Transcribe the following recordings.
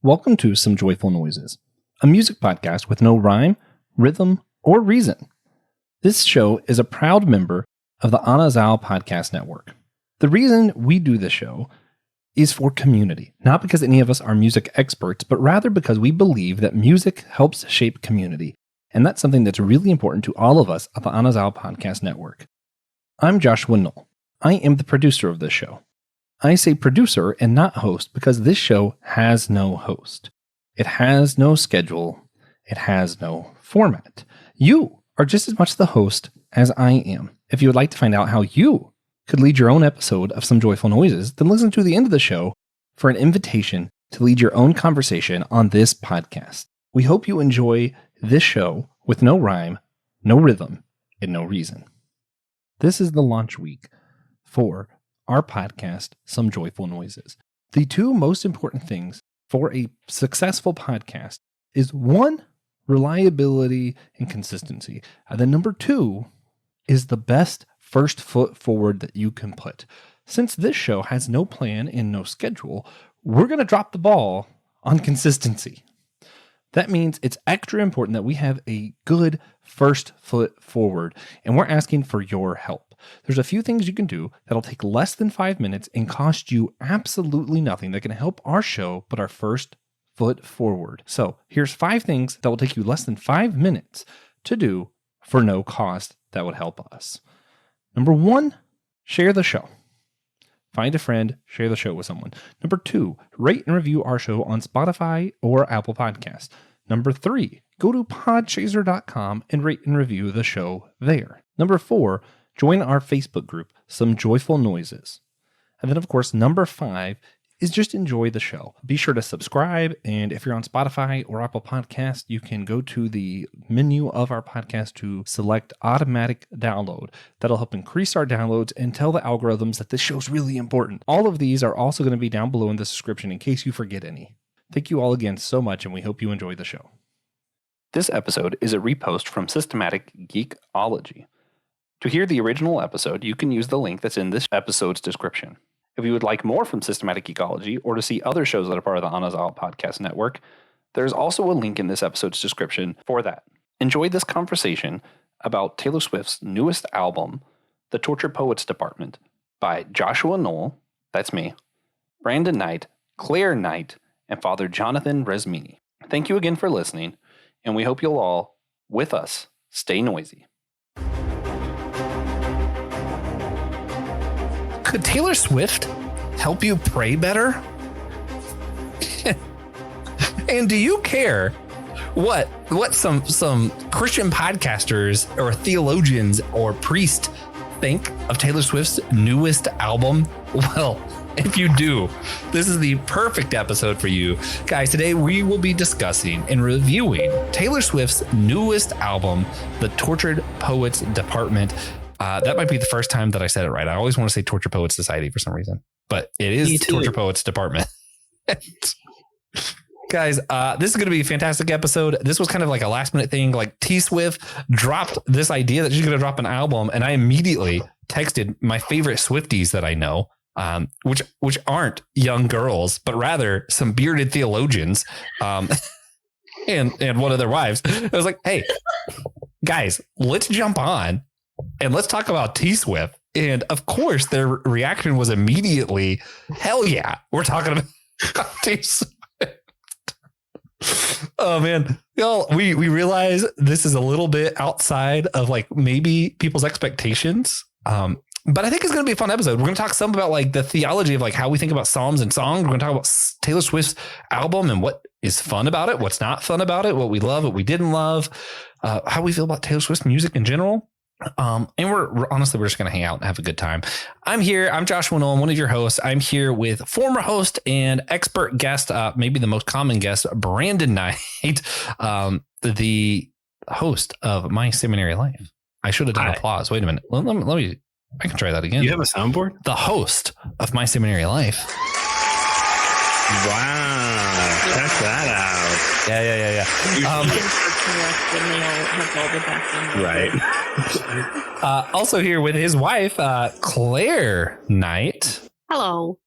Welcome to Some Joyful Noises, a music podcast with no rhyme, rhythm, or reason. This show is a proud member of the Anazao Podcasts Network. The reason we do this show is for community, not because any of us are music experts, but rather because we believe that music helps shape community, and that's something that's really important to all of us at the Anazao Podcast Network. I'm Joshua Knoll. I am the producer of this show. I say producer and not host because this show has no host. It has no schedule. It has no format. You are just as much the host as I am. If you would like to find out how you could lead your own episode of Some Joyful Noises, then listen to the end of the show for an invitation to lead your own conversation on this podcast. We hope you enjoy this show with no rhyme, no rhythm, and no reason. This is the launch week for our podcast, Some Joyful Noises. The two most important things for a successful podcast is one, reliability and consistency. And then number two is the best first foot forward that you can put. Since this show has no plan and no schedule, we're going to drop the ball on consistency. That means it's extra important that we have a good first foot forward, and we're asking for your help. There's a few things you can do that'll take less than 5 minutes and cost you absolutely nothing that can help our show put our first foot forward. So here's 5 things that will take you less than 5 minutes to do for no cost that would help us. Number 1, share the show. Find a friend, share the show with someone. Number 2, rate and review our show on Spotify or Apple Podcasts. Number 3, go to podchaser.com and rate and review the show there. Number 4, join our Facebook group, Some Joyful Noises. And then, of course, number 5 is just enjoy the show. Be sure to subscribe, and if you're on Spotify or Apple Podcasts, you can go to the menu of our podcast to select automatic download. That'll help increase our downloads and tell the algorithms that this show's really important. All of these are also going to be down below in the description in case you forget any. Thank you all again so much, and we hope you enjoy the show. This episode is a repost from Systematic Geekology. To hear the original episode, you can use the link that's in this episode's description. If you would like more from Systematic Geekology or to see other shows that are part of the Anazao Podcast Network, there's also a link in this episode's description for that. Enjoy this conversation about Taylor Swift's newest album, The Tortured Poets Department, by Joshua Knoll, that's me, Brandon Knight, Claire Knight, and Father Jonathan Resmini. Thank you again for listening, and we hope you'll all, with us, stay noisy. Could Taylor Swift help you pray better? And do you care what some Christian podcasters or theologians or priests think of Taylor Swift's newest album? Well, if you do, this is the perfect episode for you. Guys, today we will be discussing and reviewing Taylor Swift's newest album, The Tortured Poets Department. That might be the first time that I said it right. I always want to say Torture Poets Society for some reason, but it is Torture Poets Department. Guys, this is going to be a fantastic episode. This was kind of like a last minute thing. Like T Swift dropped this idea that she's going to drop an album, and I immediately texted my favorite Swifties that I know, which aren't young girls, but rather some bearded theologians, and one of their wives. I was like, hey, guys, let's jump on. And let's talk about T Swift. And of course, their reaction was immediately, hell yeah, we're talking about T Swift. Oh, man. Y'all, we realize this is a little bit outside of like maybe people's expectations. But I think it's going to be a fun episode. We're going to talk some about like the theology of like how we think about Psalms and songs. We're going to talk about Taylor Swift's album and what is fun about it, what's not fun about it, what we love, what we didn't love, how we feel about Taylor Swift's music in general. And we're honestly just going to hang out and have a good time. I'm Joshua Knoll, one of your hosts. I'm here with former host and expert guest, maybe the most common guest, Brandon Knight, the host of My Seminary Life. I should have done applause. Wait a minute. Let me, I can try that again. You have a soundboard? The host of My Seminary Life. Wow. Check that out. Yeah. Right. Also here with his wife, Claire Knight. Hello.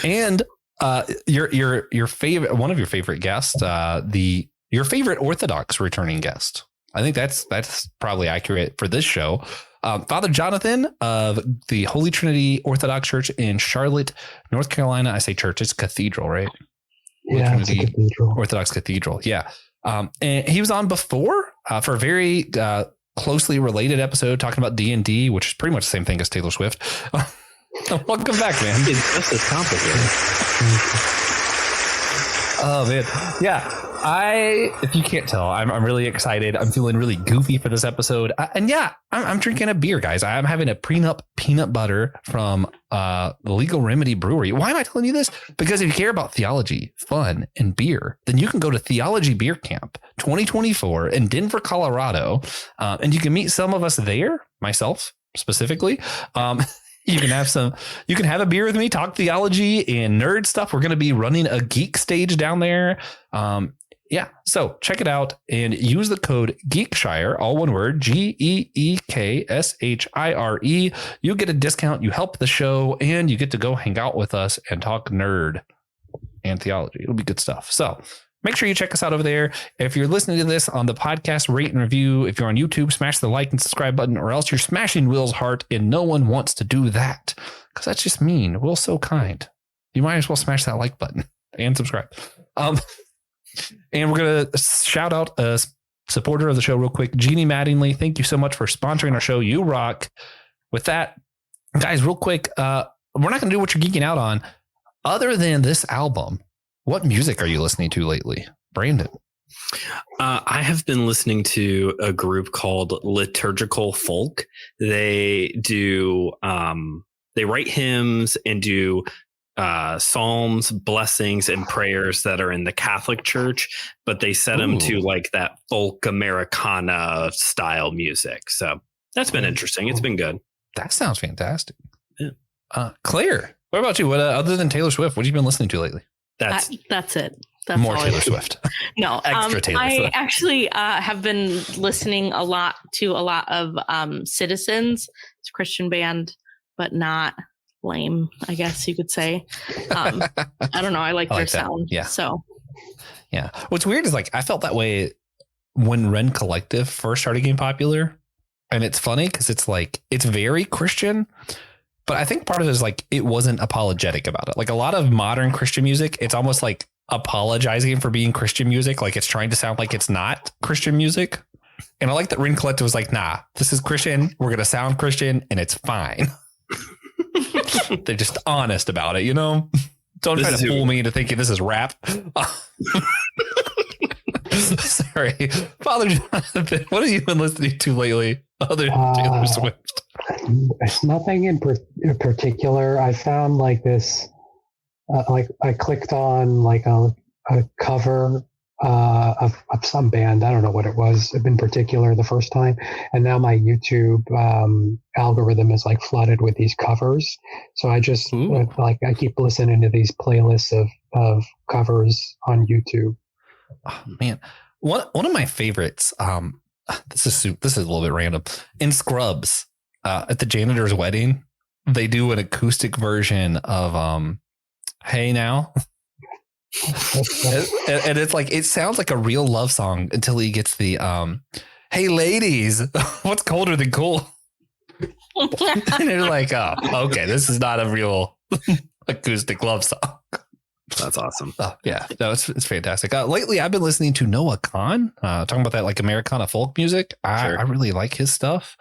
And your favorite, one of your favorite guests, your favorite Orthodox returning guest. I think that's probably accurate for this show. Father Jonathan of the Holy Trinity Orthodox Church in Charlotte, North Carolina. I say church, it's cathedral, right? Holy Trinity it's a cathedral. Orthodox Cathedral. Yeah. And he was on before for a very closely related episode talking about D&D, which is pretty much the same thing as Taylor Swift. Welcome back, man. It's just as complicated. Oh man, yeah. If you can't tell, I'm really excited. I'm feeling really goofy for this episode, I'm drinking a beer, guys. I'm having a prenup peanut butter from the Legal Remedy Brewery. Why am I telling you this? Because if you care about theology, fun, and beer, then you can go to Theology Beer Camp 2024 in Denver, Colorado, and you can meet some of us there. Myself specifically. You can have a beer with me, talk theology and nerd stuff. We're going to be running a geek stage down there. So check it out and use the code Geekshire, all one word, GEEKSHIRE. You get a discount, you help the show, and you get to go hang out with us and talk nerd and theology. It'll be good stuff. So make sure you check us out over there. If you're listening to this on the podcast, rate and review. If you're on YouTube, smash the like and subscribe button, or else you're smashing Will's heart, and no one wants to do that because that's just mean. Will's so kind. You might as well smash that like button and subscribe. And we're going to shout out a supporter of the show real quick, Jeannie Mattingly. Thank you so much for sponsoring our show. You rock. With that, guys, real quick, we're not going to do what you're geeking out on. Other than this album, what music are you listening to lately? Brandon? I have been listening to a group called Liturgical Folk. They do, they write hymns and do psalms, blessings, and prayers that are in the Catholic Church, but they set them to like that folk Americana style music. So that's been interesting. It's been good. That sounds fantastic. Yeah. Claire, what about you? What other than Taylor Swift, what have you been listening to lately? That's it. That's more all Taylor Swift. No, extra Taylor Swift. I actually have been listening a lot of Citizens. It's a Christian band, but not lame, I guess you could say. I don't know. I like their sound. Yeah. So, yeah. What's weird is like I felt that way when Ren Collective first started getting popular, and it's funny because it's like it's very Christian, but I think part of it is like it wasn't apologetic about it. Like a lot of modern Christian music, it's almost like apologizing for being Christian music, like it's trying to sound like it's not Christian music. And I like that Ren Collective was like, nah, this is Christian. We're gonna sound Christian, and it's fine. They're just honest about it, you know? Don't try to fool me into thinking this is rap. Sorry. Father Jonathan, what have you been listening to lately other than Taylor Swift? It's nothing in particular. I found like this, like I clicked on like a cover of some band. I don't know what it was in particular the first time. And now my YouTube algorithm is like flooded with these covers. So I just I keep listening to these playlists of covers on YouTube. Oh, man, one of my favorites. This is a little bit random. In Scrubs, at the janitor's wedding, they do an acoustic version of "Hey Now." And it's like it sounds like a real love song until he gets the "Hey ladies, what's colder than cool?" And you're like, oh, okay, this is not a real acoustic love song. That's awesome. Yeah, no, it's fantastic. Lately, I've been listening to Noah Kahn, talking about that like Americana folk music. I really like his stuff.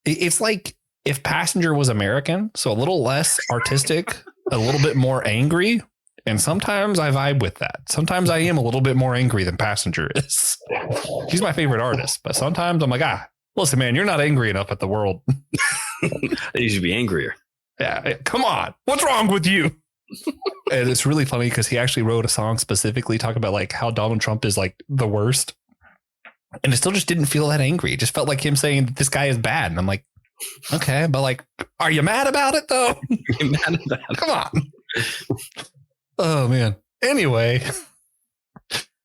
It's like if Passenger was American, so a little less artistic, a little bit more angry. And sometimes I vibe with that. Sometimes I am a little bit more angry than Passenger is. He's my favorite artist, but sometimes I'm like, listen, man, you're not angry enough at the world. You should be angrier. Yeah, come on. What's wrong with you? And it's really funny because he actually wrote a song specifically talking about like how Donald Trump is like the worst. And it still just didn't feel that angry. It just felt like him saying this guy is bad. And I'm like, okay, but like, are you mad about it though? You're mad about it. Come on. Oh, man. Anyway,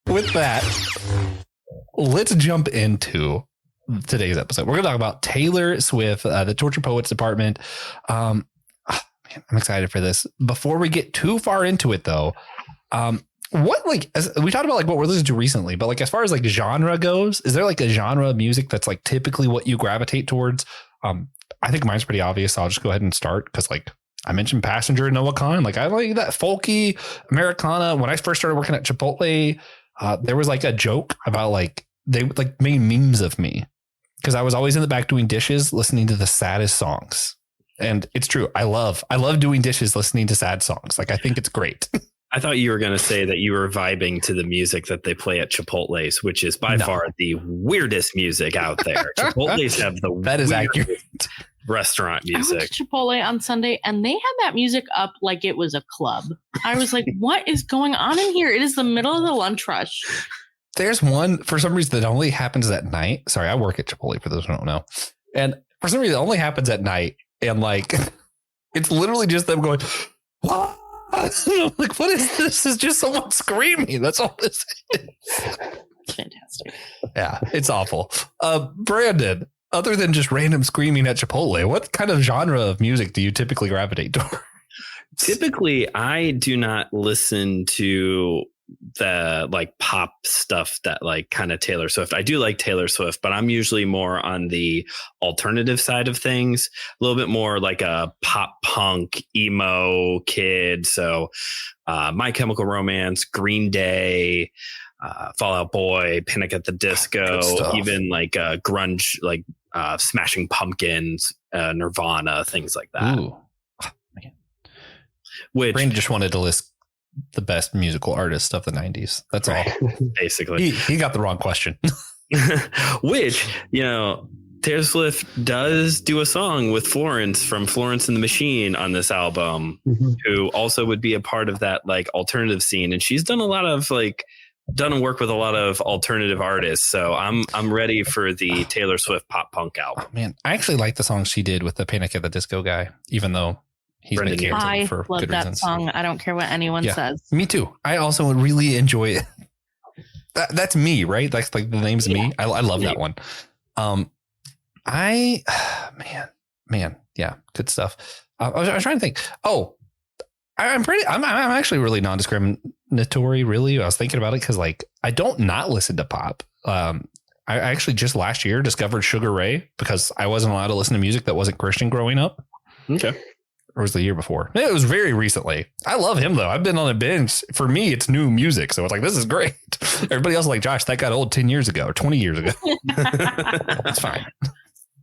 with that, let's jump into today's episode. We're going to talk about Taylor Swift, the Torture Poets Department. Man, I'm excited for this. Before we get too far into it, though, what as we talked about what we're listening to recently, but as far as genre goes, is there a genre of music that's typically what you gravitate towards? I think mine's pretty obvious. So I'll just go ahead and start because I mentioned Passenger and Noah Khan. I like that folky Americana. When I first started working at Chipotle, there was a joke about they made memes of me because I was always in the back doing dishes, listening to the saddest songs. And it's true. I love doing dishes, listening to sad songs. I think it's great. I thought you were going to say that you were vibing to the music that they play at Chipotle's, which is by far the weirdest music out there. Chipotle's have the that is accurate restaurant I music. went to Chipotle on Sunday and they had that music up like it was a club. I was like, what is going on in here? It is the middle of the lunch rush. There's one for some reason that only happens at night. Sorry, I work at Chipotle for those who don't know. And for some reason it only happens at night. And it's literally just them going, what? What is this? It's just someone screaming. That's all this is. Fantastic. Yeah, it's awful. Brandon, other than just random screaming at Chipotle, what kind of genre of music do you typically gravitate toward? Typically, I do not listen to the pop stuff that kind of Taylor Swift. I do like Taylor Swift, but I'm usually more on the alternative side of things, a little bit more like a pop punk emo kid. So My Chemical Romance, Green Day, Fall Out Boy, Panic at the Disco, even grunge, Smashing Pumpkins, Nirvana, things like that. Ooh. Man. Which Brandon just wanted to list the best musical artists of the 90s. That's all. Basically. He got the wrong question. Which, Taylor Swift does do a song with Florence from Florence and the Machine on this album, who also would be a part of that alternative scene. And she's done a lot of done work with a lot of alternative artists. So I'm ready for the Taylor Swift pop punk album. Oh, man, I actually like the song she did with the Panic at the Disco guy, even though he's been canceled for love good that reasons. song. I don't care what anyone says. Me too. I also really enjoy it. That's me, right? That's the name's me. I love that one. Man, yeah, good stuff. I was trying to think. Oh, I'm actually really non-discriminatory. Really, I was thinking about it because I don't not listen to pop. I actually just last year discovered Sugar Ray because I wasn't allowed to listen to music that wasn't Christian growing up. Okay. Or was the year before? It was very recently. I love him though. I've been on a binge. For me, it's new music. So it's this is great. Everybody else is Josh, that got old 10 years ago or 20 years ago. That's fine.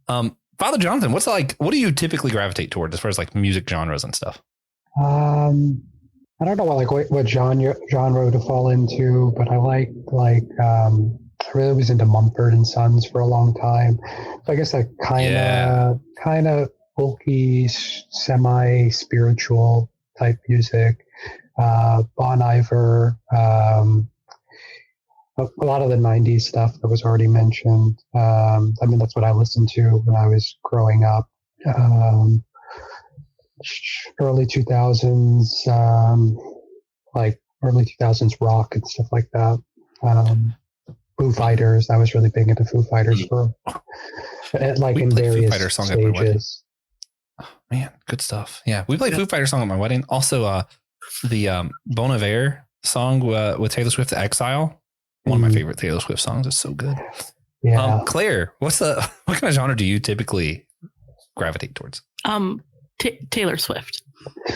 Father Jonathan, what do you typically gravitate toward as far as music genres and stuff? I don't know what genre to fall into, but I I really was into Mumford and Sons for a long time. So I guess that kind of folky, semi-spiritual type music. Bon Iver, a lot of the 90s stuff that was already mentioned. That's what I listened to when I was growing up. Early 2000s, early 2000s rock and stuff like that. Foo Fighters. I was really big into Foo Fighters for in various Foo Fighters song stages. Oh, man, good stuff. Yeah, we played Foo Fighters song at my wedding. Also, the Bon Iver song with Taylor Swift, "Exile." One of my favorite Taylor Swift songs. It's so good. Yeah. Claire, what kind of genre do you typically gravitate towards? Taylor Swift.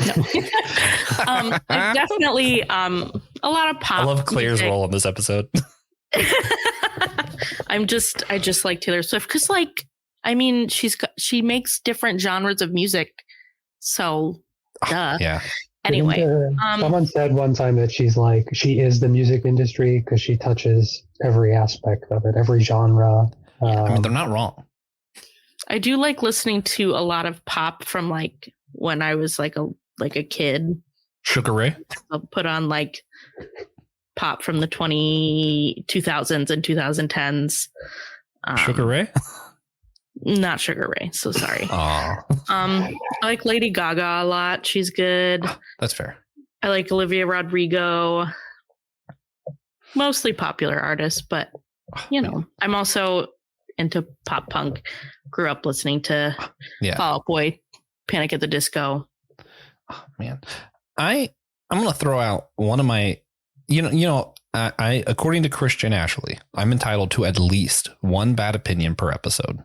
No. Definitely a lot of pop. I love Claire's music. role in this episode. I just like Taylor Swift because she makes different genres of music. So yeah. Anyway, someone said one time that she is the music industry because she touches every aspect of it, every genre. They're not wrong. I do like listening to a lot of pop from when I was a kid. Sugar Ray. I'll put on pop from the 2000s and 2010s. Sugar Ray? Not Sugar Ray. So sorry. Aww. I like Lady Gaga a lot. She's good. That's fair. I like Olivia Rodrigo. Mostly popular artists, but I'm also into pop punk. Grew up listening to Fall Out Boy, Panic at the Disco. Oh, man, I'm going to throw out one of my, I according to Christian Ashley, I'm entitled to at least one bad opinion per episode.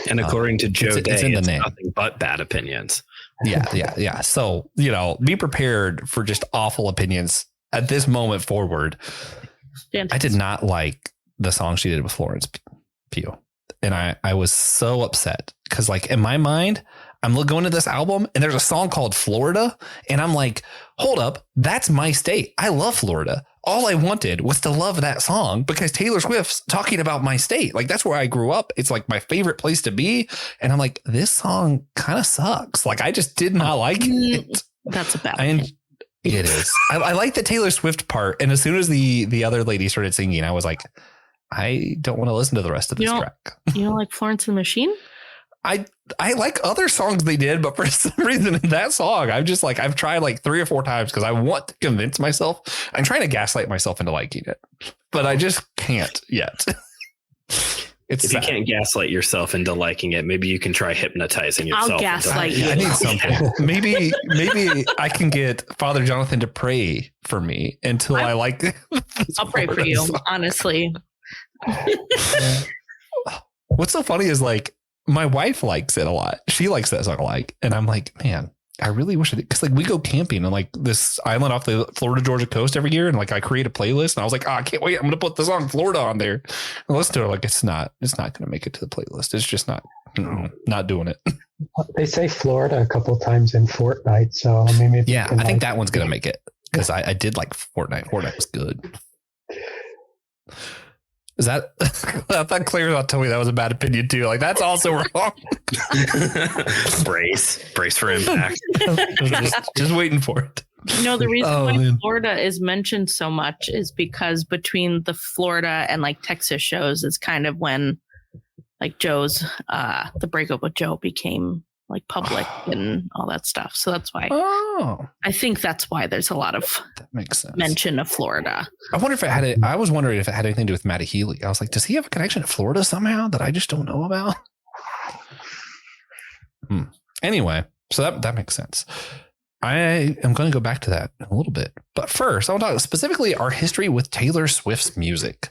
And according to Joe Day, it's in the name. Nothing but bad opinions. Yeah. So, be prepared for just awful opinions at this moment forward. I did not like the song she did with Florence Pugh. And I was so upset because, like, in my mind, I'm going to this album and there's a song called Florida. And I'm like, hold up, that's my state. I love Florida. All I wanted was to love that song because Taylor Swift's talking about my state. Like, that's where I grew up. It's like my favorite place to be. And I'm like, this song kind of sucks. Like, I just did not like it. That's a bad It is. I like the Taylor Swift part. And as soon as the other lady started singing, I was like, I don't want to listen to the rest of this track. You don't like Florence and the Machine? I like other songs they did, but for some reason in that song, I'm just like, I've tried like 3 or 4 times because I want to convince myself. I'm trying to gaslight myself into liking it, but I just can't yet. If you can't gaslight yourself into liking it, maybe you can try hypnotizing yourself. I'll gaslight you. I need something. maybe I can get Father Jonathan to pray for me until I like it. I'll pray for you, honestly. What's so funny is, like, my wife likes it a lot. She likes that song a lot. And I'm like, man, I really wish I did. Because, like, we go camping on, like, this island off the Florida Georgia coast every year. And, like, I create a playlist. And I was like, I can't wait. I'm going to put the song Florida on there. And listen to it. Like, it's not going to make it to the playlist. It's just not doing it. They say Florida a couple of times in Fortnite. So maybe. Yeah, I think that one's going to make it. Because I did like Fortnite. Fortnite was good. Is that? I thought Claire was about to tell me that was a bad opinion too. Like, that's also wrong. brace for impact. just waiting for it. The reason why Florida is mentioned so much is because between the Florida and like Texas shows is kind of when like Joe's the breakup with Joe became like public and all that stuff. So that's why. I think that's why there's a lot of that makes sense. Mention of Florida. I wonder if it had. I was wondering if it had anything to do with Matty Healy. I was like, does he have a connection to Florida somehow that I just don't know about? Anyway, so that makes sense. I am going to go back to that in a little bit, but first I want to talk specifically our history with Taylor Swift's music.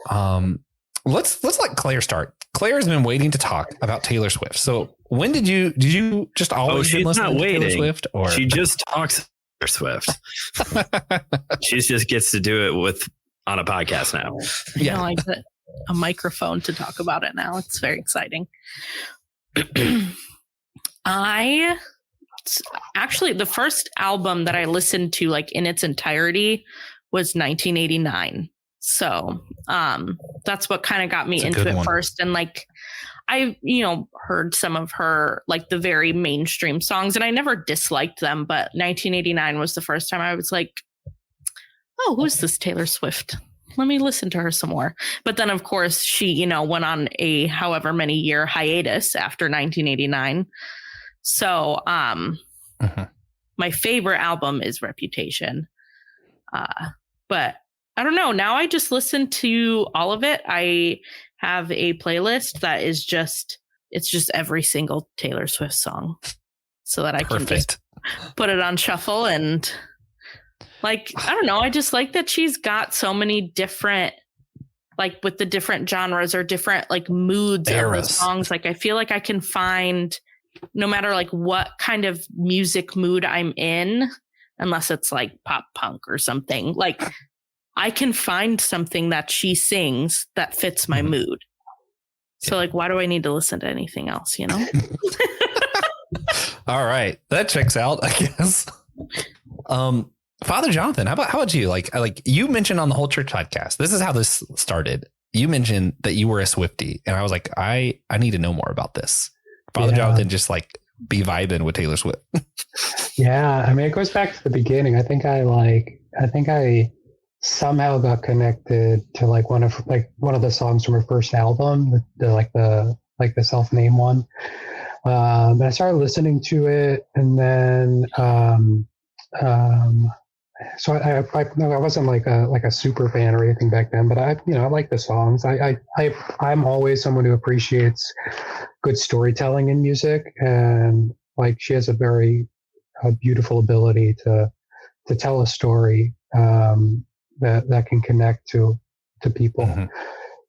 Let's let Claire start. Claire has been waiting to talk about Taylor Swift. So when did you just always listen to Taylor Swift, or she just talks Taylor Swift? She just gets to do it on a podcast now. Yeah, like a microphone to talk about it now. It's very exciting. Actually, the first album that I listened to like in its entirety was 1989. So that's what kind of got me into it first. And like, I, heard some of her, like the very mainstream songs, and I never disliked them. But 1989 was the first time I was like, oh, who's this Taylor Swift? Let me listen to her some more. But then, of course, she, went on a however many year hiatus after 1989. So my favorite album is Reputation. But I don't know. Now I just listen to all of it. I have a playlist that is just every single Taylor Swift song so that I can just put it on shuffle. And like, I don't know. I just like that she's got so many different, like with the different genres or different like moods of the songs. Like I feel like I can find no matter like what kind of music mood I'm in, unless it's like pop punk or something, like I can find something that she sings that fits my mood. So like, why do I need to listen to anything else, All right. That checks out, I guess. Father Jonathan, how about you? Like you mentioned on the Whole Church podcast, this is how this started. You mentioned that you were a Swiftie, and I was like, I need to know more about this. Father Jonathan just like be vibing with Taylor Swift. Yeah. I mean, it goes back to the beginning. I think I somehow got connected to like one of the songs from her first album, the self-named one. And I started listening to it, and then so I wasn't like a super fan or anything back then, but I like the songs. I'm always someone who appreciates good storytelling in music, and like she has a very a beautiful ability to tell a story that can connect to people. Mm-hmm.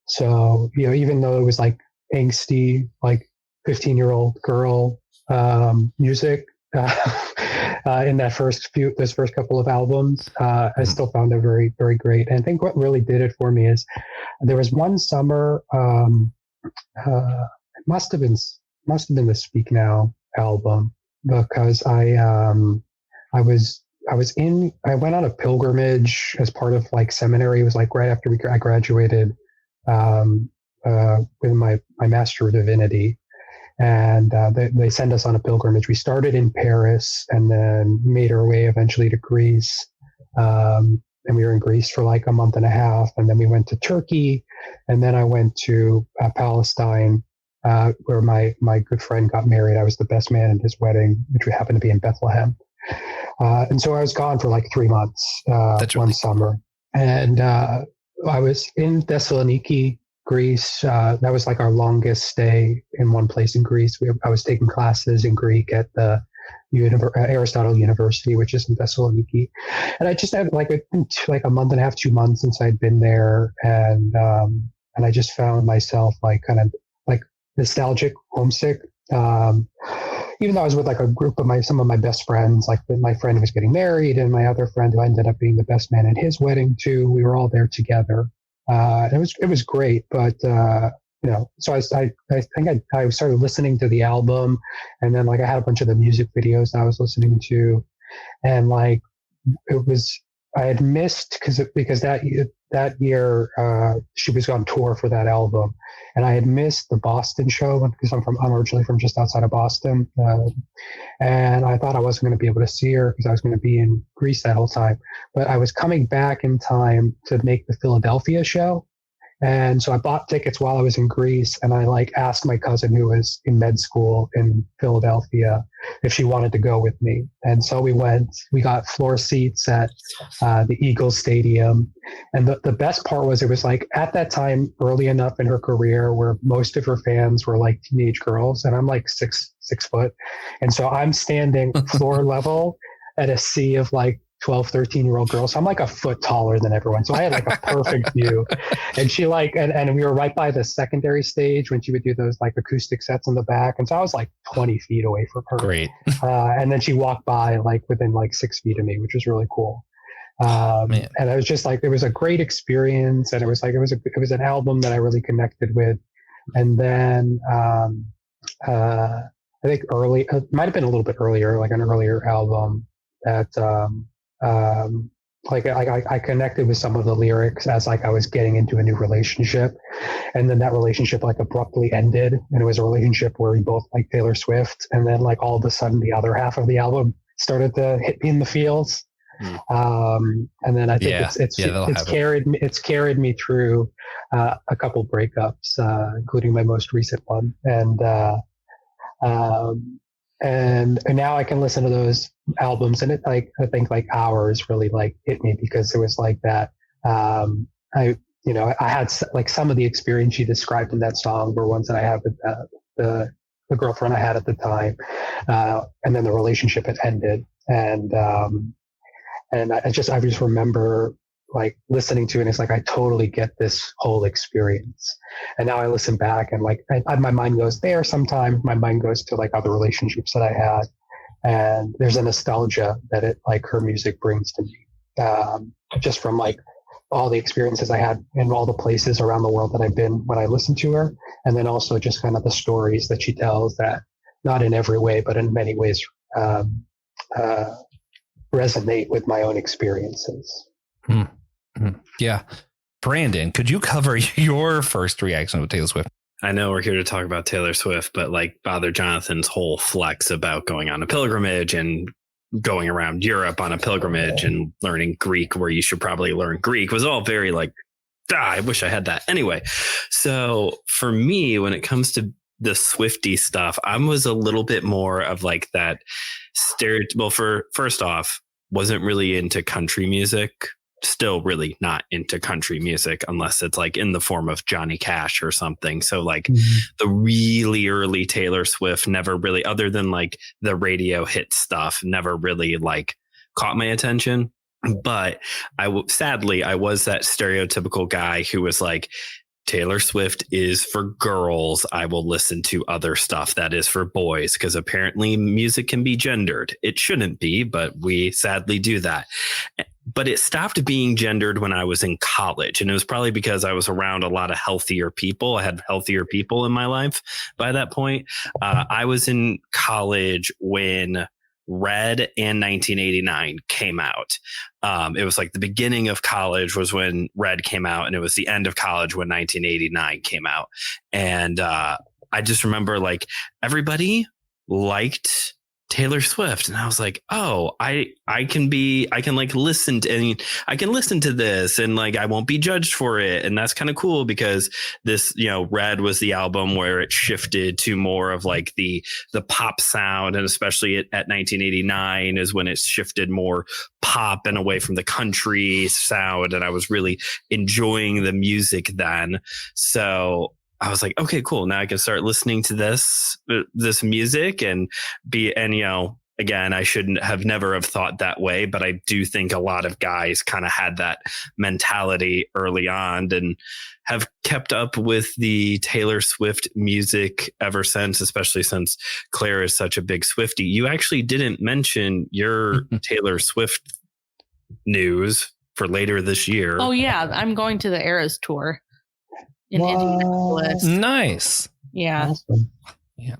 So, even though it was like angsty, like 15-year-old girl music in those first couple of albums, I still found it very, very great. And I think what really did it for me is there was one summer, it must have been the Speak Now album, because I went on a pilgrimage as part of like seminary. It was like right after I graduated with my Master of Divinity. And they sent us on a pilgrimage. We started in Paris and then made our way eventually to Greece. And we were in Greece for like a month and a half. And then we went to Turkey. And then I went to Palestine, where my good friend got married. I was the best man at his wedding, which happened to be in Bethlehem. And so I was gone for like 3 months one summer. And I was in Thessaloniki, Greece. That was like our longest stay in one place in Greece. I was taking classes in Greek at the Aristotle University, which is in Thessaloniki. And I just had like a month and a half, 2 months since I'd been there. And I just found myself like kind of like nostalgic, homesick. Even though I was with like a group of some of my best friends, like my friend who was getting married and my other friend who ended up being the best man at his wedding too. We were all there together. It was great, but so I think I started listening to the album, and then like I had a bunch of the music videos I was listening to, and like I had missed because that year she was on tour for that album, and I had missed the Boston show because I'm originally from just outside of Boston, and I thought I wasn't going to be able to see her because I was going to be in Greece that whole time. But I was coming back in time to make the Philadelphia show. And so I bought tickets while I was in Greece, and I like asked my cousin who was in med school in Philadelphia if she wanted to go with me. And so we got floor seats at the Eagles Stadium. And the best part was it was like at that time early enough in her career where most of her fans were like teenage girls, and I'm like six foot. And so I'm standing floor level at a sea of like 12, 13-year-old girls. So I'm like a foot taller than everyone. So I had like a perfect view. And she like, and we were right by the secondary stage when she would do those like acoustic sets in the back. And so I was like 20 feet away from her. Great. And then she walked by like within like 6 feet of me, which was really cool. And I was just like, it was a great experience. And it was an album that I really connected with. And then, I think it might've been a little bit earlier, like an earlier album that, I connected with some of the lyrics as like I was getting into a new relationship, and then that relationship like abruptly ended, and it was a relationship where we both liked Taylor Swift, and then like all of a sudden the other half of the album started to hit me in the feels, and then I think it's carried me through a couple breakups, including my most recent one, and now I can listen to those albums, and it like I think like Hours really like hit me because it was like that. I had like some of the experience you described in that song were ones that I had with the girlfriend I had at the time, and then the relationship had ended, and I just remember like listening to it, and it's like I totally get this whole experience. And now I listen back and like my mind goes there sometimes. My mind goes to like other relationships that I had, and there's a nostalgia that it like her music brings to me, just from like all the experiences I had in all the places around the world that I've been when I listen to her, and then also just kind of the stories that she tells that not in every way, but in many ways resonate with my own experiences. Yeah. Brandon, could you cover your first reaction with Taylor Swift? I know we're here to talk about Taylor Swift, but like Father Jonathan's whole flex about going on a pilgrimage and going around Europe on a pilgrimage and learning Greek where you should probably learn Greek was all very like, I wish I had that. Anyway, so for me, when it comes to the Swiftie stuff, I was a little bit more of like that stereotype. Well, first off, wasn't really into country music still really not into country music unless it's like in the form of Johnny Cash or something. So like the really early Taylor Swift never really, other than like the radio hit stuff, never really like caught my attention. But sadly, I was that stereotypical guy who was like, Taylor Swift is for girls. I will listen to other stuff that is for boys, because apparently music can be gendered. It shouldn't be, but we sadly do that. But it stopped being gendered when I was in college. And it was probably because I was around a lot of healthier people. I had healthier people in my life by that point. I was in college when Red and 1989 came out. It was like the beginning of college was when Red came out, and it was the end of college when 1989 came out. And I just remember like everybody liked Taylor Swift, and I was like, oh, I can like listen to, and I can listen to this, and like I won't be judged for it, and that's kind of cool, because this, you know, Red was the album where it shifted to more of like the pop sound, and especially at 1989 is when it shifted more pop and away from the country sound, and I was really enjoying the music then. So I was like, okay, cool. Now I can start listening to this music and you know, again, I shouldn't have never have thought that way, but I do think a lot of guys kind of had that mentality early on and have kept up with the Taylor Swift music ever since, especially since Claire is such a big Swiftie. You actually didn't mention your Taylor Swift news for later this year. Oh yeah, I'm going to the Eras tour in Indianapolis. Nice. Yeah. Awesome. Yeah.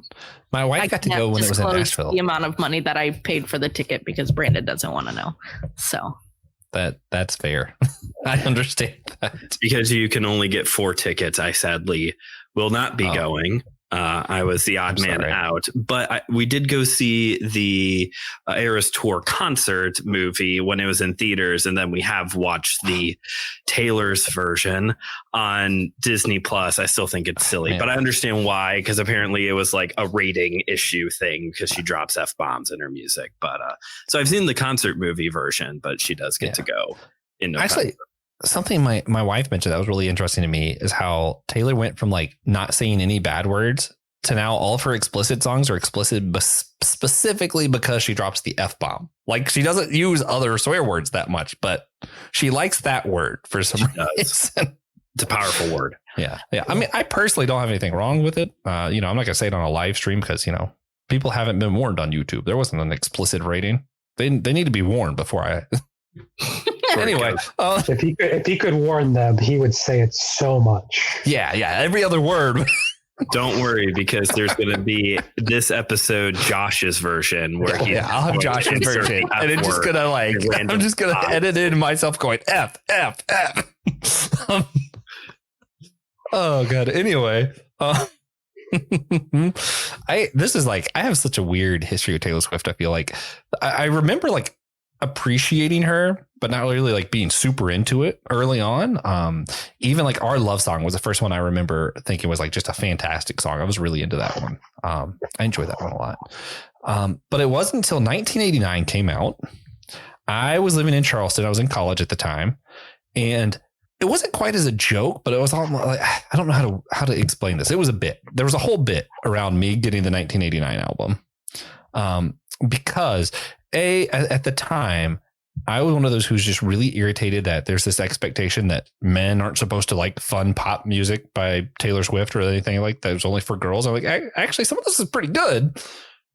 My wife got to go when it was in Nashville. The amount of money that I paid for the ticket because Brandon doesn't want to know. So that's fair. I understand that. Because you can only get 4 tickets. I sadly will not be going. I was the odd man out, but we did go see the Eras Tour concert movie when it was in theaters. And then we have watched the Taylor's version on Disney Plus. I still think it's silly, but I understand why, because apparently it was like a rating issue thing because she drops F-bombs in her music. But so I've seen the concert movie version, but she does get to go in November. Actually, something my wife mentioned that was really interesting to me is how Taylor went from like not saying any bad words to now all of her explicit songs are explicit specifically because she drops the F-bomb. Like she doesn't use other swear words that much, but she likes that word for some reason. It's a powerful word. Yeah. Yeah. I mean, I personally don't have anything wrong with it. I'm not going to say it on a live stream because, people haven't been warned on YouTube. There wasn't an explicit rating. They need to be warned before I... Anyway, if he could warn them, he would say it so much. Yeah, every other word. Don't worry, because there's going to be this episode Josh's version where I'll have Josh's version, and it's just gonna I'm just gonna edit in myself going F. Oh god. Anyway, I have such a weird history with Taylor Swift. I feel like I remember like appreciating her, but not really like being super into it early on. Even like Our Love Song was the first one I remember thinking was like just a fantastic song. I was really into that one. I enjoyed that one a lot. But it wasn't until 1989 came out. I was living in Charleston. I was in college at the time, and it wasn't quite as a joke, but it was all like, I don't know how to explain this. It was a bit. There was a whole bit around me getting the 1989 album, because at the time, I was one of those who's just really irritated that there's this expectation that men aren't supposed to like fun pop music by Taylor Swift or anything like that. It was only for girls. I'm like, actually, some of this is pretty good.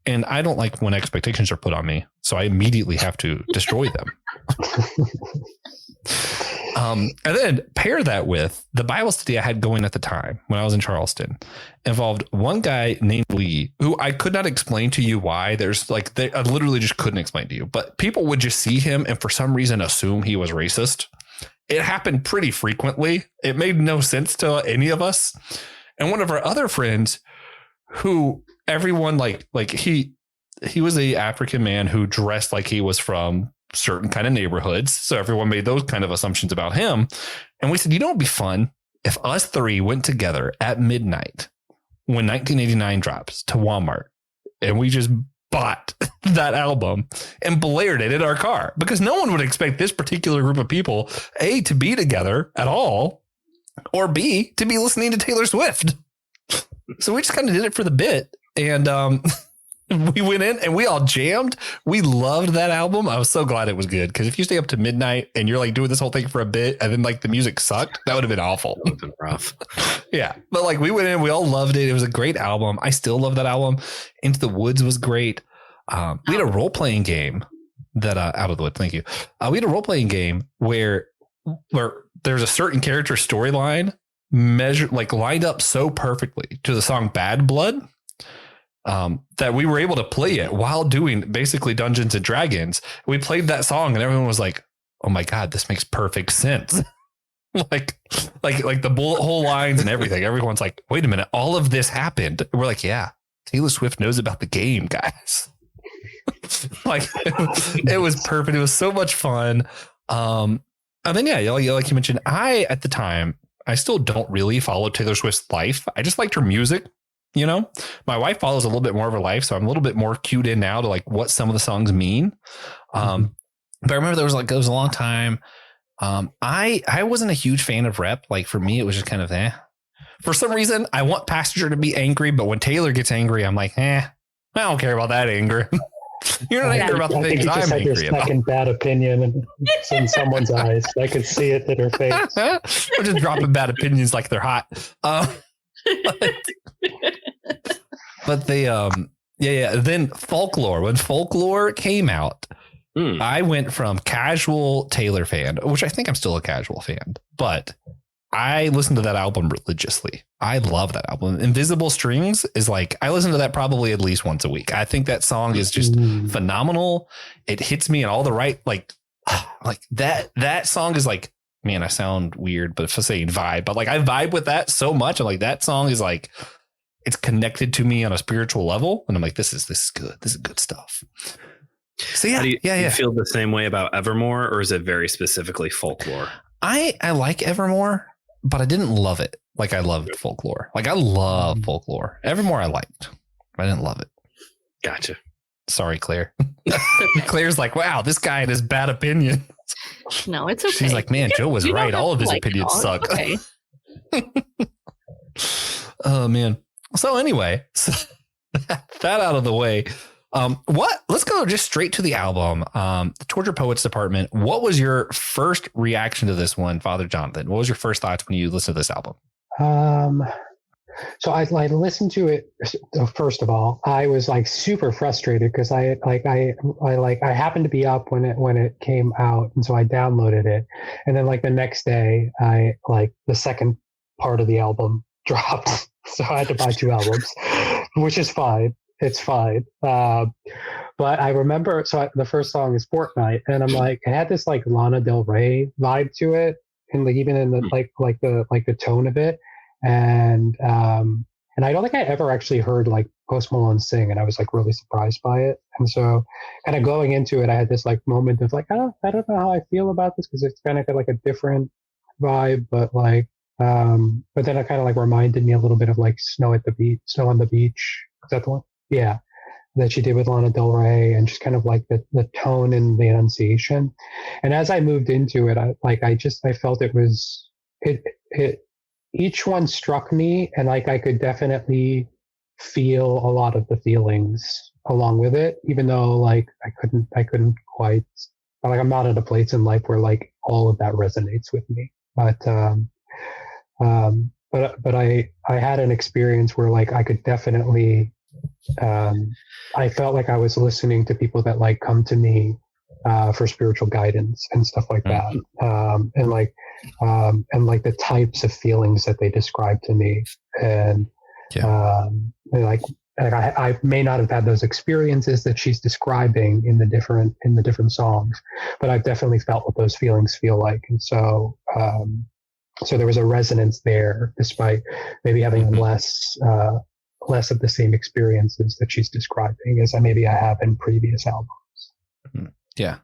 And I don't like when expectations are put on me. So I immediately have to destroy them. And then pair that with the Bible study I had going at the time when I was in Charleston involved one guy named Lee, who I could not explain to you why. I literally just couldn't explain to you, but people would just see him and for some reason assume he was racist. It happened pretty frequently. It made no sense to any of us. And one of our other friends who everyone like he was a African man who dressed like he was from certain kind of neighborhoods. So everyone made those kind of assumptions about him. And we said, it'd be fun if us 3 went together at midnight when 1989 drops to Walmart and we just bought that album and blared it in our car because no one would expect this particular group of people, A, to be together at all, or B, to be listening to Taylor Swift. So we just kind of did it for the bit. And we went in and we all jammed. We loved that album. I was so glad it was good because if you stay up to midnight and you're like doing this whole thing for a bit and then like the music sucked, that would have been awful. That would have been rough. Yeah. But like we went in, we all loved it. It was a great album. I still love that album. Into the Woods was great. We had a role playing game that Out of the Woods. Thank you. We had a role playing game where there's a certain character storyline measured, like lined up so perfectly to the song Bad Blood that we were able to play it while doing basically Dungeons and Dragons. We played that song and everyone was like, oh my God, this makes perfect sense. like the bullet hole lines and everything. Everyone's like, wait a minute, all of this happened. And we're like, yeah, Taylor Swift knows about the game, guys. Like it was perfect. It was so much fun. And then, yeah, like you mentioned, at the time, I still don't really follow Taylor Swift's life. I just liked her music. You know, my wife follows a little bit more of her life. So I'm a little bit more cued in now to like what some of the songs mean. But I remember there was a long time. I wasn't a huge fan of Rep. Like for me, it was just kind of For some reason, I want Passenger to be angry. But when Taylor gets angry, I'm like, I don't care about that anger. You're not angry about the things I'm angry about. Second bad opinion in someone's eyes. I could see it in her face. We're just dropping bad opinions like they're hot. But they, Then Folklore. When Folklore came out, I went from casual Taylor fan, which I think I'm still a casual fan, but I listened to that album religiously. I love that album. Invisible Strings is like, I listen to that probably at least once a week. I think that song is just phenomenal. It hits me in all the right, like that song is like, man, I sound weird, but if I'm saying vibe, but like I vibe with that so much. I'm like, that song is like, it's connected to me on a spiritual level. And I'm like, this is good. This is good stuff. So yeah, do you feel the same way about Evermore, or is it very specifically Folklore? I like Evermore, but I didn't love it like I loved Folklore. Like I love Folklore. Evermore I liked, but I didn't love it. Gotcha. Sorry, Claire. Claire's like, wow, this guy and his bad opinion. No, it's okay. She's like, man, Joe was right. All of his opinions suck. Okay. Oh man. So anyway, that out of the way. Let's go just straight to the album. The Torture Poets Department. What was your first reaction to this one, Father Jonathan? What was your first thoughts when you listened to this album? So I listened to it. First of all, I was like super frustrated because I happened to be up when it came out, and so I downloaded it, and then like the next day, the second part of the album dropped, so I had to buy 2 albums, which is fine. It's fine. But I remember, the first song is Fortnite, and I'm like, it had this like Lana Del Rey vibe to it, and like even in the the tone of it, and I don't think I ever actually heard like Post Malone sing, and I was like really surprised by it. And so, kind of going into it, I had this like moment of like, I don't know how I feel about this because it's kind of got like a different vibe, but like, but then it kind of like reminded me a little bit of like Snow on the Beach. Is that the one? Yeah, that she did with Lana Del Rey, and just kind of like the tone and the enunciation. And as I moved into it, I felt it was each one struck me, and like I could definitely feel a lot of the feelings along with it, even though like I couldn't quite, like I'm not at a place in life where like all of that resonates with me. But I had an experience where like I could definitely, I felt like I was listening to people that like come to me for spiritual guidance and stuff like that, and like the types of feelings that they describe to me, and I may not have had those experiences that she's describing in the different songs, but I've definitely felt what those feelings feel like, and so there was a resonance there, despite maybe having less of the same experiences that she's describing as I have in previous albums. Yeah.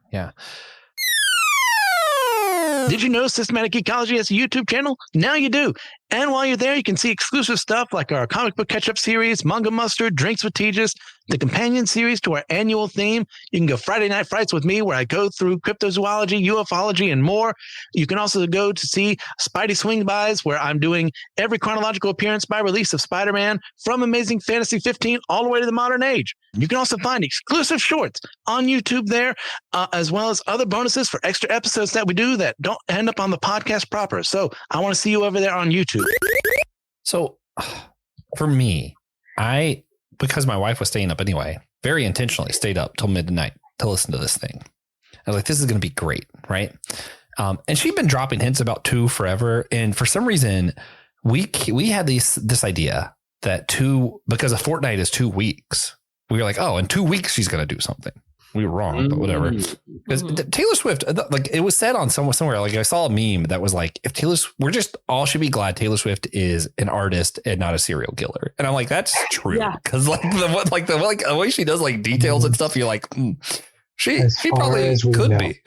Did you know Systematic Ecology has a YouTube channel? Now you do. And while you're there, you can see exclusive stuff like our comic book catch-up series, Manga Mustard, Drinks with Tejas, the companion series to our annual theme. You can go Friday Night Frights with me, where I go through cryptozoology, ufology, and more. You can also go to see Spidey Swing Bys, where I'm doing every chronological appearance by release of Spider-Man from Amazing Fantasy 15 all the way to the modern age. You can also find exclusive shorts on YouTube there, as well as other bonuses for extra episodes that we do that don't end up on the podcast proper. So I want to see you over there on YouTube. So for me, because my wife was staying up anyway, very intentionally stayed up till midnight to listen to this thing. I was like, this is going to be great, right? And she'd been dropping hints about 2 forever. And for some reason, we had this idea that because a fortnight is 2 weeks, we were like, oh, in 2 weeks, she's going to do something. We were wrong, but whatever. Because Taylor Swift, like it was said on somewhere, like I saw a meme that was like, if we're just all should be glad Taylor Swift is an artist and not a serial killer. And I'm like, that's true. Because the way she does like details and stuff, you're like, she probably could be.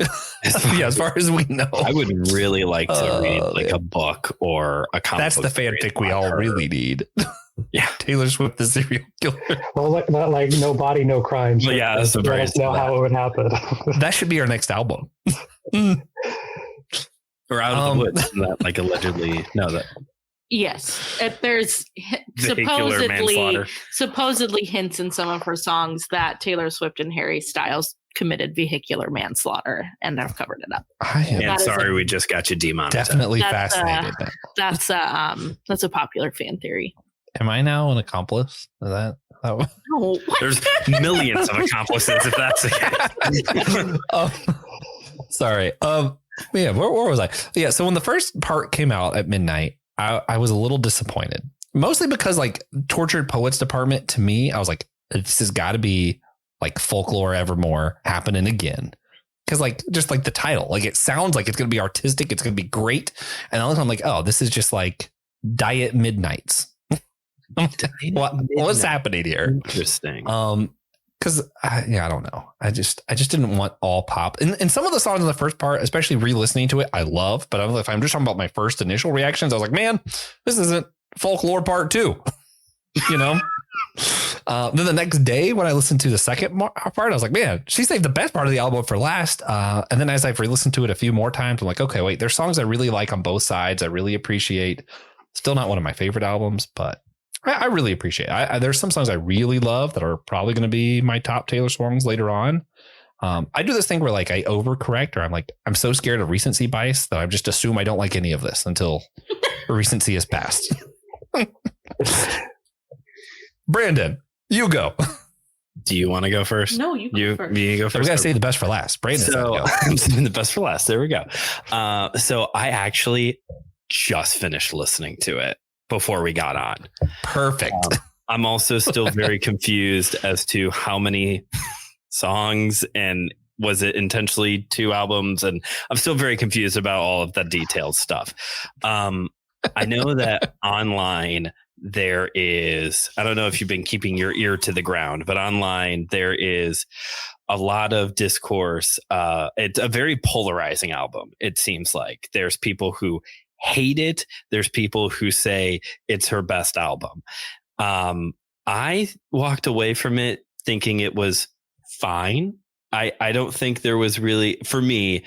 Yeah, as far as we know. I would really like to read a book or a comic. That's the fanfic we all really need. Yeah, Taylor Swift, the serial killer. Well, not like No Body, No Crime. Well, yeah, that's let us know how it would happen. That should be our next album. Or Out of the Woods, isn't that like allegedly? No, that. Yes, there's Vehicular manslaughter. supposedly hints in some of her songs that Taylor Swift and Harry Styles committed vehicular manslaughter, and I've covered it up. And sorry, we just got you demonetized. Definitely fascinated. That's a popular fan theory. Am I now an accomplice? Is that? No, There's millions of accomplices if that's the case. Sorry. Yeah, where was I? Yeah, so when the first part came out at midnight, I was a little disappointed. Mostly because like Tortured Poets Department, to me, I was like, this has got to be like Folklore Evermore happening again. Because like just like the title, like it sounds like it's going to be artistic, it's going to be great. And I'm like, oh, this is just like Diet Midnights. What's happening here? Interesting. Because I don't know. I just didn't want all pop. And some of the songs in the first part, especially re-listening to it, I love. But I don't know if I'm just talking about my first initial reactions. I was like, man, this isn't Folklore Part 2. You know. Then the next day when I listened to the second part, I was like, man, she saved the best part of the album for last. And then as I've re-listened to it a few more times, I'm like, okay, wait, there's songs I really like on both sides. I really appreciate. Still not one of my favorite albums, but I really appreciate it. There's some songs I really love that are probably going to be my top Taylor songs later on. I do this thing where like I overcorrect, or I'm so scared of recency bias that I just assume I don't like any of this until recency is passed. Brandon, you go. Do you want to go first? No, you go first. You go first. We got to say the best for last. Brandon, I'm saving the best for last. There we go. So I actually just finished listening to it before we got on. Perfect. I'm also still very confused as to how many songs and was it intentionally 2 albums? And I'm still very confused about all of the detailed stuff. I know that online there is, I don't know if you've been keeping your ear to the ground, but online there is a lot of discourse. It's a very polarizing album. It seems like there's people who hate it. There's people who say it's her best album. I walked away from it thinking it was fine. I don't think there was really, for me,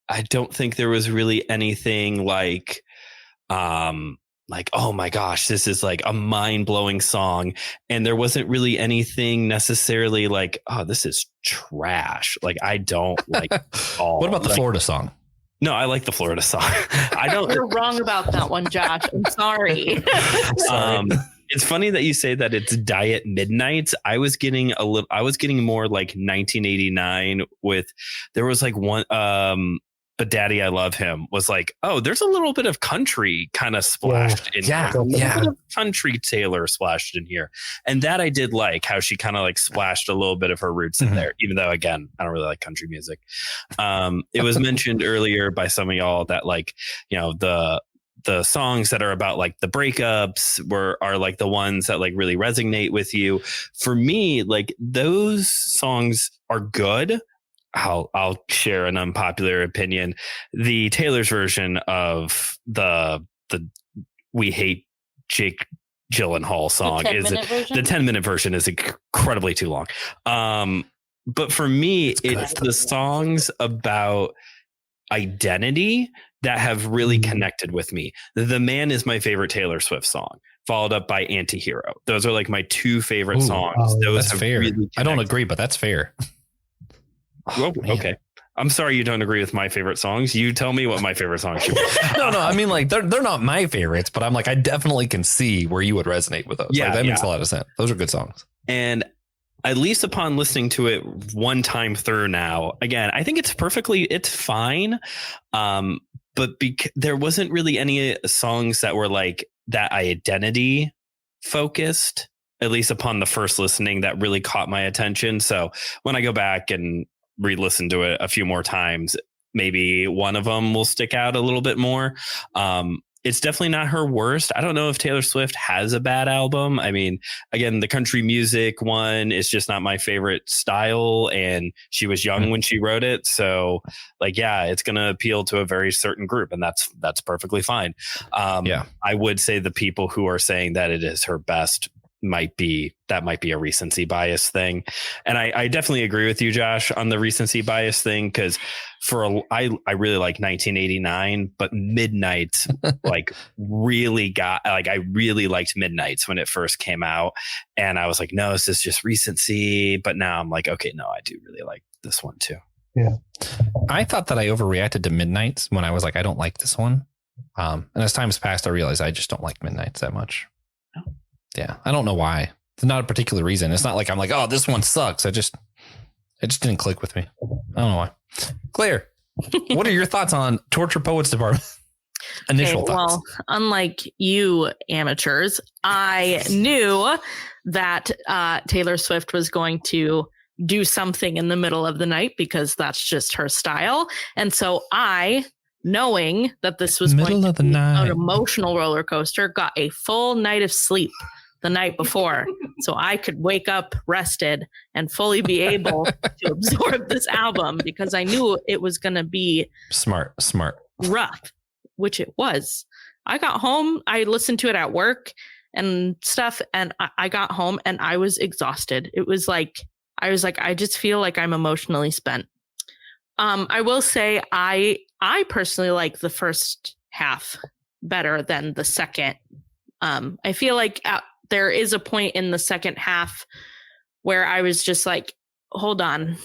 I don't think there was really anything like, oh my gosh, this is like a mind-blowing song. And there wasn't really anything necessarily like, oh, this is trash. Like, I don't like all. What about the Florida song? No, I like the Florida song. I don't. You're wrong about that one, Josh. I'm sorry. It's funny that you say that it's Diet Midnights. I was getting more like 1989 with, there was like one, But Daddy, I Love Him was like, oh, there's a little bit of country kind of splashed in here. A little bit of country Taylor splashed in here. And that I did like, how she kind of like splashed a little bit of her roots in there, even though, again, I don't really like country music. It was mentioned earlier by some of y'all that like, you know, the songs that are about like the breakups are like the ones that like really resonate with you. For me, like those songs are good. I'll share an unpopular opinion. The Taylor's version of the We Hate Jake Gyllenhaal song. The 10-minute version is incredibly too long. But for me, it's the songs about identity that have really connected with me. The Man is my favorite Taylor Swift song, followed up by Antihero. Those are like my two favorite songs. Those that's fair. Really I don't agree, but that's fair. Oh, okay. I'm sorry you don't agree with my favorite songs. You tell me what my favorite songs should be. No, I mean, like, they're not my favorites, but I'm like, I definitely can see where you would resonate with those. Yeah, like, that makes a lot of sense. Those are good songs. And at least upon listening to it one time through now, again, I think it's fine. But there wasn't really any songs that were like that identity focused, at least upon the first listening, that really caught my attention. So when I go back and re-listen to it a few more times, maybe one of them will stick out a little bit more. It's definitely not her worst. I don't know if Taylor Swift has a bad album. I mean, again, the country music one is just not my favorite style, and she was young when she wrote it. So like, yeah, it's going to appeal to a very certain group, and that's perfectly fine. I would say the people who are saying that it is her best might be a recency bias thing. And I definitely agree with you, Josh, on the recency bias thing. Cause I really like 1989, but Midnights like really I really liked Midnights when it first came out. And I was like, no, this is just recency. But now I'm like, okay, no, I do really like this one too. Yeah. I thought that I overreacted to Midnights when I was like, I don't like this one. And as time's passed, I realized I just don't like Midnights that much. Yeah, I don't know why. It's not a particular reason. It's not like I'm like, oh, this one sucks. It just didn't click with me. I don't know why. Claire, what are your thoughts on Torture Poets Department? Initial thoughts. Well, unlike you amateurs, I knew that Taylor Swift was going to do something in the middle of the night because that's just her style. And so knowing that this was going to be an emotional roller coaster, got a full night of sleep the night before so I could wake up rested and fully be able to absorb this album, because I knew it was going to be smart rough, which it was. I got home, I listened to it at work and stuff, and I got home and I was exhausted. It was like, I just feel like I'm emotionally spent. I will say I personally like the first half better than the second. I feel like there is a point in the second half where I was just like, hold on.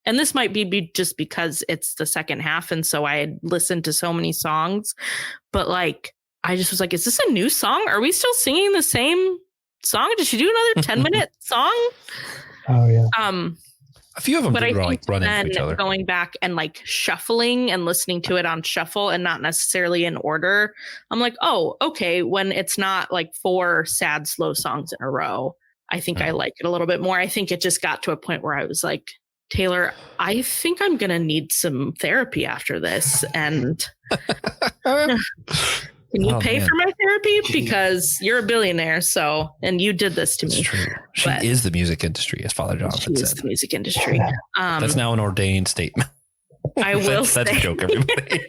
And this might be just because it's the second half. And so I had listened to so many songs, but like, I just was like, is this a new song? Are we still singing the same song? Did she do another 10-minute song? Oh yeah. A few of them but did I think run into each other. Going back and like shuffling and listening to it on shuffle and not necessarily in order, I'm like, oh, okay. When it's not like 4 sad, slow songs in a row, I think I like it a little bit more. I think it just got to a point where I was like, Taylor, I think I'm going to need some therapy after this. And can you pay for my therapy? Because you're a billionaire. So, and you did this to me. It's true. She is the music industry, as Father Jonathan said. She is the music industry. That's now an ordained statement. I will that's a joke, everybody.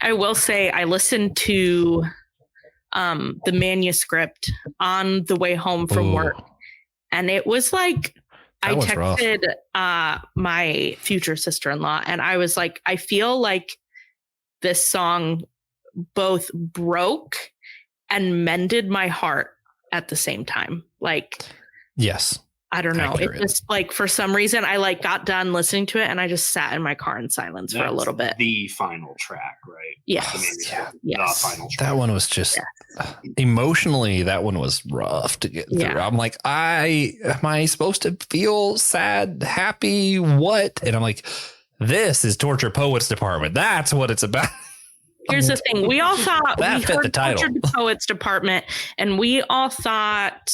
I will say I listened to the manuscript on the way home from work. And it was like, I texted my future sister-in-law and I was like, I feel like this song both broke and mended my heart at the same time. Like, yes, I don't know. Accurate. It just like, for some reason I like got done listening to it and I just sat in my car in silence for a little bit. The final track, right? Yes. The final track. That one was just emotionally, that one was rough to get through. I'm like, am I supposed to feel sad, happy? What? And I'm like, this is Torture Poets Department. That's what it's about. Here's the thing. We all thought that we fit heard the title. Torture Poets Department, and we all thought,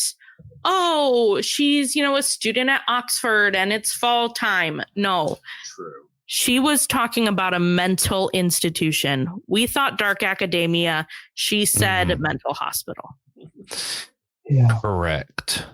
oh, she's, a student at Oxford and it's fall time. No. True. She was talking about a mental institution. We thought dark academia. She said mental hospital. Yeah. Correct.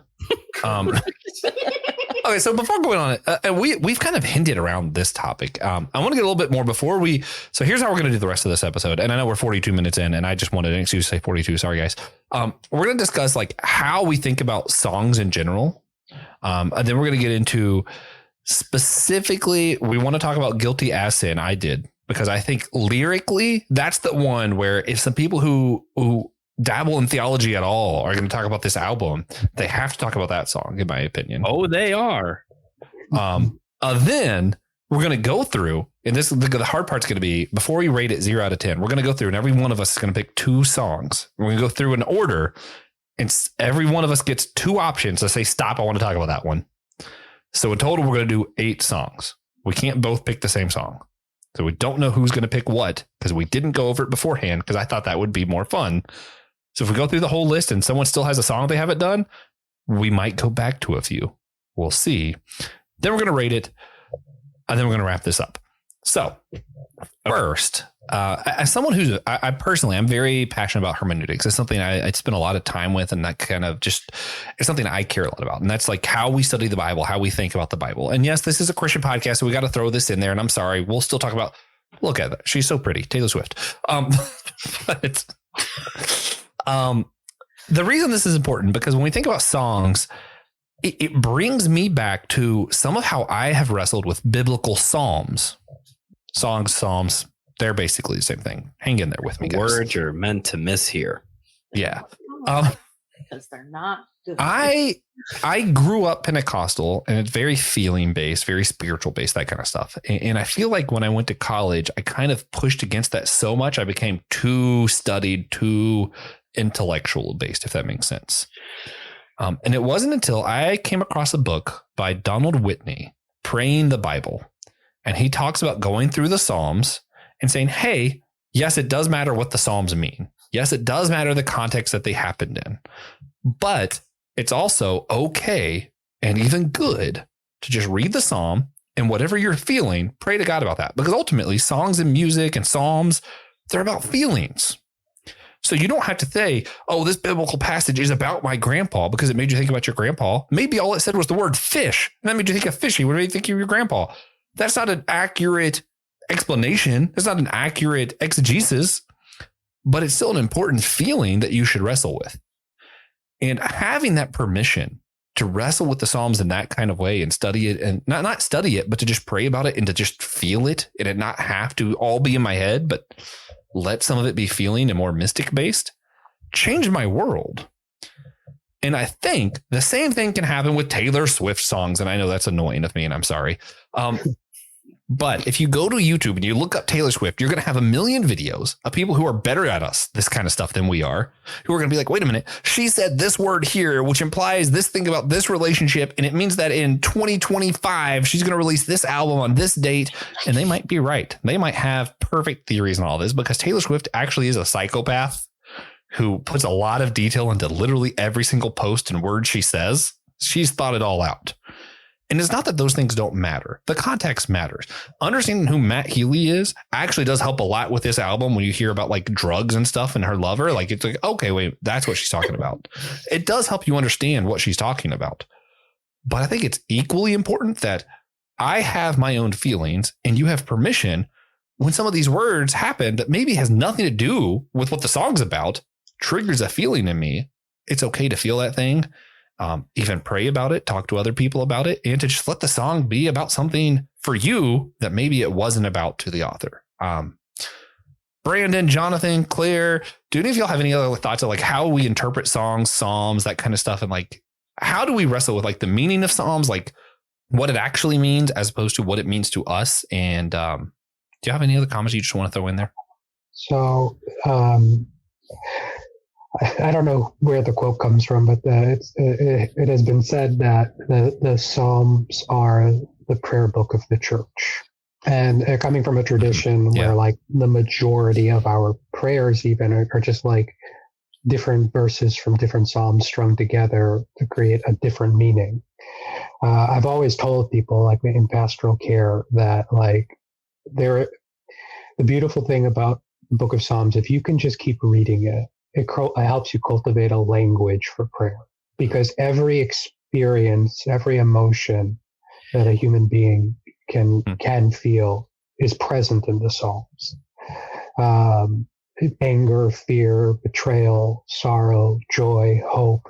Okay, so before going on it, we've kind of hinted around this topic. I want to get a little bit more before we. So here's how we're going to do the rest of this episode. And I know we're 42 minutes in, and I just wanted an excuse to say 42. Sorry, guys. We're going to discuss like how we think about songs in general, and then we're going to get into specifically. We want to talk about Guilty as Sin. I did because I think lyrically that's the one where if some people who dabble in theology at all are going to talk about this album, they have to talk about that song, in my opinion. Oh, they are. Then we're going to go through, and this the hard part's going to be before we rate it 0 out of 10. We're going to go through, and every one of us is going to pick 2 songs. We're going to go through in order, and every one of us gets 2 options to say, "Stop! I want to talk about that one." So in total, we're going to do 8 songs. We can't both pick the same song, so we don't know who's going to pick what because we didn't go over it beforehand. Because I thought that would be more fun. So if we go through the whole list and someone still has a song they haven't done, we might go back to a few. We'll see. Then we're going to rate it, and then we're going to wrap this up. So first, as someone who's, I personally, I'm very passionate about hermeneutics. It's something I spend a lot of time with, and that kind of just, it's something I care a lot about. And that's like how we study the Bible, how we think about the Bible. And yes, this is a Christian podcast, so we got to throw this in there. And I'm sorry, we'll still talk about, look at that. She's so pretty. Taylor Swift. But the reason this is important, because when we think about songs, it brings me back to some of how I have wrestled with biblical psalms. Songs, psalms, they're basically the same thing. Hang in there with me, guys. Words you're meant to miss here. Yeah. Because they're not good. I grew up Pentecostal, and it's very feeling based, very spiritual based, that kind of stuff. And I feel like when I went to college, I kind of pushed against that so much. I became too studied, too intellectual based, if that makes sense. And it wasn't until I came across a book by Donald Whitney, Praying the Bible. And he talks about going through the Psalms and saying, hey, yes, it does matter what the Psalms mean. Yes, it does matter the context that they happened in. But it's also okay and even good to just read the Psalm, and whatever you're feeling, pray to God about that. Because ultimately, songs and music and Psalms, they're about feelings. So you don't have to say, oh, this biblical passage is about my grandpa because it made you think about your grandpa. Maybe all it said was the word fish. And that made you think of fishy. What made you think of your grandpa? That's not an accurate explanation. It's not an accurate exegesis, but it's still an important feeling that you should wrestle with. And having that permission to wrestle with the Psalms in that kind of way and study it, and not study it, but to just pray about it and to just feel it, and it not have to all be in my head, but let some of it be feeling and more mystic based, changed my world. And I think the same thing can happen with Taylor Swift songs. And I know that's annoying of me, and I'm sorry. But if you go to YouTube and you look up Taylor Swift, you're going to have a million videos of people who are better at us, this kind of stuff, than we are, who are going to be like, wait a minute, she said this word here, which implies this thing about this relationship. And it means that in 2025, she's going to release this album on this date. And they might be right. They might have perfect theories on all this, because Taylor Swift actually is a psychopath who puts a lot of detail into literally every single post and word she says. She's thought it all out. And it's not that those things don't matter. The context matters. Understanding who Matt Healy is actually does help a lot with this album. When you hear about like drugs and stuff and her lover, like it's like, okay, wait, that's what she's talking about. It does help you understand what she's talking about. But I think it's equally important that I have my own feelings and you have permission when some of these words happen that maybe has nothing to do with what the song's about, triggers a feeling in me. It's okay to feel that thing. Even pray about it, talk to other people about it, and to just let the song be about something for you that maybe it wasn't about to the author. Brandon, Jonathan, Claire, do any of y'all have any other thoughts of like how we interpret songs, psalms, that kind of stuff? And like, how do we wrestle with like the meaning of psalms, like what it actually means as opposed to what it means to us? And do you have any other comments you just want to throw in there? So, I don't know where the quote comes from, but it has been said that the Psalms are the prayer book of the church. And coming from a tradition where like the majority of our prayers even are just like different verses from different Psalms strung together to create a different meaning. I've always told people like in pastoral care that like the beautiful thing about the book of Psalms, if you can just keep reading it, it helps you cultivate a language for prayer, because every experience, every emotion that a human being can feel is present in the Psalms. Anger, fear, betrayal, sorrow, joy, hope,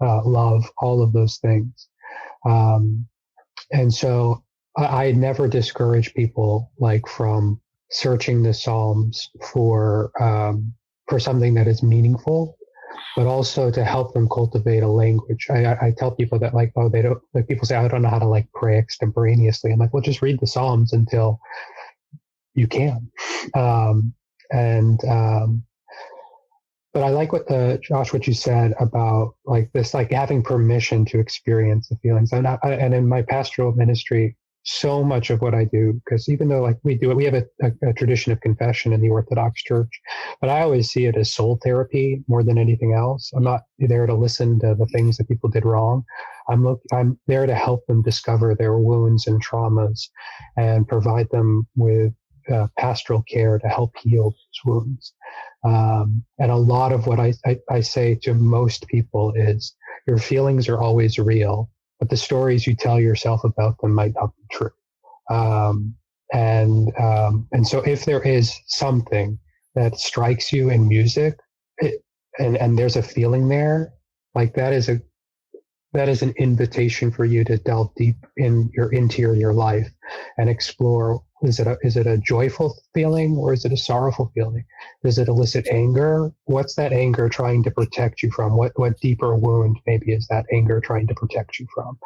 love, all of those things. And so I never discourage people like from searching the Psalms for something that is meaningful, but also to help them cultivate a language. I tell people that like, oh, they don't, like people say, I don't know how to like pray extemporaneously. I'm like, well, just read the Psalms until you can. But I like what Josh, what you said about like this, like having permission to experience the feelings. And in my pastoral ministry, so much of what I do, because even though like we have a tradition of confession in the Orthodox Church, but I always see it as soul therapy more than anything else. I'm not there to listen to the things that people did wrong. I'm there to help them discover their wounds and traumas and provide them with pastoral care to help heal those wounds. And a lot of what I say to most people is your feelings are always real, but the stories you tell yourself about them might not be true. And so if there is something that strikes you in music and there's a feeling there, like that is an invitation for you to delve deep in your interior life and explore, is it a joyful feeling or is it a sorrowful feeling? Does it elicit anger? What's that anger trying to protect you from? What deeper wound maybe is that anger trying to protect you from?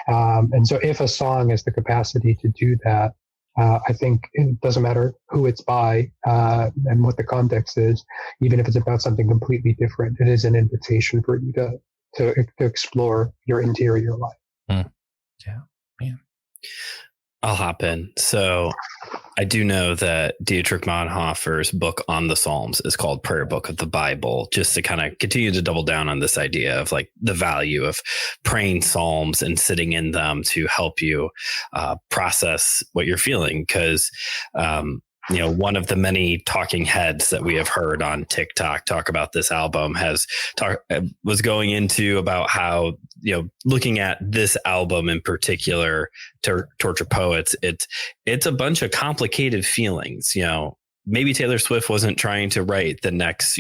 And so if a song has the capacity to do that, I think it doesn't matter who it's by and what the context is, even if it's about something completely different, it is an invitation for you to explore your interior life. Yeah, man. I'll hop in. So I do know that Dietrich Bonhoeffer's book on the Psalms is called Prayer Book of the Bible, just to kind of continue to double down on this idea of like the value of praying Psalms and sitting in them to help you process what you're feeling. Because, one of the many talking heads that we have heard on TikTok talk about this album was going into about how, looking at this album in particular, Torture Poets, it's a bunch of complicated feelings. Maybe Taylor Swift wasn't trying to write the next,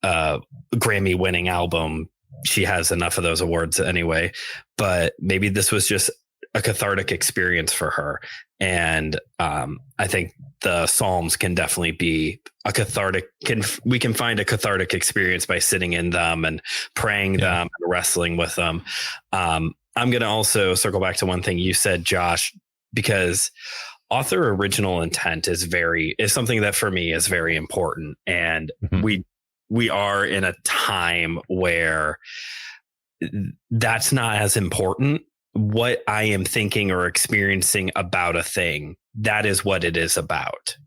Grammy winning album. She has enough of those awards anyway, but maybe this was just a cathartic experience for her. And I think the Psalms can definitely be a cathartic. We can find a cathartic experience by sitting in them and praying them and wrestling with them. I'm going to also circle back to one thing you said, Josh, because author original intent is something that for me is very important. And we are in a time where that's not as important. What I am thinking or experiencing about a thing, that is what it is about,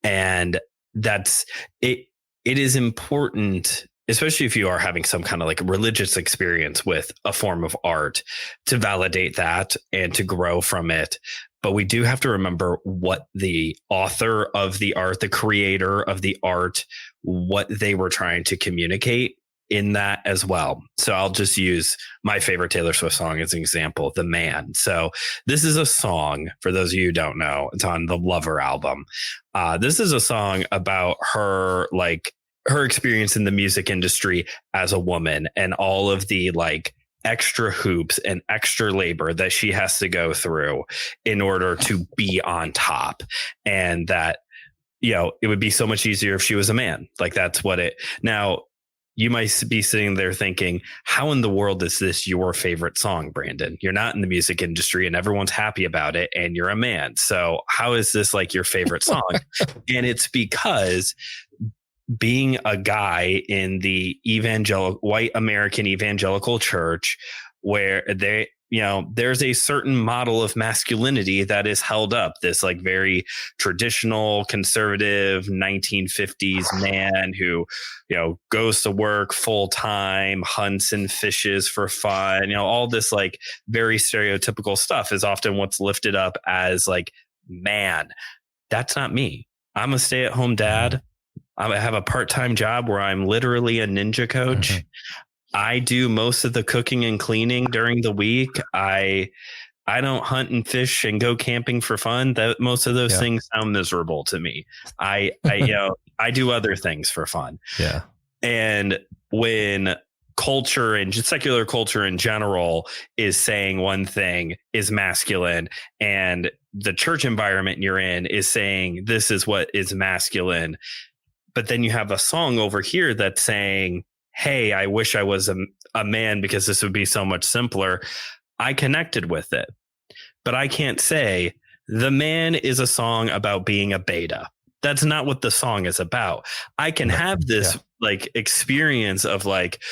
and that's it. It is important, especially if you are having some kind of like religious experience with a form of art, to validate that and to grow from it. But we do have to remember what the author of the art, the creator of the art, what they were trying to communicate in that as well. So I'll just use my favorite Taylor Swift song as an example, The Man. So this is a song, for those of you who don't know, it's on the Lover album. This is a song about her experience in the music industry as a woman and all of the like extra hoops and extra labor that she has to go through in order to be on top. And that, it would be so much easier if she was a man. Like that's what it now. You might be sitting there thinking, how in the world is this your favorite song, Brandon? You're not in the music industry and everyone's happy about it and you're a man. So how is this like your favorite song? And it's because being a guy in the white American evangelical church, where there's a certain model of masculinity that is held up, this like very traditional conservative 1950s man who, goes to work full time, hunts and fishes for fun, all this like very stereotypical stuff is often what's lifted up as like, man, that's not me. I'm a stay at home dad. I have a part-time job where I'm literally a ninja coach. I do most of the cooking and cleaning during the week. I don't hunt and fish and go camping for fun. That most of those things sound miserable to me. I I do other things for fun. Yeah. And when culture and just secular culture in general is saying one thing is masculine, and the church environment you're in is saying this is what is masculine, but then you have a song over here that's saying, hey, I wish I was a man because this would be so much simpler. I connected with it, but I can't say The Man is a song about being a beta. That's not what the song is about. I can have this like experience of like,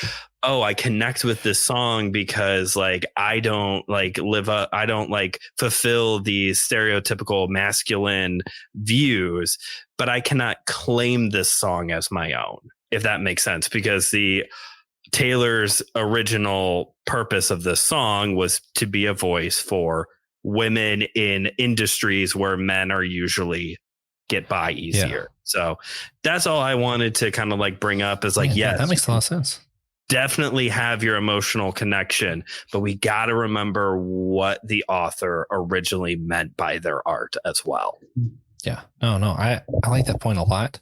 oh, I connect with this song because like I don't like I don't like fulfill these stereotypical masculine views, but I cannot claim this song as my own, if that makes sense, because the Taylor's original purpose of this song was to be a voice for women in industries where men are usually get by easier. Yeah. So that's all I wanted to kind of like bring up is like, yes, that makes a lot of sense. Definitely have your emotional connection, but we got to remember what the author originally meant by their art as well. Yeah, no, I like that point a lot.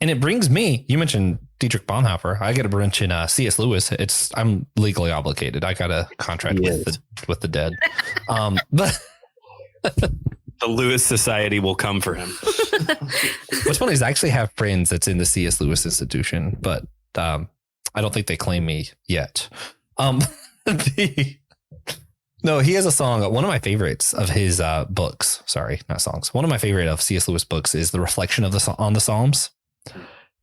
And it brings me, you mentioned Dietrich Bonhoeffer. I get a mention C.S. Lewis. I'm legally obligated. I got a contract with the dead. But the Lewis Society will come for him. What's funny is I actually have friends that's in the C.S. Lewis Institution, but I don't think they claim me yet. No, he has a song. One of my favorites of his books. Sorry, not songs. One of my favorite of C.S. Lewis books is The Reflection of on the Psalms.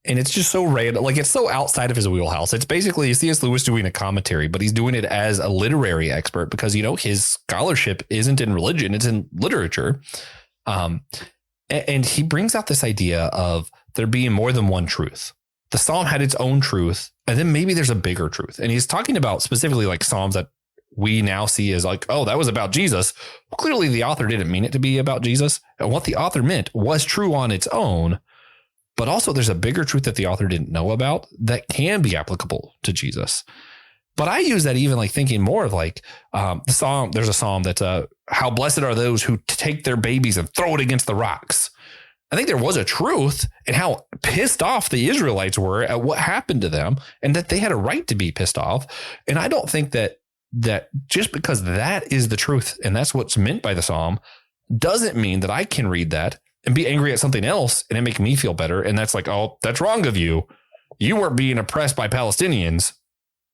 And it's just so random. Like, it's so outside of his wheelhouse. It's basically C.S. Lewis doing a commentary, but he's doing it as a literary expert because, you know, his scholarship isn't in religion, it's in literature. And he brings out this idea of there being more than one truth. The psalm had its own truth, and then maybe there's a bigger truth. And he's talking about specifically like psalms that we now see as like, oh, that was about Jesus. Well, clearly the author didn't mean it to be about Jesus. And what the author meant was true on its own. But also there's a bigger truth that the author didn't know about that can be applicable to Jesus. But I use that even like thinking more of like the psalm. There's a psalm that's how blessed are those who take their babies and throw it against the rocks. I think there was a truth in how pissed off the Israelites were at what happened to them and that they had a right to be pissed off. And I don't think that just because that is the truth and that's what's meant by the psalm doesn't mean that I can read that and be angry at something else and it make me feel better. And that's like, oh, that's wrong of you. You weren't being oppressed by Palestinians.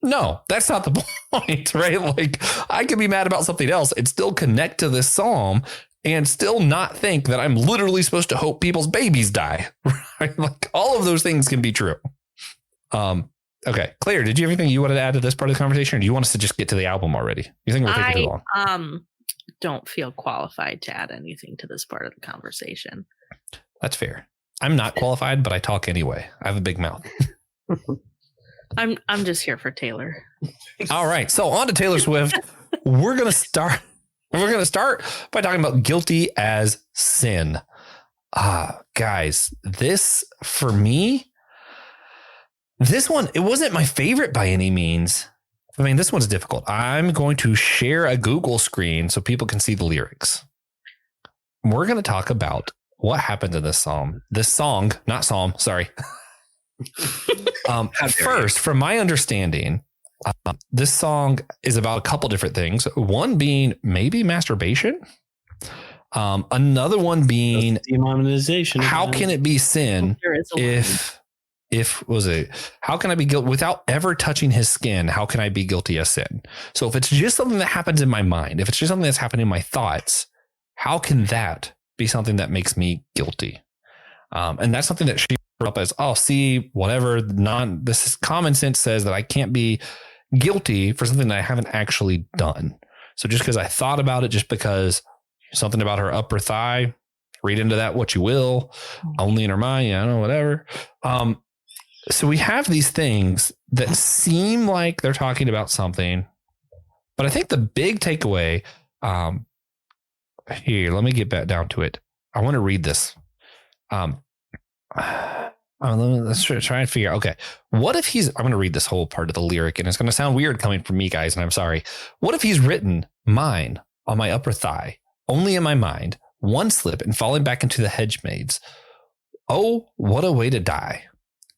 No, that's not the point, right? Like, I could be mad about something else and still connect to this psalm and still not think that I'm literally supposed to hope people's babies die. Right? Like, all of those things can be true. Okay, Claire, did you have anything you wanted to add to this part of the conversation, or do you want us to just get to the album already? You think we're taking too long? Don't feel qualified to add anything to this part of the conversation. That's fair. I'm not qualified, but I talk anyway. I have a big mouth. I'm just here for Taylor. All right. So on to Taylor Swift. We're going to start by talking about Guilty as Sin. Guys, this for me, this one, it wasn't my favorite by any means. I mean, this one's difficult. I'm going to share a Google screen so people can see the lyrics. We're going to talk about what happened to this song. Sorry. First, from my understanding, this song is about a couple different things. One being maybe masturbation. Another one being demonetization. How can it be sin how can I be guilty without ever touching his skin? How can I be guilty as sin? So if it's just something that happens in my mind, if it's just something that's happening in my thoughts, how can that be something that makes me guilty? And that's something that she brought up as, oh, see, whatever, this is common sense says that I can't be guilty for something that I haven't actually done. So just because I thought about it, just because something about her upper thigh, read into that what you will, only in her mind, whatever. So we have these things that seem like they're talking about something, but I think the big takeaway, here, let me get back down to it. I want to read this. Let's try and figure out. Okay. What if I'm going to read this whole part of the lyric, and it's going to sound weird coming from me, guys, and I'm sorry. What if he's written mine on my upper thigh, only in my mind, one slip and falling back into the hedge maze? Oh, what a way to die.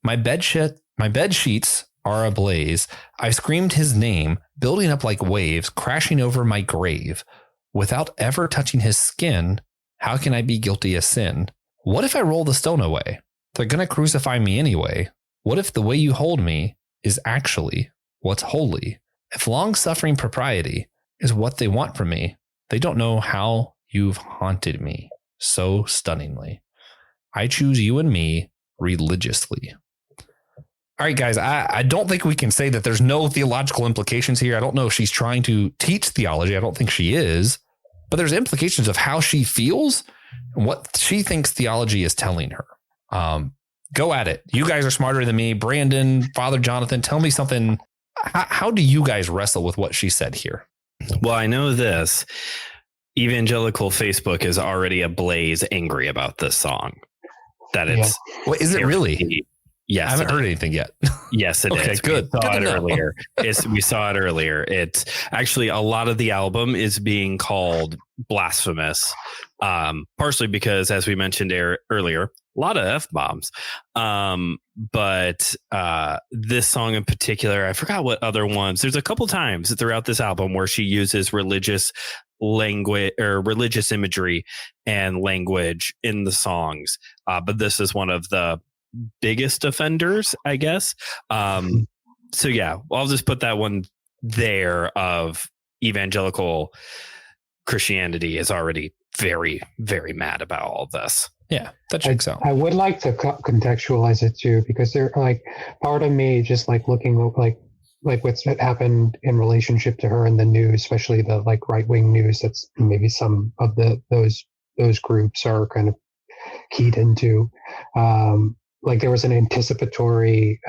My bed sheets are ablaze. I screamed his name, building up like waves, crashing over my grave. Without ever touching his skin, how can I be guilty of sin? What if I roll the stone away? They're going to crucify me anyway. What if the way you hold me is actually what's holy? If long-suffering propriety is what they want from me, they don't know how you've haunted me so stunningly. I choose you and me religiously. All right, guys, I don't think we can say that there's no theological implications here. I don't know if she's trying to teach theology. I don't think she is, but there's implications of how she feels and what she thinks theology is telling her. Go at it. You guys are smarter than me. Brandon, Father Jonathan, tell me something. How do you guys wrestle with what she said here? Well, I know this. Evangelical Facebook is already ablaze angry about this song. That it's Well, is it really? Yes, I haven't heard anything yet. Yes, it okay, is. Good. We saw it earlier. We saw it earlier. It's actually a lot of the album is being called blasphemous, partially because, as we mentioned earlier, a lot of F-bombs. But this song in particular, I forgot what other ones. There's a couple times throughout this album where she uses religious language or religious imagery and language in the songs. But this is one of the biggest offenders, I guess. So yeah, I'll just put that one there of evangelical Christianity is already very, very mad about all of this. Yeah, that checks out. I would like to contextualize it too, because they're like part of me just like looking like what's happened in relationship to her in the news, especially the like right wing news. That's maybe some of those groups are kind of keyed into. Like there was an anticipatory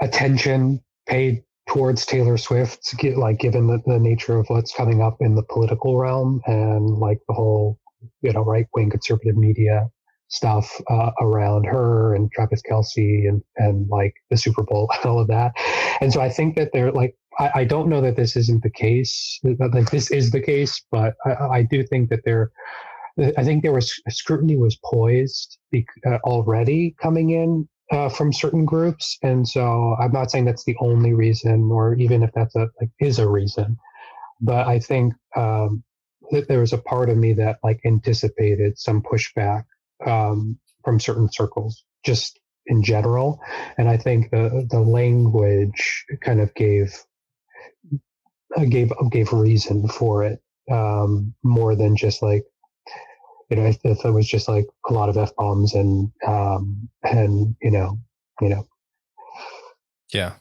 attention paid towards Taylor Swift, like given the nature of what's coming up in the political realm and like the whole, right wing conservative media stuff around her and Travis Kelce and like the Super Bowl and all of that. And so I think that they're like, I don't know that this isn't the case, like this is the case, but I do think that I think there was scrutiny was poised already coming in from certain groups, and so I'm not saying that's the only reason, or even if that's is a reason, but I think that there was a part of me that like anticipated some pushback from certain circles, just in general, and I think the language kind of gave reason for it more than just like. If it was just like a lot of F-bombs and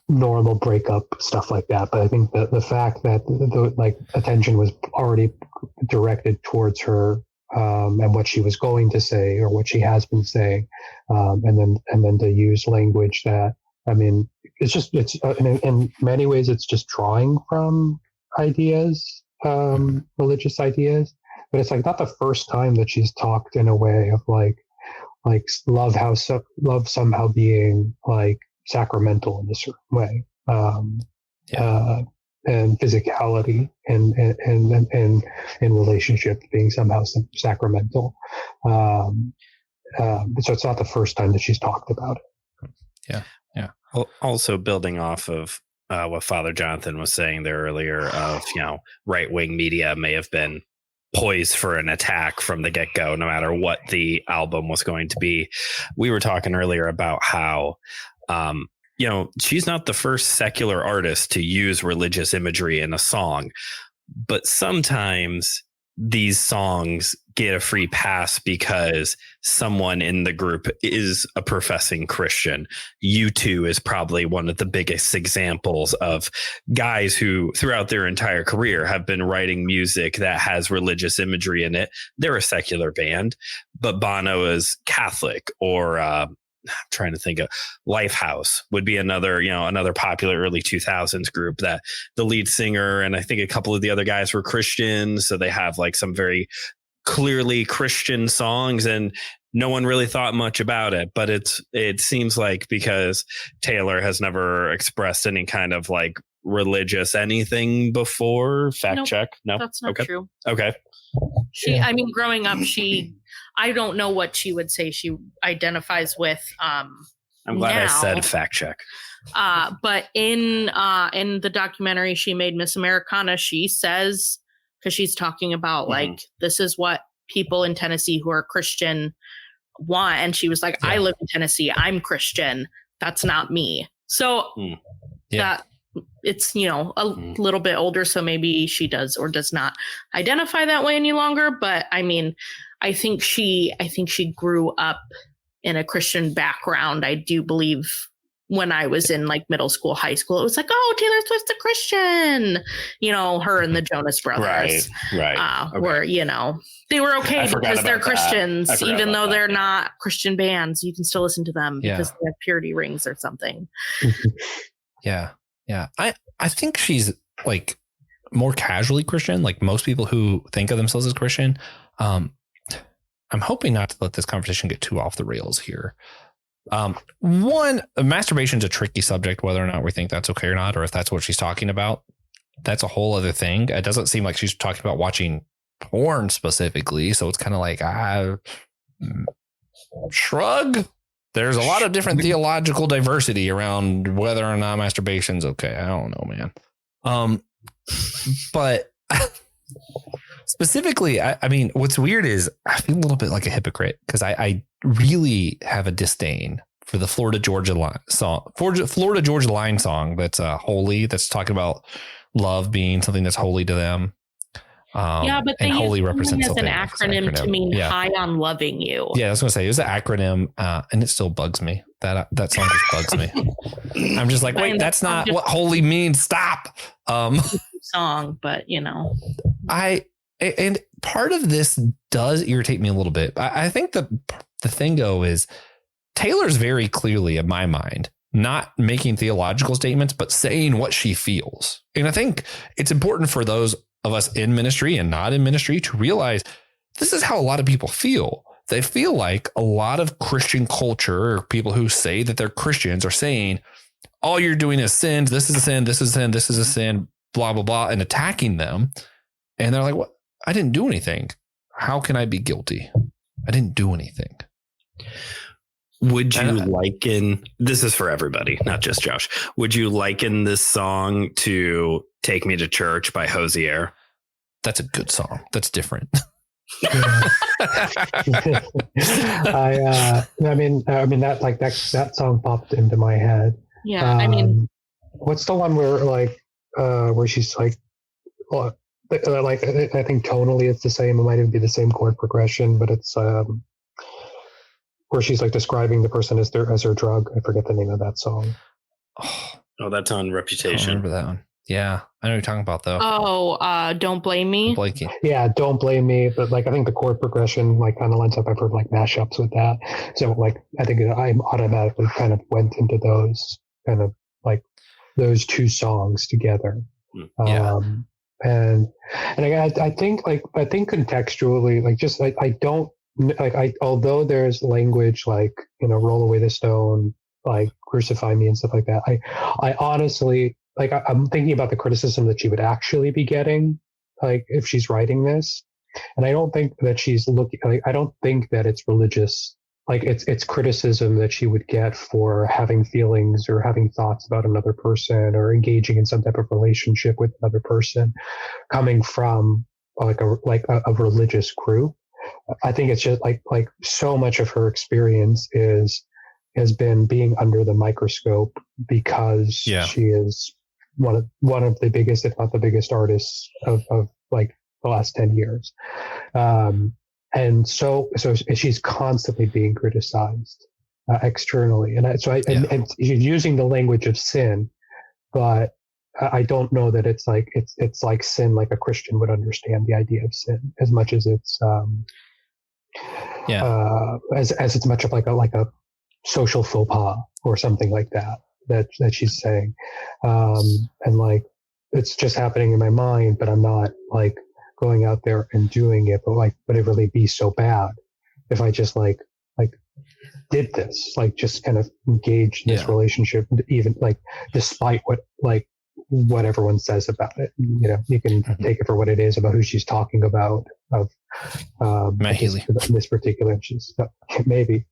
normal breakup stuff like that. But I think that the fact that the like attention was already directed towards her and what she was going to say or what she has been saying, and then to use language that, I mean, it's in many ways it's just drawing from ideas, religious ideas. But it's like not the first time that she's talked in a way of like love somehow being like sacramental in a certain way, and physicality and in relationship being somehow sacramental. So it's not the first time that she's talked about it. Yeah. Also building off of what Father Jonathan was saying there earlier of, right wing media may have been poised for an attack from the get-go, no matter what the album was going to be. We were talking earlier about how, she's not the first secular artist to use religious imagery in a song, but sometimes these songs get a free pass because someone in the group is a professing Christian. U2 is probably one of the biggest examples of guys who throughout their entire career have been writing music that has religious imagery in it. They're a secular band, but Bono is Catholic, or I'm trying to think of Lifehouse would be another popular early 2000s group that the lead singer and I think a couple of the other guys were Christians. So they have like some very clearly Christian songs, and no one really thought much about it, but it seems like because Taylor has never expressed any kind of like religious anything before. Fact check. No, that's not true. Okay. I mean, growing up, I don't know what she would say she identifies with. I'm glad I said fact check. But in the documentary she made, Miss Americana, she says, because she's talking about like, this is what people in Tennessee who are Christian want. And she was like, I live in Tennessee. I'm Christian. That's not me. So that it's, a little bit older. So maybe she does or does not identify that way any longer. But I mean, I think she grew up in a Christian background. I do believe when I was in like middle school, high school, it was like, oh, Taylor Swift's a Christian, her and the Jonas Brothers. Right. Where, they were okay because they're Christians, even though they're not Christian bands. You can still listen to them because they have purity rings or something. Yeah. I think she's like more casually Christian, like most people who think of themselves as Christian. I'm hoping not to let this conversation get too off the rails here. One, masturbation is a tricky subject, whether or not we think that's okay or not, or if that's what she's talking about. That's a whole other thing. It doesn't seem like she's talking about watching porn specifically. So it's kind of like, shrug. There's a lot of different theological diversity around whether or not masturbation's okay. I don't know, man. But specifically, I mean, what's weird is I feel a little bit like a hypocrite because I really have a disdain for the Florida Georgia Line song that's holy, that's talking about love being something that's holy to them. But they holy represents as an acronym to mean high on loving you. Yeah, I was going to say it was an acronym, and it still bugs me. That song just bugs me. I'm just like, wait, that's not what holy means. Stop. Song, but and part of this does irritate me a little bit. I think the thing though is Taylor's very clearly, in my mind, not making theological statements, but saying what she feels. And I think it's important for those of us in ministry and not in ministry to realize this is how a lot of people feel. They feel like a lot of Christian culture or people who say that they're Christians are saying, all you're doing is sin. This is a sin. This is a sin. This is a sin, blah, blah, blah, and attacking them. And they're like, what? I didn't do anything. How can I be guilty? I didn't do anything. Would you liken, this is for everybody, not just Josh. Would you liken this song to Take Me to Church by Hosier? That's a good song. That's different. I mean that song popped into my head. Yeah. What's the one where she's like, I think tonally it's the same. It might even be the same chord progression, but it's where she's like describing the person as her drug. I forget the name of that song. Oh, that's on Reputation. I remember that one. Yeah, I know what you're talking about though. Oh, Don't Blame Me. Blakey. Yeah, Don't Blame Me. But like, I think the chord progression like kind of lines up. I've heard like mashups with that. So like, I think I automatically kind of went into those kind of like those two songs together. Yeah. And I think contextually, like just I don't like although there's language like roll away the stone, like crucify me and stuff like that. I honestly like I'm thinking about the criticism that she would actually be getting like if she's writing this, and I don't think that she's looking like I don't think that it's religious. Like it's criticism that she would get for having feelings or having thoughts about another person or engaging in some type of relationship with another person coming from like a religious group. I think it's just like so much of her experience has been being under the microscope because she is one of the biggest, if not the biggest artists of like the last 10 years. And so she's constantly being criticized externally, and she's using the language of sin, but I don't know that it's like sin like a Christian would understand the idea of sin as much as it's as it's much of like a social faux pas or something like that she's saying, and like it's just happening in my mind, but I'm not like going out there and doing it, but would it really be so bad if I just like did this, like just kind of engaged in this relationship, even like despite what everyone says about it. You know, you can take it for what it is about who she's talking about, of this particular, she's maybe.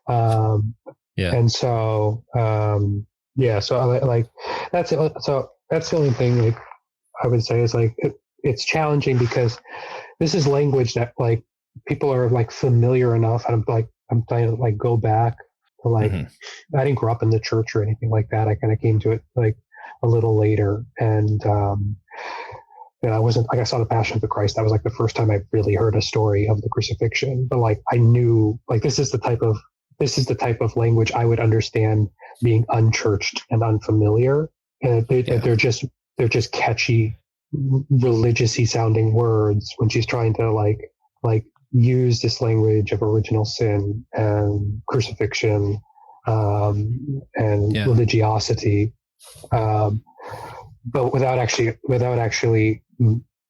And so, so I like, that's it. So that's the only thing like I would say is like, it's challenging because this is language that like people are like familiar enough. And I'm trying to like go back to like, I didn't grow up in the church or anything like that. I kind of came to it like a little later. And, I wasn't like, I saw the Passion of the Christ. That was like the first time I really heard a story of the crucifixion, but like, I knew like, this is the type of language I would understand being unchurched and unfamiliar. And they're just catchy, religious-y sounding words when she's trying to like use this language of original sin and crucifixion, and religiosity, but without actually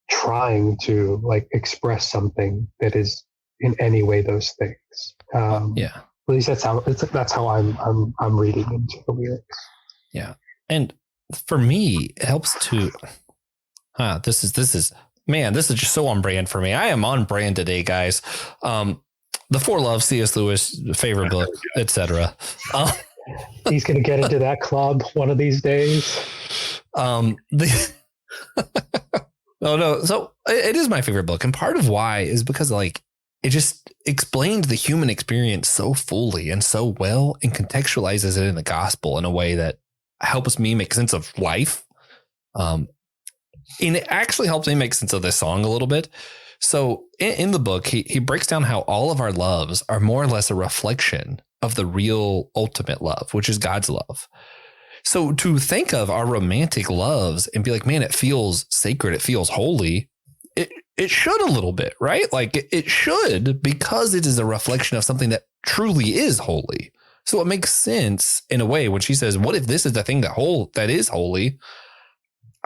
trying to like express something that is in any way those things. At least that's how I'm reading into the lyrics. Yeah. And for me, it helps to, this is just so on brand for me. I am on brand today, guys. The Four Loves, C.S. Lewis, favorite book, etc. He's going to get into that club one of these days. So it is my favorite book. And part of why is because like, it just explains the human experience so fully and so well and contextualizes it in the gospel in a way that helps me make sense of life. And it actually helps me make sense of this song a little bit. So in the book, he breaks down how all of our loves are more or less a reflection of the real ultimate love, which is God's love. So to think of our romantic loves and be like, man, it feels sacred, it feels holy. It should a little bit, right? Like it should, because it is a reflection of something that truly is holy. So it makes sense in a way when she says, what if this is the thing that is holy?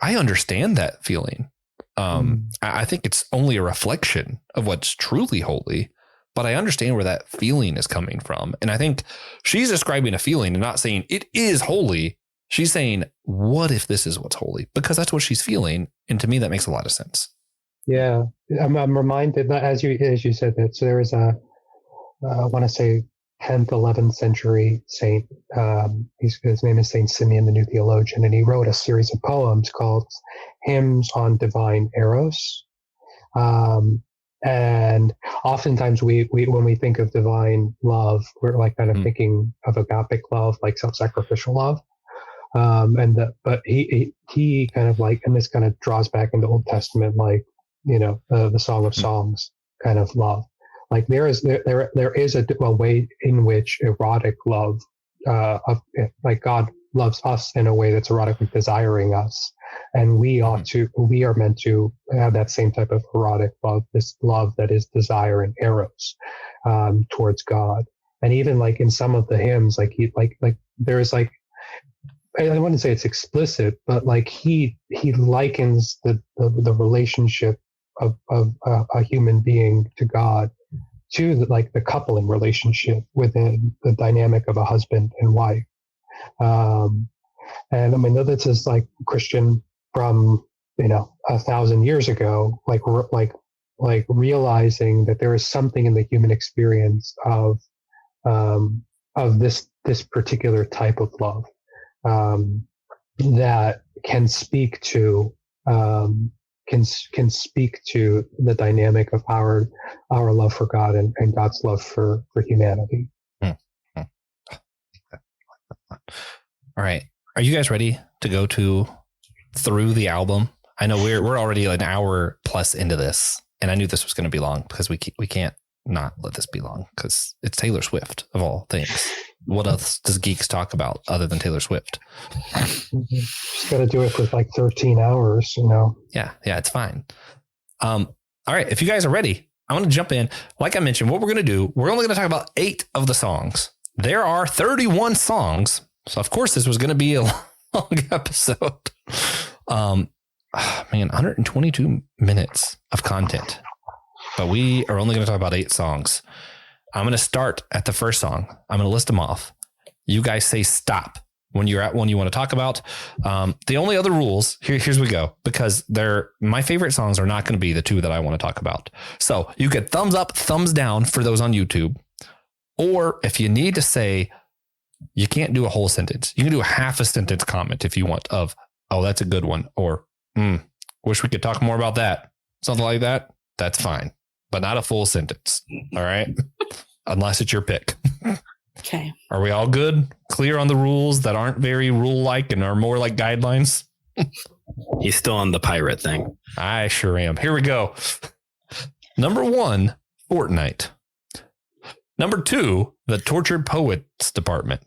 I understand that feeling. I think it's only a reflection of what's truly holy, but I understand where that feeling is coming from. And I think she's describing a feeling and not saying it is holy. She's saying, what if this is what's holy? Because that's what she's feeling. And to me, that makes a lot of sense. Yeah, I'm reminded, as you said that. So there is I want to say 10th, 11th century saint. His name is Saint Simeon, the New Theologian, and he wrote a series of poems called Hymns on Divine Eros. And oftentimes we when we think of divine love, we're like kind of thinking of agapic love, like self-sacrificial love. But he kind of like, and this kind of draws back into Old Testament, like, the Song of Songs kind of love. Like there is a way in which erotic love, like God loves us in a way that's erotically desiring us. And we are meant to have that same type of erotic love, this love that is desire and eros, towards God. And even like in some of the hymns, like there's like, I wouldn't say it's explicit, but like he likens the relationship of a human being to God to the coupling relationship within the dynamic of a husband and wife. And I mean, this is like Christian from 1,000 years ago, like realizing that there is something in the human experience of this particular type of love, that can speak to the dynamic of our love for God and God's love for humanity. All right, are you guys ready to go through the album? I know we're already an hour plus into this, and I knew this was going to be long because we can't not let this be long because it's Taylor Swift of all things. What else does Geeks talk about other than Taylor Swift? Just got to do it for like 13 hours, Yeah, it's fine. All right, if you guys are ready, I want to jump in. Like I mentioned, what we're going to do, we're only going to talk about 8 of the songs. There are 31 songs, so of course this was going to be a long episode. 122 minutes of content, but we are only going to talk about 8 songs. I'm going to start at the first song. I'm going to list them off. You guys say stop when you're at one you want to talk about. The only other rules, here's we go, because my favorite songs are not going to be the two that I want to talk about. So you get thumbs up, thumbs down for those on YouTube. Or if you need to say, you can't do a whole sentence. You can do a half a sentence comment if you want of, oh, that's a good one. Or, wish we could talk more about that. Something like that. That's fine, but not a full sentence. All right. Unless it's your pick. Okay. Are we all good? Clear on the rules that aren't very rule-like and are more like guidelines? He's still on the pirate thing. I sure am. Here we go. Number 1, Fortnite. Number 2, the Tortured Poets Department.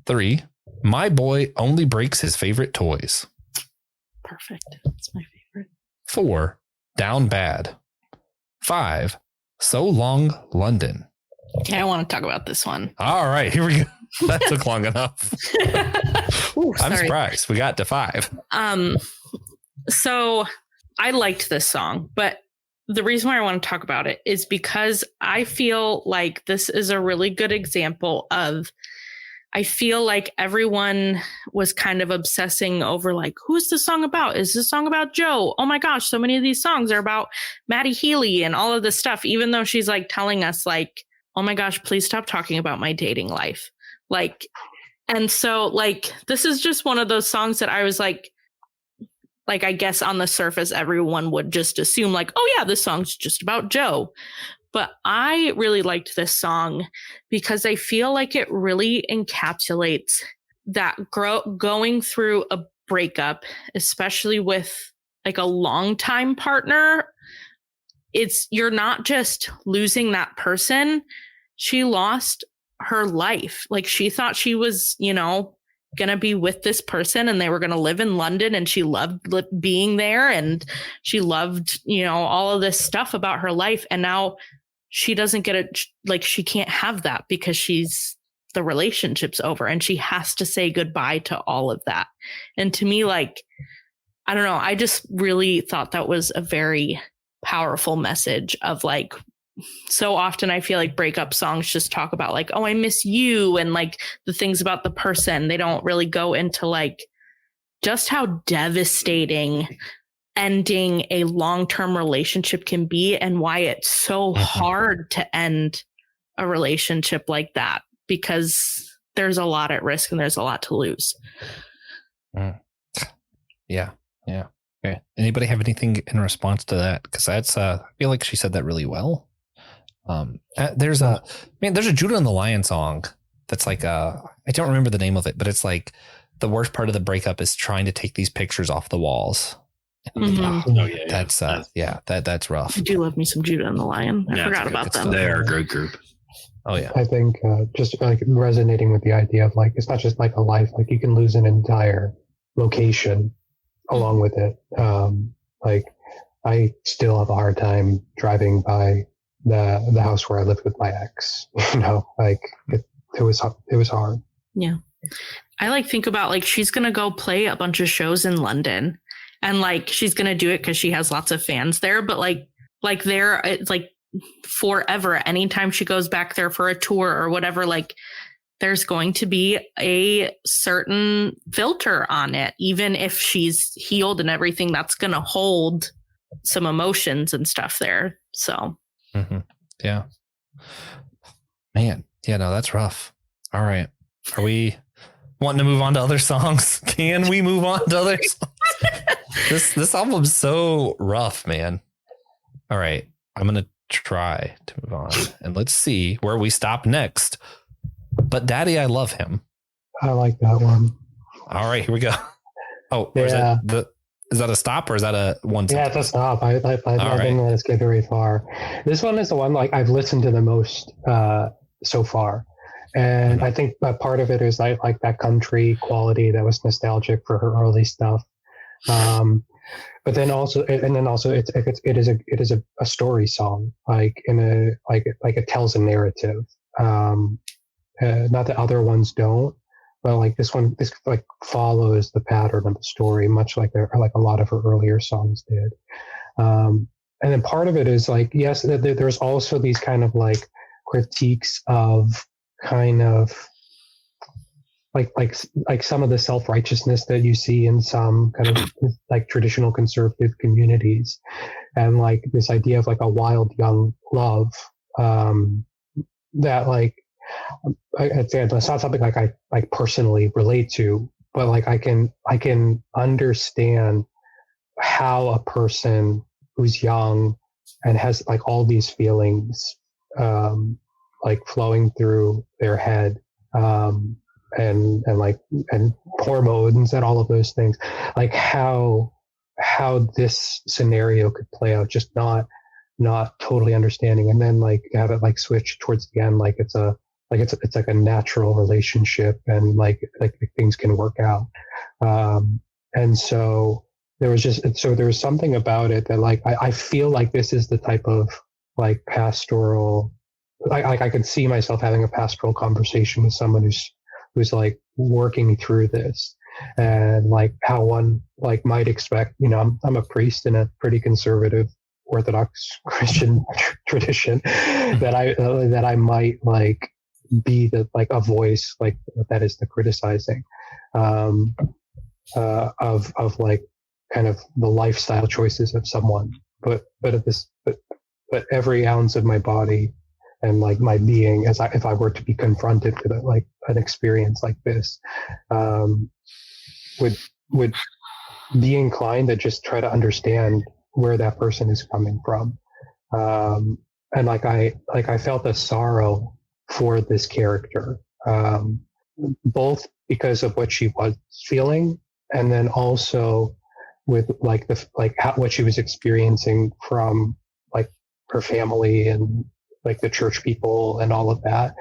3, My Boy Only Breaks His Favorite Toys. Perfect. That's my favorite. 4, Down Bad. 5, So Long, London. Okay, I want to talk about this one. All right, here we go. That took long enough. Ooh, I'm sorry. surprised. We got to 5. So I liked this song, but the reason why I want to talk about it is because I feel like this is a really good example of, I feel like everyone was kind of obsessing over like, who's the song about? Is this song about Joe? Oh my gosh, so many of these songs are about Maddie Healy and all of this stuff, even though she's like telling us like, oh my gosh, please stop talking about my dating life. Like, and so like, this is just one of those songs that I was like, I guess on the surface, everyone would just assume like, oh yeah, this song's just about Joe. But I really liked this song because I feel like it really encapsulates that going through a breakup, especially with like a longtime partner. You're not just losing that person. She lost her life. Like she thought she was, going to be with this person and they were going to live in London, and she loved being there and she loved, all of this stuff about her life. And now she doesn't get it. Like she can't have that because the relationship's over and she has to say goodbye to all of that. And to me, like, I don't know. I just really thought that was a very powerful message of like, so often I feel like breakup songs just talk about like, oh, I miss you. And like the things about the person, they don't really go into like just how devastating ending a long-term relationship can be and why it's so hard to end a relationship like that, because there's a lot at risk and there's a lot to lose. Yeah. Okay. Anybody have anything in response to that? Because that's I feel like she said that really well. There's a Judah and the Lion song that's like I don't remember the name of it, but it's like the worst part of the breakup is trying to take these pictures off the walls. Oh yeah, that's that's rough. I do love me some Judah and the Lion. I forgot about them. They are a great group. Oh yeah. I think just like resonating with the idea of like, it's not just like a life, like you can lose an entire location along with it. Like I still have a hard time driving by the house where I lived with my ex, like it was hard. Yeah. I like think about like, she's going to go play a bunch of shows in London and like, she's going to do it cause she has lots of fans there, but like there, it's like forever, anytime she goes back there for a tour or whatever, like there's going to be a certain filter on it. Even if she's healed and everything, that's going to hold some emotions and stuff there. So. Yeah, man. Yeah, no, that's rough. All right. Are we wanting to move on to other songs? Can we move on to other songs? This album's so rough, man. All right. I'm going to try to move on and let's see where we stop next. But Daddy, I Love Him. I like that one. All right, here we go. Oh, yeah. Is that a stop or is that a one? Yeah, it's a stop. I didn't let us get very far. This one is the one like I've listened to the most so far. And I think part of it is I like that country quality that was nostalgic for her early stuff. But then also, it is a story song, like it tells a narrative. Not that other ones don't, but like this like follows the pattern of the story, much like a lot of her earlier songs did. then part of it is like, yes, there's also these kind of like critiques of kind of like some of the self-righteousness that you see in some kind of like traditional conservative communities, and like this idea of like a wild young love, that like I'd say it's not something like I like personally relate to, but like I can understand how a person who's young and has like all these feelings like flowing through their head, and hormones and all of those things, like how this scenario could play out, just not totally understanding, and then like have it like switch towards the end, like it's like a natural relationship, and like things can work out. And so there was something about it that like I feel like this is the type of like pastoral, I could see myself having a pastoral conversation with someone who's like working through this, and like how one like might expect, I'm a priest in a pretty conservative Orthodox Christian tradition, that I might like be the like a voice like that is the criticizing of like kind of the lifestyle choices of someone, but every ounce of my body and like my being, if I were to be confronted with like an experience like this, would be inclined to just try to understand where that person is coming from, and like I felt a sorrow for this character, both because of what she was feeling, and then also with like what she was experiencing from like her family and like the church people and all of that,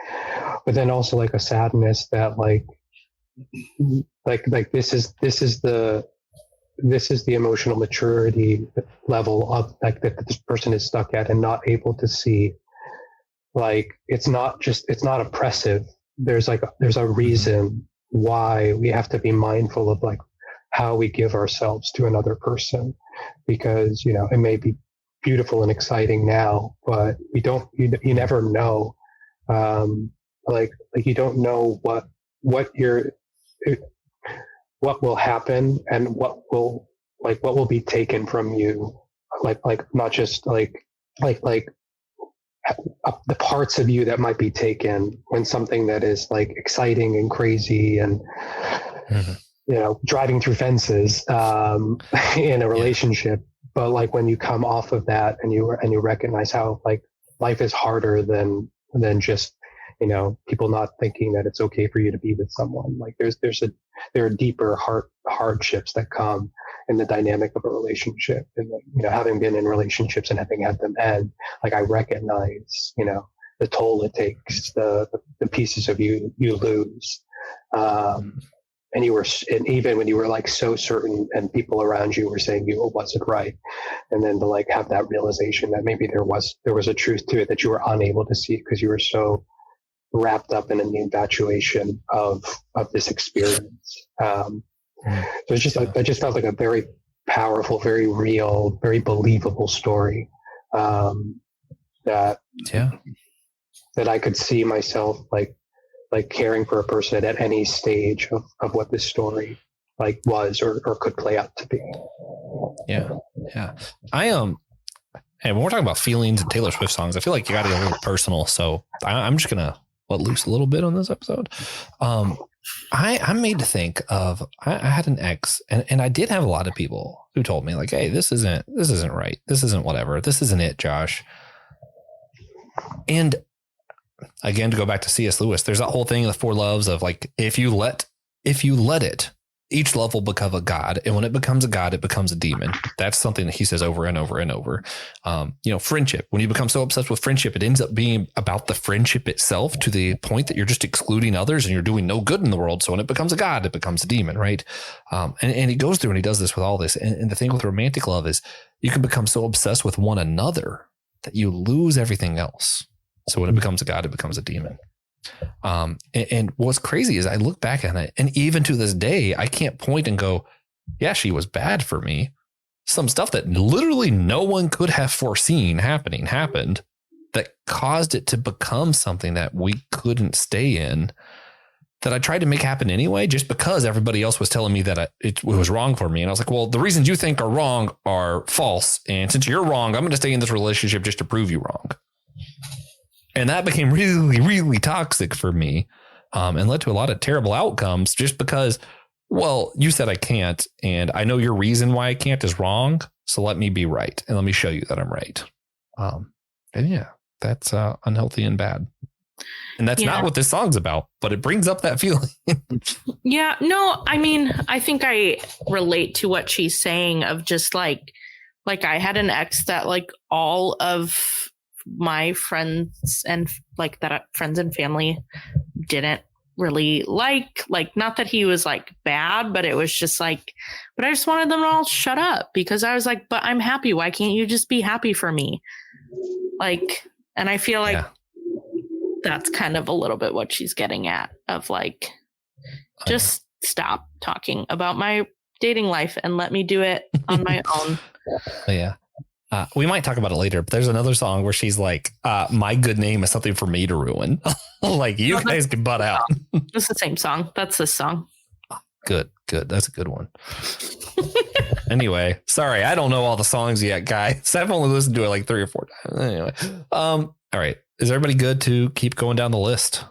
but then also like a sadness that like this is the emotional maturity level of like that this person is stuck at and not able to see, like it's not oppressive. There's a reason why we have to be mindful of like how we give ourselves to another person, because it may be beautiful and exciting now, but you never know, like you don't know what will happen and what will be taken from you, like not just like the parts of you that might be taken when something that is like exciting and crazy and driving through fences in a relationship. But like when you come off of that and you recognize how like life is harder than just people not thinking that it's okay for you to be with someone. Like there are deeper hardships that come in the dynamic of a relationship, and having been in relationships and having had them end, like I recognize the toll it takes, the pieces of you lose, and even when you were like so certain and people around you were saying you wasn't right, and then to like have that realization that maybe there was a truth to it that you were unable to see because you were so wrapped up in the infatuation of this experience. So it's just that just felt like a very powerful, very real, very believable story, that I could see myself like caring for a person at any stage of what this story like was or could play out to be. Yeah. Hey, when we're talking about feelings and Taylor Swift songs, I feel like you got to get a little personal. So I'm just gonna let loose a little bit on this episode. I'm made to think of, I had an ex, and I did have a lot of people who told me like, hey, this isn't right. This isn't whatever. This isn't it, Josh. And again, to go back to C.S. Lewis, there's that whole thing of the four loves of like, if you let it, each love will become a god. And when it becomes a god, it becomes a demon. That's something that he says over and over and over. Friendship, when you become so obsessed with friendship, it ends up being about the friendship itself to the point that you're just excluding others and you're doing no good in the world. So when it becomes a god, it becomes a demon, right? And he goes through and he does this with all this. And the thing with romantic love is you can become so obsessed with one another that you lose everything else. So when it becomes a god, it becomes a demon. And what's crazy is I look back on it, and even to this day, I can't point and go, yeah, she was bad for me. some stuff that literally no one could have foreseen happened that caused it to become something that we couldn't stay in, that I tried to make happen anyway, just because everybody else was telling me that it was wrong for me. And I was like, well, the reasons you think are wrong are false. And since you're wrong, I'm going to stay in this relationship just to prove you wrong. And that became really, really toxic for me, and led to a lot of terrible outcomes just because, well, you said I can't, and I know your reason why I can't is wrong. So let me be right. And let me show you that I'm right. And yeah, that's unhealthy and bad. And that's not what this song's about, but it brings up that feeling. Yeah, no, I mean, I think I relate to what she's saying of just like I had an ex that like all of my friends and like that friends and family didn't really like, not that he was like bad, but it was just like, but I just wanted them to all shut up because I was like, but I'm happy. Why can't you just be happy for me? Like, and I feel like that's kind of a little bit what she's getting at of like, just stop talking about my dating life and let me do it on my own. Yeah. We might talk about it later, but there's another song where she's like, my good name is something for me to ruin. Like, you guys can butt out. It's the same song. That's this song. Good. That's a good one. Anyway, sorry, I don't know all the songs yet, guys. I've only listened to it like 3 or 4 times. Anyway, all right. Is everybody good to keep going down the list?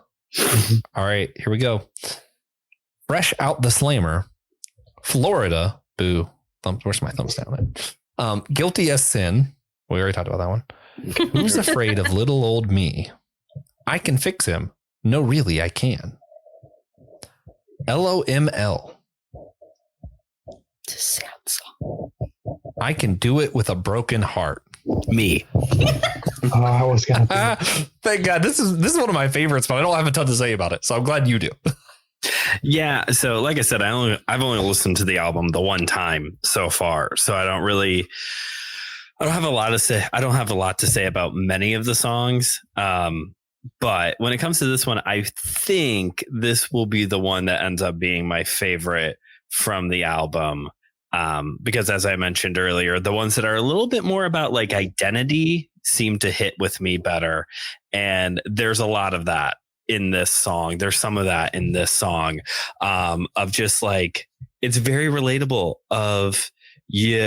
All right, here we go. Fresh out the slammer, Florida. Boo. Where's my thumbs down? Guilty as sin. We already talked about that one. Who's afraid of little old me? I can fix him. No, really, I can. LOML. It's a sad song. I can do it with a broken heart. Me. I was gonna. Thank God. This is one of my favorites, but I don't have a ton to say about it. So I'm glad you do. Yeah. So like I said, I've only listened to the album the one time so far. So I don't have a lot to say. I don't have a lot to say about many of the songs. But when it comes to this one, I think this will be the one that ends up being my favorite from the album. Because as I mentioned earlier, the ones that are a little bit more about like identity seem to hit with me better. And there's a lot of that in this song. There's some of that in this song, of just like, it's very relatable of you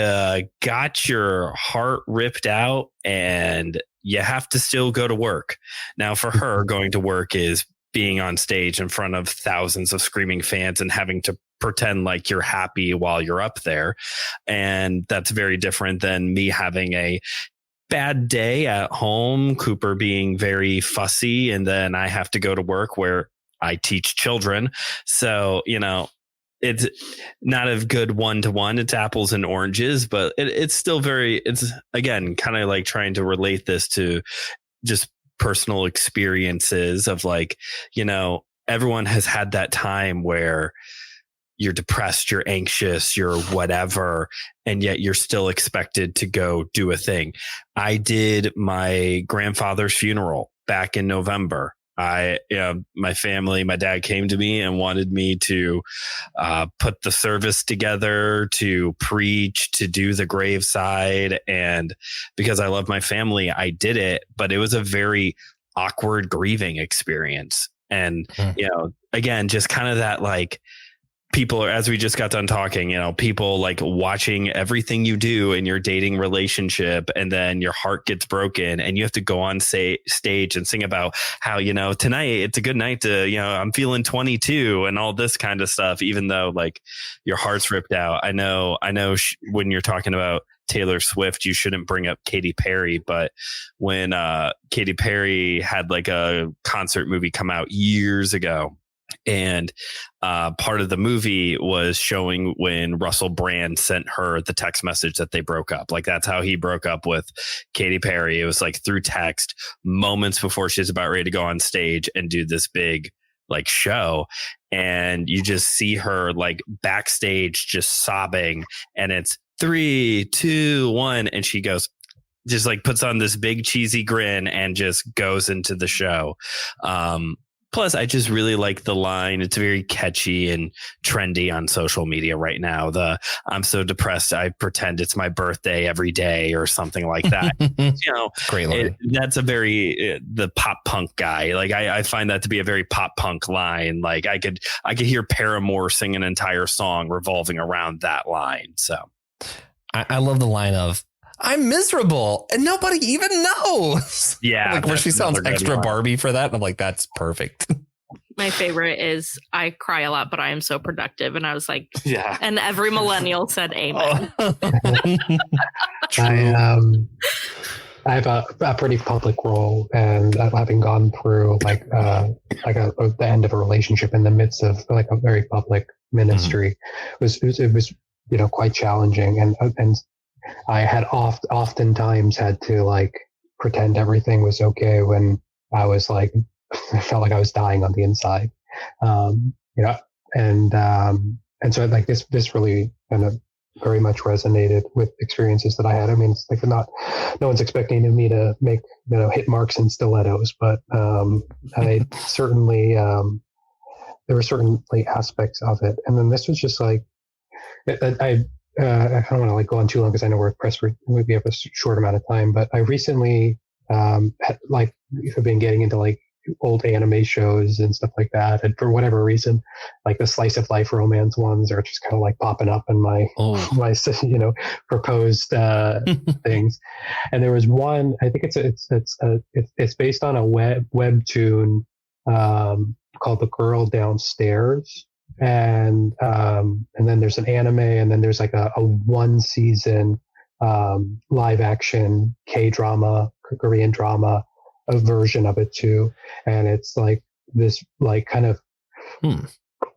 got your heart ripped out and you have to still go to work. Now for her, going to work is being on stage in front of thousands of screaming fans and having to pretend like you're happy while you're up there. And that's very different than me having a bad day at home, Cooper being very fussy, and then I have to go to work where I teach children. So, it's not a good one-to-one. It's apples and oranges, but it's still it's again, kind of like trying to relate this to just personal experiences of like, everyone has had that time where you're depressed, you're anxious, you're whatever, and yet you're still expected to go do a thing. I did my grandfather's funeral back in November. My family, my dad came to me and wanted me to put the service together, to preach, to do the graveside. And because I love my family, I did it, but it was a very awkward grieving experience. And, again, just kind of that like, people are, as we just got done talking, people like watching everything you do in your dating relationship, and then your heart gets broken and you have to go on stage and sing about how, tonight it's a good night to, I'm feeling 22 and all this kind of stuff, even though like your heart's ripped out. I know when you're talking about Taylor Swift, you shouldn't bring up Katy Perry, but when Katy Perry had like a concert movie come out years ago, and part of the movie was showing when Russell Brand sent her the text message that they broke up. Like that's how he broke up with Katy Perry. It was like through text moments before she's about ready to go on stage and do this big like show. And you just see her like backstage just sobbing, and it's 3, 2, 1. And she goes, just like puts on this big cheesy grin and just goes into the show. Plus, I just really like the line. It's very catchy and trendy on social media right now. I'm so depressed, I pretend it's my birthday every day or something like that. Great line. That's a very the pop punk guy. Like I find that to be a very pop punk line. Like I could hear Paramore sing an entire song revolving around that line. So I love the line of "I'm miserable and nobody even knows." Yeah, like where she sounds extra Barbie for that. I'm like, that's perfect. My favorite is "I cry a lot, but I am so productive," and I was like, yeah. And every millennial said "Amen." I have a pretty public role, and having gone through the end of a relationship in the midst of like a very public ministry, it was quite challenging, and I had oftentimes had to like pretend everything was okay when I was like, I felt like I was dying on the inside, and so like this really kind of very much resonated with experiences that I had. I mean, it's like no one's expecting me to make hit marks and stilettos, but I certainly there were certainly aspects of it, and then this was just like I don't want to like go on too long because I know we're pressed for we have a short amount of time, but I recently have been getting into like old anime shows and stuff like that, and for whatever reason, like the slice of life romance ones are just kind of like popping up in my proposed things. And there was one, I think it's based on a webtoon called The Girl Downstairs, and then there's an anime, and then there's like a 1 season live action K-drama, Korean drama, a version of it too. And it's like this like kind of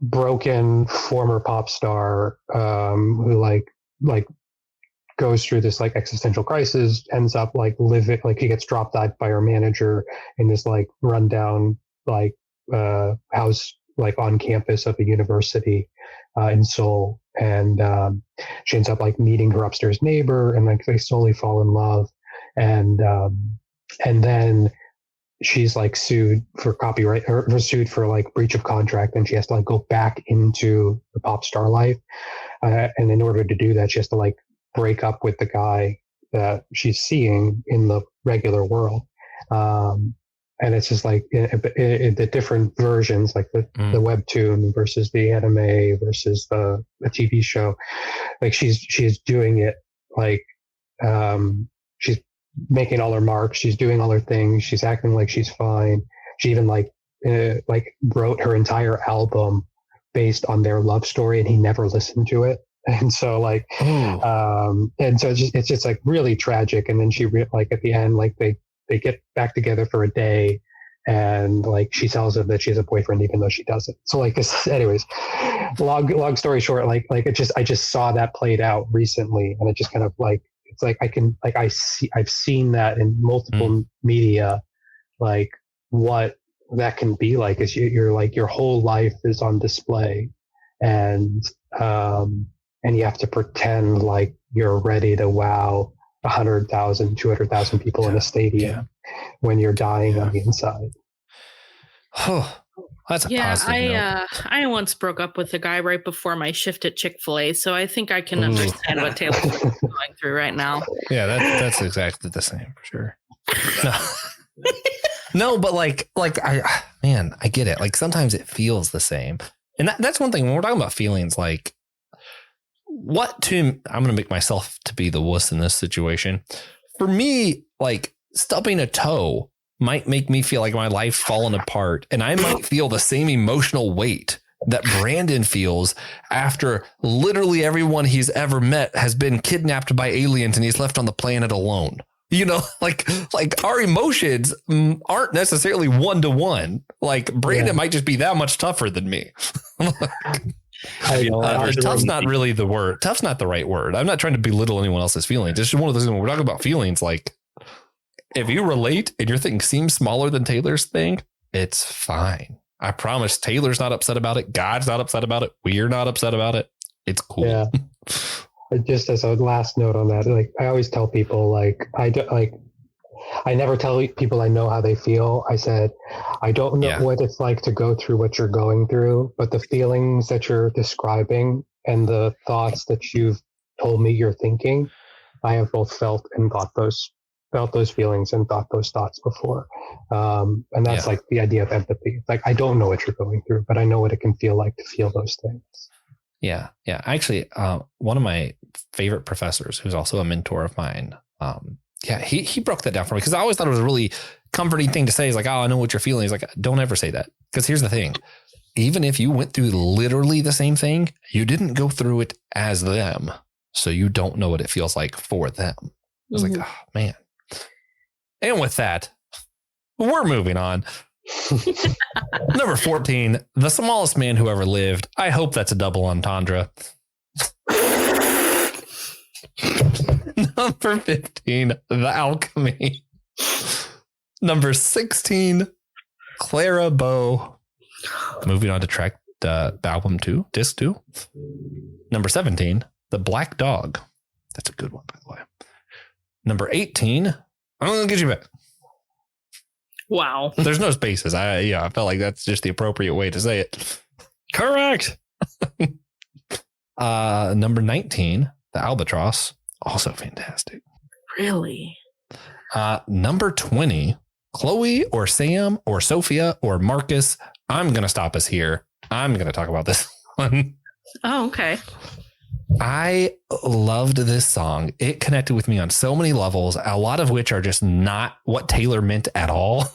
broken former pop star who like goes through this like existential crisis, ends up like living, like he gets dropped out by her manager in this like rundown like house like on campus of a university in Seoul, and she ends up like meeting her upstairs neighbor, and like they slowly fall in love, and then she's like sued for copyright or sued for like breach of contract, and she has to like go back into the pop star life, and in order to do that she has to like break up with the guy that she's seeing in the regular world, and it's just like the different versions, like the webtoon versus the anime versus the TV show. Like she's doing it like she's making all her marks. She's doing all her things. She's acting like she's fine. She even like wrote her entire album based on their love story, and he never listened to it. And so like, and so it's just like really tragic. And then she like at the end, like they get back together for a day, and like she tells him that she has a boyfriend even though she doesn't. So like this, anyways, long story short, like I just saw that played out recently, and it just kind of like, it's like I've seen that in multiple media, like what that can be like is you're like your whole life is on display, and you have to pretend like you're ready to wow 100,000, 200,000 people in a stadium when you're dying on the inside. Oh, that's a positive note. I once broke up with a guy right before my shift at Chick-fil-A, so I think I can understand what Taylor's going through right now. Yeah, that's exactly the same for sure. No, but like I get it. Like sometimes it feels the same, and that's one thing when we're talking about feelings. Like, I'm going to make myself to be the wuss in this situation. For me, like stubbing a toe might make me feel like my life's fallen apart, and I might feel the same emotional weight that Brandon feels after literally everyone he's ever met has been kidnapped by aliens and he's left on the planet alone. You know, like our emotions aren't necessarily 1-to-1. Like Brandon might just be that much tougher than me. Tough's not really the word. Tough's not the right word. I'm not trying to belittle anyone else's feelings. It's just one of those things when we're talking about feelings. Like if you relate and your thing seems smaller than Taylor's thing, it's fine. I promise Taylor's not upset about it. God's not upset about it. We're not upset about it. It's cool. Yeah. Just as a last note on that, like I always tell people, like I never tell people I know how they feel. I said, I don't know what it's like to go through what you're going through, but the feelings that you're describing and the thoughts that you've told me you're thinking, I have both felt and felt those feelings and thought those thoughts before. And that's like the idea of empathy. Like, I don't know what you're going through, but I know what it can feel like to feel those things. Yeah. Yeah. Actually, one of my favorite professors, who's also a mentor of mine, he broke that down for me, because I always thought it was a really comforting thing to say. He's like, oh, I know what you're feeling. He's like, don't ever say that. Because here's the thing. Even if you went through literally the same thing, you didn't go through it as them. So you don't know what it feels like for them. I was like, oh, man. And with that, we're moving on. Number 14, the smallest man who ever lived. I hope that's a double entendre. Number 15, The Alchemy. Number 16, Clara Bow. Moving on to track the album 2, disc 2. Number 17, The Black Dog. That's a good one, by the way. Number 18, I'm going to get you back. Wow. There's no spaces. I felt like that's just the appropriate way to say it. Correct. Number 19, The Albatross. Also fantastic. Really? Number 20, Chloe or Sam or Sophia or Marcus. I'm going to stop us here. I'm going to talk about this one. Oh, okay. I loved this song. It connected with me on so many levels, a lot of which are just not what Taylor meant at all.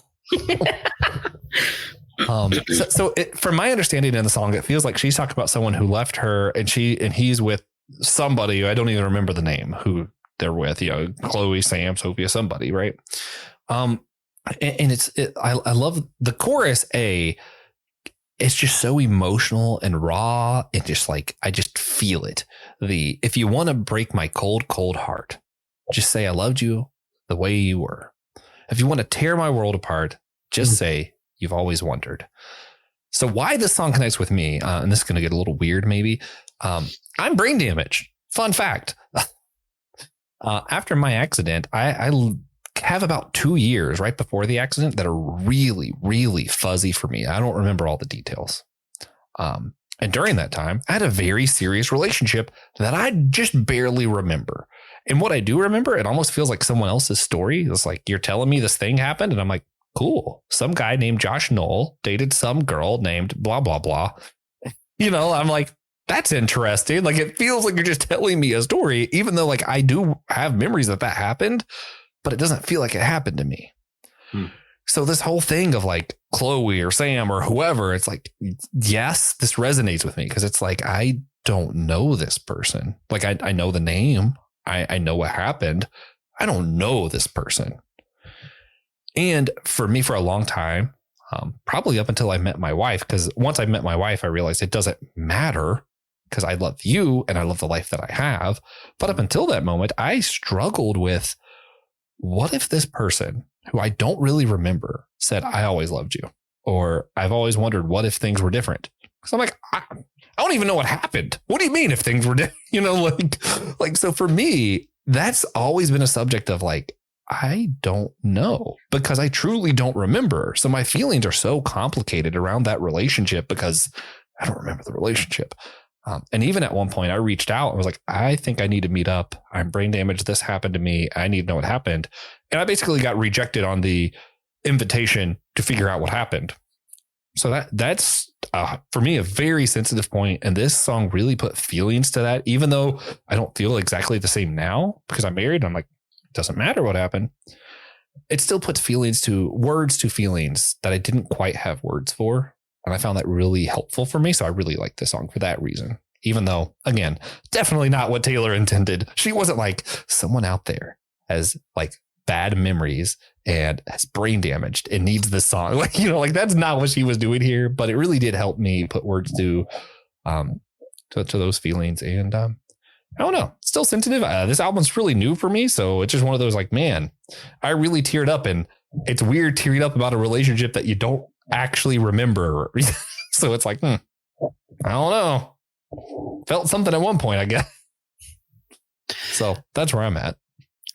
From my understanding in the song, it feels like she's talking about someone who left her, and he's with somebody. I don't even remember the name who they're with. Chloe, Sam, Sophia, somebody, right? And I love the chorus. It's just so emotional and raw, and just like I just feel it. If you want to break my cold, cold heart, just say I loved you the way you were. If you want to tear my world apart, just say you've always wondered. So why this song connects with me, and this is going to get a little weird maybe. I'm brain damaged. Fun fact. After my accident, I have about 2 years right before the accident that are really, really fuzzy for me. I don't remember all the details. And during that time, I had a very serious relationship that I just barely remember. And what I do remember, it almost feels like someone else's story. It's like, you're telling me this thing happened. And I'm like, cool. Some guy named Josh Knoll dated some girl named blah, blah, blah. I'm like, that's interesting. Like, it feels like you're just telling me a story, even though like I do have memories that happened, but it doesn't feel like it happened to me. So this whole thing of like Chloe or Sam or whoever, it's like, yes, this resonates with me, because it's like, I don't know this person. Like I know the name. I know what happened. I don't know this person. And for me, for a long time, probably up until I met my wife, because once I met my wife, I realized it doesn't matter, because I love you and I love the life that I have. But up until that moment, I struggled with, what if this person who I don't really remember said, I always loved you? Or I've always wondered, what if things were different? Because I'm like, I don't even know what happened. What do you mean if things were different? So for me, that's always been a subject of like, I don't know, because I truly don't remember. So my feelings are so complicated around that relationship because I don't remember the relationship. And even at one point I reached out and was like, I think I need to meet up. I'm brain damaged. This happened to me. I need to know what happened. And I basically got rejected on the invitation to figure out what happened. So that's for me, a very sensitive point. And this song really put feelings to that, even though I don't feel exactly the same now because I'm married. I'm like, it doesn't matter what happened. It still puts words to feelings that I didn't quite have words for. And I found that really helpful for me. So I really like this song for that reason, even though, again, definitely not what Taylor intended. She wasn't like, someone out there has like bad memories and has brain damaged and needs this song. Like that's not what she was doing here, but it really did help me put words to those feelings. And I don't know, still sensitive. This album's really new for me. So it's just one of those like, man, I really teared up, and it's weird tearing up about a relationship that you don't actually remember. So it's like, I don't know. Felt something at one point, I guess. So that's where I'm at.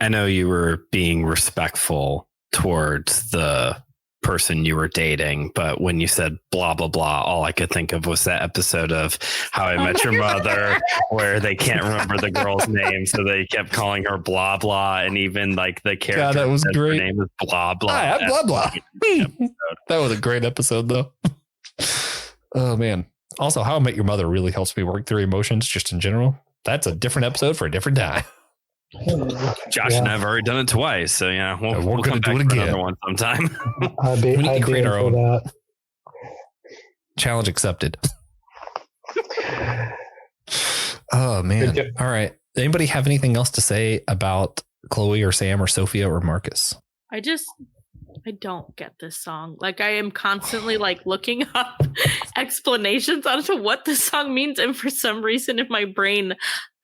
I know you were being respectful towards the person you were dating, but when you said blah blah blah, all I could think of was that episode of How I Met Your Mother where they can't remember the girl's name, so they kept calling her blah blah, and even like the character, God, that was great. Her name is blah blah. Hi, I'm blah blah. That was a great episode though. Oh man. Also, How I Met Your Mother really helps me work through emotions just in general. That's a different episode for a different time. Josh and I have already done it twice, so yeah, we're going to do it again. Another one sometime. We need to create our own. Challenge accepted. Oh man! All right. Anybody have anything else to say about Chloe or Sam or Sophia or Marcus? I don't get this song. Like, I am constantly like looking up explanations as to what this song means, and for some reason in my brain,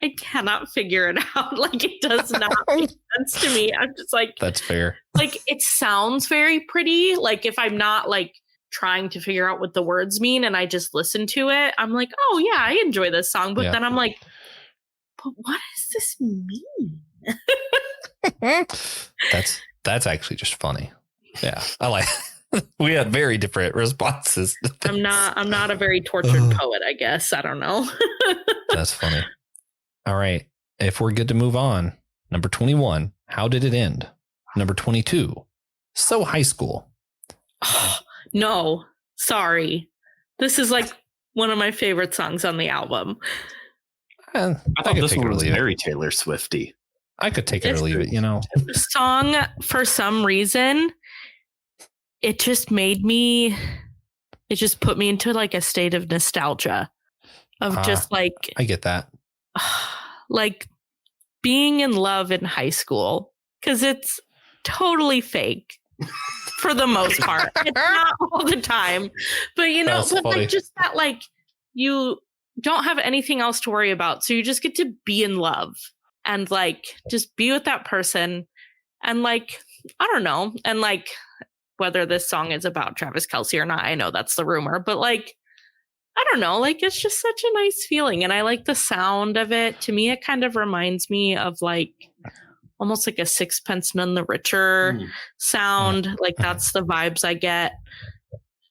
I cannot figure it out. Like, it does not make sense to me. I'm just like, that's fair. Like, it sounds very pretty. Like, if I'm not like trying to figure out what the words mean and I just listen to it, I'm like, oh yeah, I enjoy this song. But then I'm like, but what does this mean? That's actually just funny. Yeah, I like. We had very different responses. I'm not a very tortured poet, I guess. I don't know. That's funny. All right. If we're good to move on, number 21, How Did It End? Number 22, So High School. No, sorry. This is like one of my favorite songs on the album. I thought this one was very Taylor Swifty. I could take it or leave it, you know. The song, for some reason, it just put me into like a state of nostalgia of just like, I get that. Like being in love in high school, because it's totally fake for the most part. It's not all the time, but you know, but like just that, like you don't have anything else to worry about, so you just get to be in love and like just be with that person, and like I don't know, and like whether this song is about Travis Kelce or not, I know that's the rumor, but like I don't know, like it's just such a nice feeling, and I like the sound of it. To me, it kind of reminds me of like almost like a Sixpence None the Richer sound. Like that's the vibes I get,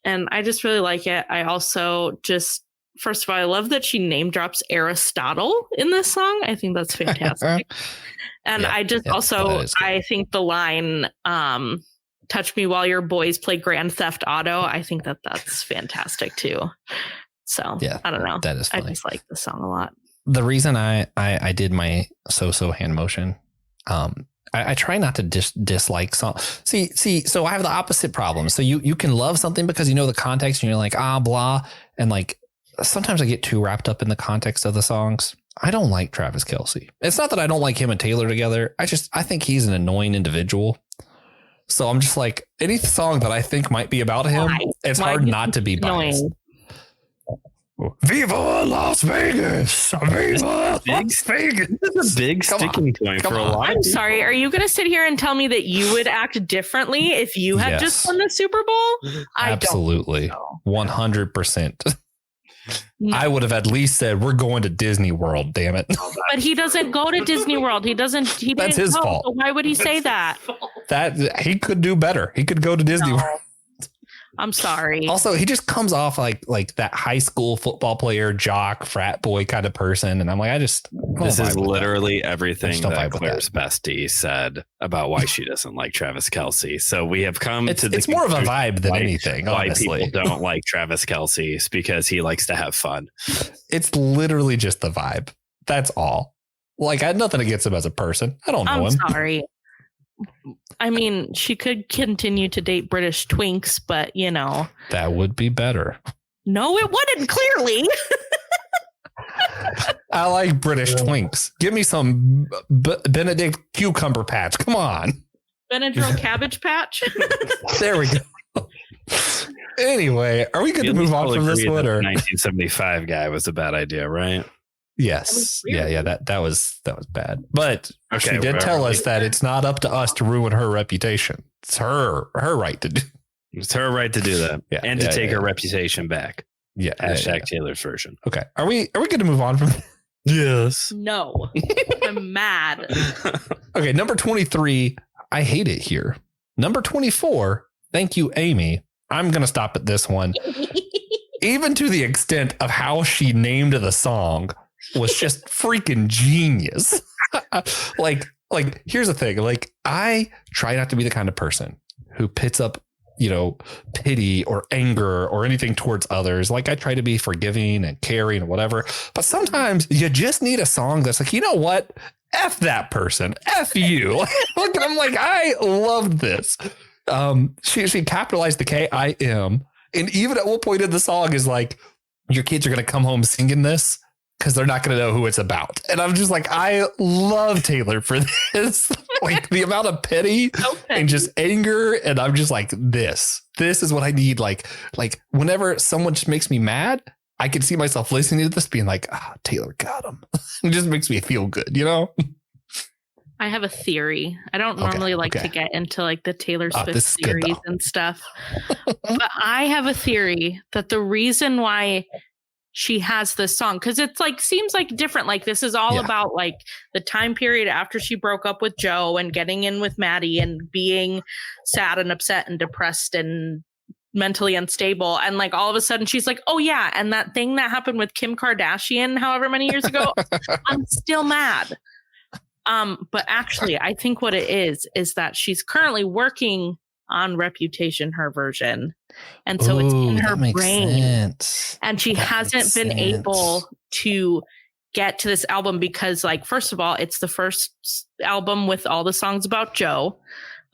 and I just really like it. I also just, first of all, I love that she name drops Aristotle in this song. I think that's fantastic. And I just I think the line, touch me while your boys play Grand Theft Auto, I think that's fantastic too. So yeah, I don't know. That is funny. I just like the song a lot. The reason I did my so hand motion, I try not to dislike songs. See, so I have the opposite problem. So you can love something because you know the context and you're like, blah. And like, sometimes I get too wrapped up in the context of the songs. I don't like Travis Kelce. It's not that I don't like him and Taylor together. I think he's an annoying individual. So I'm just like, any song that I think might be about him, it's hard not to be biased. Viva Las Vegas! Viva Las Vegas! This is a big sticking point for a lot. I'm sorry. Are you going to sit here and tell me that you would act differently if you had just won the Super Bowl? Absolutely, 100%. No. I would have at least said, "We're going to Disney World." Damn it! But he doesn't go to Disney World. He doesn't. That's his fault. So why would he say that? That he could do better. He could go to Disney World. I'm sorry. Also, he just comes off like that high school football player, jock, frat boy kind of person. And I'm like, this is literally everything that Claire's bestie said about why she doesn't like Travis Kelce. So we have come to it's more of a vibe than anything. Why honestly. People don't like Travis Kelce is because he likes to have fun. It's literally just the vibe. That's all. Like, I had nothing against him as a person. I don't know him. I'm sorry. I mean, she could continue to date British twinks, but you know. That would be better. No, it wouldn't, clearly. I like British twinks. Give me some Benedict cucumber patch. Come on. Benadryl cabbage patch. There we go. Anyway, are we good to move on from this one? Or 1975 guy was a bad idea, right? Yes. Yeah. That was bad. But she did tell us that it's not up to us to ruin her reputation. It's her right to do. It's her right to do that. Yeah, and to take her reputation back. Yeah. Hashtag Taylor's version. Okay. Are we good to move on from Yes. No, I'm mad. Okay, number 23, I hate it here. Number 24, thank you, Amy. I'm going to stop at this one. Even to the extent of how she named the song was just freaking genius. like, here's the thing. Like, I try not to be the kind of person who pits up, pity or anger or anything towards others. Like, I try to be forgiving and caring and whatever. But sometimes you just need a song that's like, you know what? F that person. F you. Look, and I'm like, I loved this. She capitalized the K-I-M. And even at one point in the song is like, your kids are going to come home singing this because they're not going to know who it's about. And I'm just like, I love Taylor for this. Like the amount of pity and just anger. And I'm just like, this is what I need. Like whenever someone just makes me mad, I can see myself listening to this being like, Taylor got him. It just makes me feel good, I have a theory. I don't normally like to get into like the Taylor Swift theories and stuff, but I have a theory that the reason why she has this song, because it's like seems like different. Like this is all about like the time period after she broke up with Joe and getting in with Maddie and being sad and upset and depressed and mentally unstable. And like all of a sudden she's like, oh yeah, and that thing that happened with Kim Kardashian however many years ago, I'm still mad. But actually, I think what it is that she's currently working on Reputation, her version. And so it's in her brain. Sense. And she hasn't been able to get to this album because, like, first of all, it's the first album with all the songs about Joe.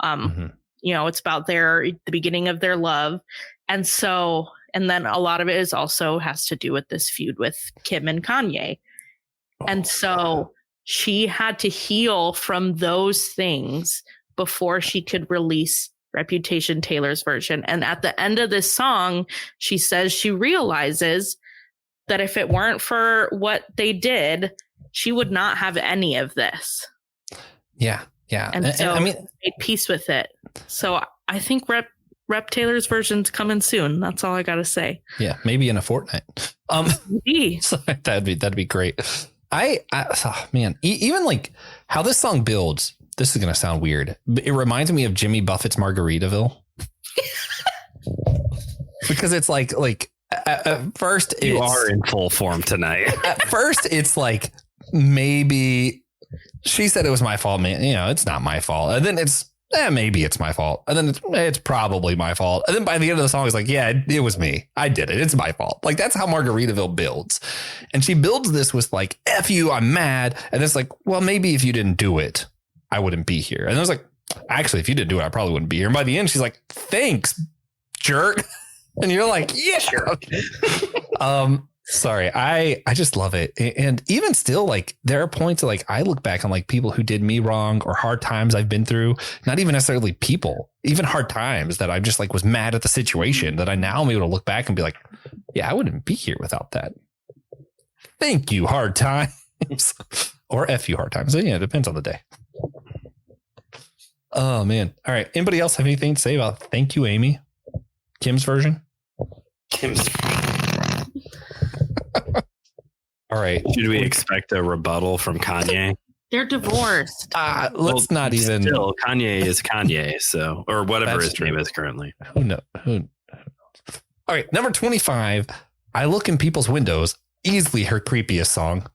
It's about the beginning of their love. And so, and then a lot of it is also has to do with this feud with Kim and Kanye. And so she had to heal from those things before she could release Reputation, Taylor's version. And at the end of this song, she says she realizes that if it weren't for what they did, she would not have any of this. Yeah. Yeah. And so I made peace with it. So I think Rep Taylor's version's coming soon. That's all I got to say. Yeah. Maybe in a fortnight. Maybe. So that'd be great. Even like how this song builds, this is going to sound weird, but it reminds me of Jimmy Buffett's Margaritaville. Because it's like at first you are in full form tonight. At first it's like, maybe she said it was my fault, man. It's not my fault. And then it's, maybe it's my fault. And then it's probably my fault. And then by the end of the song, it's like, yeah, it was me. I did it. It's my fault. Like, that's how Margaritaville builds. And she builds this with like, F you, I'm mad. And it's like, well, maybe if you didn't do it, I wouldn't be here. And I was like, actually, if you didn't do it, I probably wouldn't be here. And by the end, she's like, thanks, jerk. And you're like, yeah, sure. Sorry, I just love it. And even still, like, there are points that, like, I look back on like people who did me wrong or hard times I've been through, not even necessarily people, even hard times that I just like was mad at the situation that I now am able to look back and be like, yeah, I wouldn't be here without that. Thank you, hard times. Or F you, hard times. Yeah, it depends on the day. Oh, man. All right. Anybody else have anything to say about Thank You, Amy? Kim's version? All right. Should we expect a rebuttal from Kanye? They're divorced. Let's not even. Still, Kanye is Kanye, so, or whatever his name is currently. Who knows? All right. Number 25. I Look in People's Windows. Easily her creepiest song.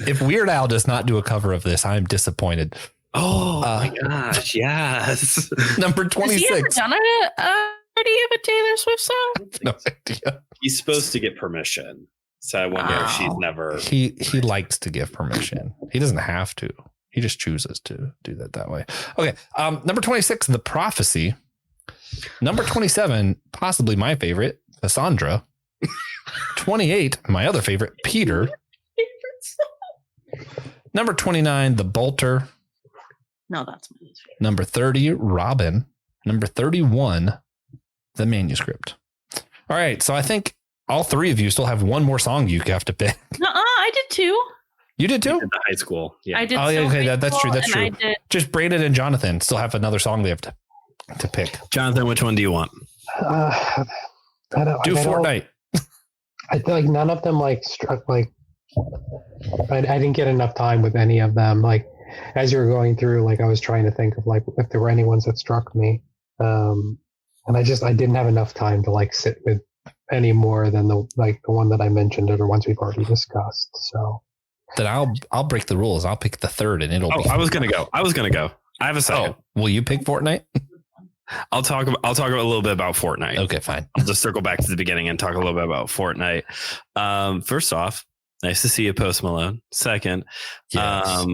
If Weird Al does not do a cover of this, I'm disappointed. Oh my gosh. Yes. Number 26. Has he ever done a Taylor Swift song? No idea. He's supposed to get permission. So I wonder if she's never. He likes to give permission. He doesn't have to. He just chooses to do that way. Okay. Number 26, The Prophecy. Number 27, possibly my favorite, Cassandra. 28, my other favorite, Peter. Number 29, The Bolter. No, that's my favorite. Number 30, Robin. Number 31, The Manuscript. All right. So I think all three of you still have one more song you have to pick. I did too. You did too? In the high school. Yeah. I did. Oh, yeah, okay. That's true. That's true. Just Brandon and Jonathan still have another song they have to pick. Jonathan, which one do you want? I don't do Fortnite. I feel like none of them like struck like I didn't get enough time with any of them. Like as you were going through, like I was trying to think of like if there were any ones that struck me, and I didn't have enough time to like sit with any more than the one that I mentioned or the ones we've already discussed. So then I'll break the rules. I'll pick the third, and it'll. I was gonna go. I have a second. Will you pick Fortnite? I'll talk a little bit about Fortnite. Okay, fine. I'll just circle back to the beginning and talk a little bit about Fortnite. First off, nice to see you, Post Malone. Second, yes.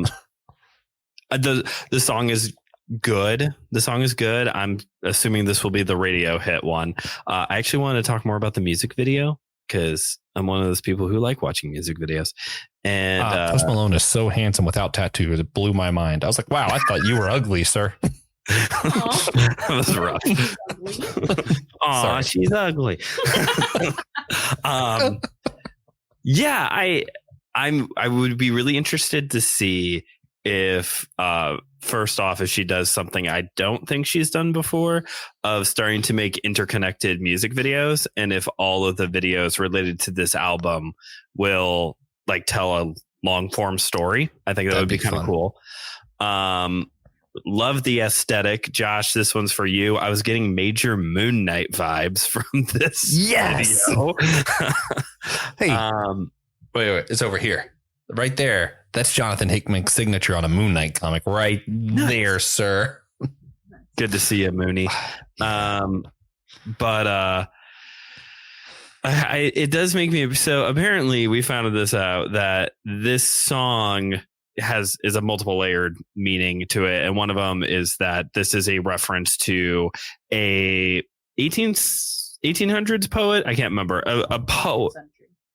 The song is good. The song is good. I'm assuming this will be the radio hit one. I actually want to talk more about the music video because I'm one of those people who like watching music videos. And Post Malone is so handsome without tattoos. It blew my mind. I was like, wow, I thought you were ugly, sir. That was rough. Aw, she's ugly. Yeah, I would be really interested to see if first off, if she does something I don't think she's done before of starting to make interconnected music videos, and if all of the videos related to this album will like tell a long form story. I think that would be kind of cool. Love the aesthetic. Josh, this one's for you. I was getting major Moon Knight vibes from this video. Hey, wait, it's over here. Right there. That's Jonathan Hickman's signature on a Moon Knight comic right there, sir. Good to see you, Mooney. It does make me so. Apparently, we found this out that this song is a multiple layered meaning to it, and one of them is that this is a reference to a 1800s poet. I can't remember a poet.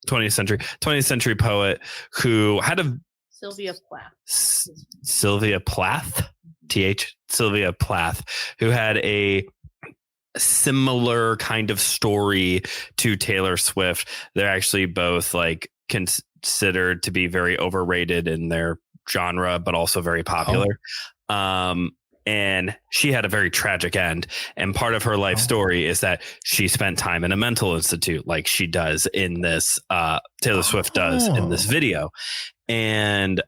20th century poet who had a Sylvia Plath, Sylvia Plath, who had a similar kind of story to Taylor Swift. They're actually both like considered to be very overrated in their genre, but also very popular. And she had a very tragic end. And part of her life story is that she spent time in a mental institute like she does in this, Taylor Swift does in this video. And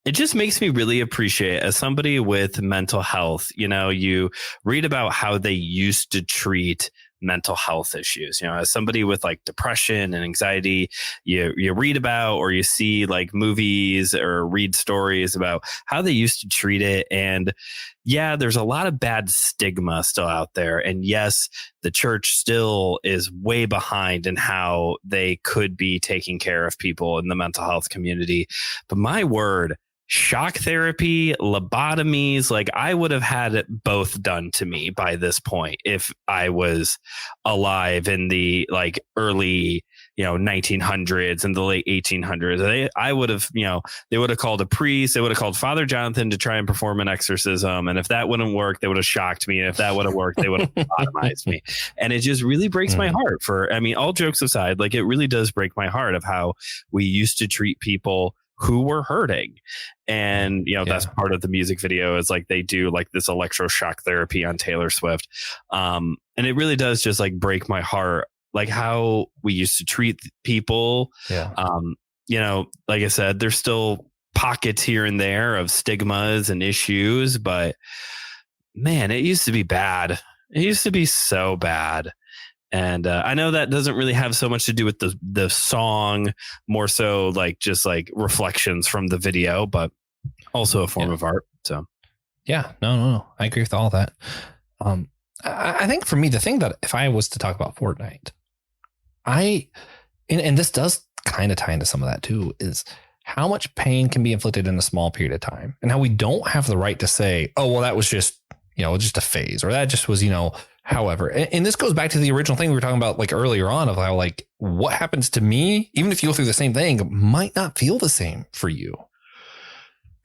it just makes me really appreciate, as somebody with mental health, you read about how they used to treat mental health issues, as somebody with like depression and anxiety, you read about or you see like movies or read stories about how they used to treat it. And yeah, there's a lot of bad stigma still out there. And yes, the church still is way behind in how they could be taking care of people in the mental health community. But my word, shock therapy, lobotomies, like I would have had it both done to me by this point if I was alive in the like early 1900s and the late 1800s. I would have, they would have called a priest, they would have called Father Jonathan to try and perform an exorcism, and if that wouldn't work, they would have shocked me, and if that would have worked, they would have lobotomized me. And it just really breaks my heart. All jokes aside, like it really does break my heart of how we used to treat people who were hurting. And that's part of the music video, is like they do like this electroshock therapy on Taylor Swift, and it really does just like break my heart, like how we used to treat people. Like I said, there's still pockets here and there of stigmas and issues, but man, it used to be bad. It used to be so bad. And I know that doesn't really have so much to do with the song, more so like just like reflections from the video, but also a form of art. So, yeah, no, I agree with all that. I think for me, the thing that if I was to talk about Fortnite, and this does kind of tie into some of that too, is how much pain can be inflicted in a small period of time, and how we don't have the right to say, oh, well, that was just, just a phase, or that just was, however, and this goes back to the original thing we were talking about like earlier on, of how like what happens to me, even if you go through the same thing, might not feel the same for you.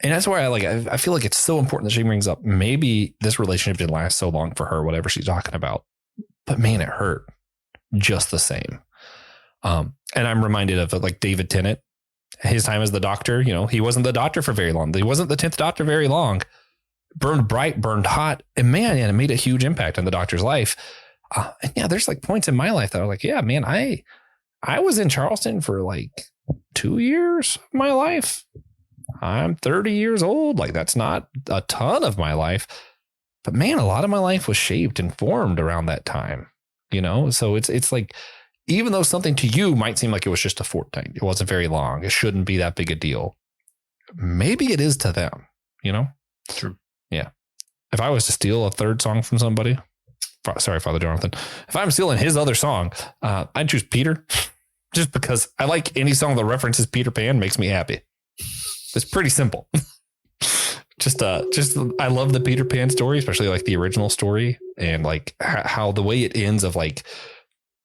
And that's why I feel like it's so important that she brings up, maybe this relationship didn't last so long for her, whatever she's talking about, but man, it hurt just the same. And I'm reminded of like David Tennant, his time as the Doctor. He wasn't the Doctor for very long. He wasn't the 10th Doctor very long. Burned bright, burned hot, and man, it made a huge impact on the Doctor's life. And yeah, there's like points in my life that are like, yeah, man, I was in Charleston for like 2 years of my life. I'm 30 years old. Like, that's not a ton of my life. But man, a lot of my life was shaped and formed around that time, you know? So it's like, even though something to you might seem like it was just a fortnight, it wasn't very long, it shouldn't be that big a deal. Maybe it is to them, you know? True. Yeah. If I was to steal a third song from somebody, sorry, Father Jonathan, if I'm stealing his other song, I'd choose Peter, just because I like any song that references Peter Pan makes me happy. It's pretty simple. Just I love the Peter Pan story, especially like the original story, and like how the way it ends of like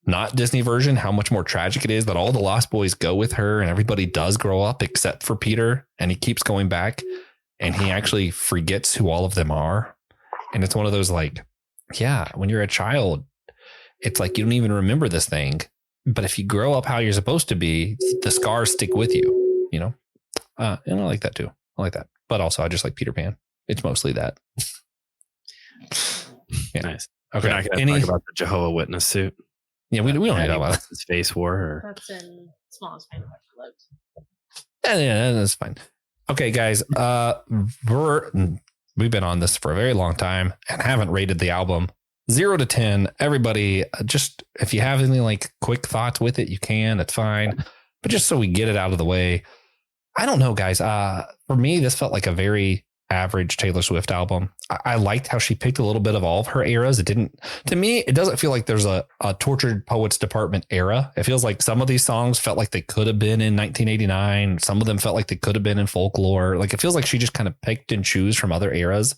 not Disney version, how much more tragic it is that all the Lost Boys go with her and everybody does grow up except for Peter, and he keeps going back and he actually forgets who all of them are. And it's one of those like, yeah, when you're a child, it's like you don't even remember this thing, but if you grow up how you're supposed to be, the scars stick with you, you know? And I like that too. I like that. But also, I just like Peter Pan. It's mostly that. Yeah. Nice. Okay. We're not going to talk about the Jehovah's Witness suit. Yeah, we don't need to talk about it. His face wore. Or... That's in Smallest Manufactured Loads. Yeah, that's fine. Okay, guys. We've been on this for a very long time and haven't rated the album 0 to 10. Everybody, just if you have any like quick thoughts with it, you can. It's fine. But just so we get it out of the way. I don't know, guys. For me, this felt like a very average Taylor Swift album. I liked how she picked a little bit of all of her eras. It didn't, to me, it doesn't feel like there's a Tortured Poets Department era. It feels like some of these songs felt like they could have been in 1989. Some of them felt like they could have been in folklore. Like, it feels like she just kind of picked and chose from other eras.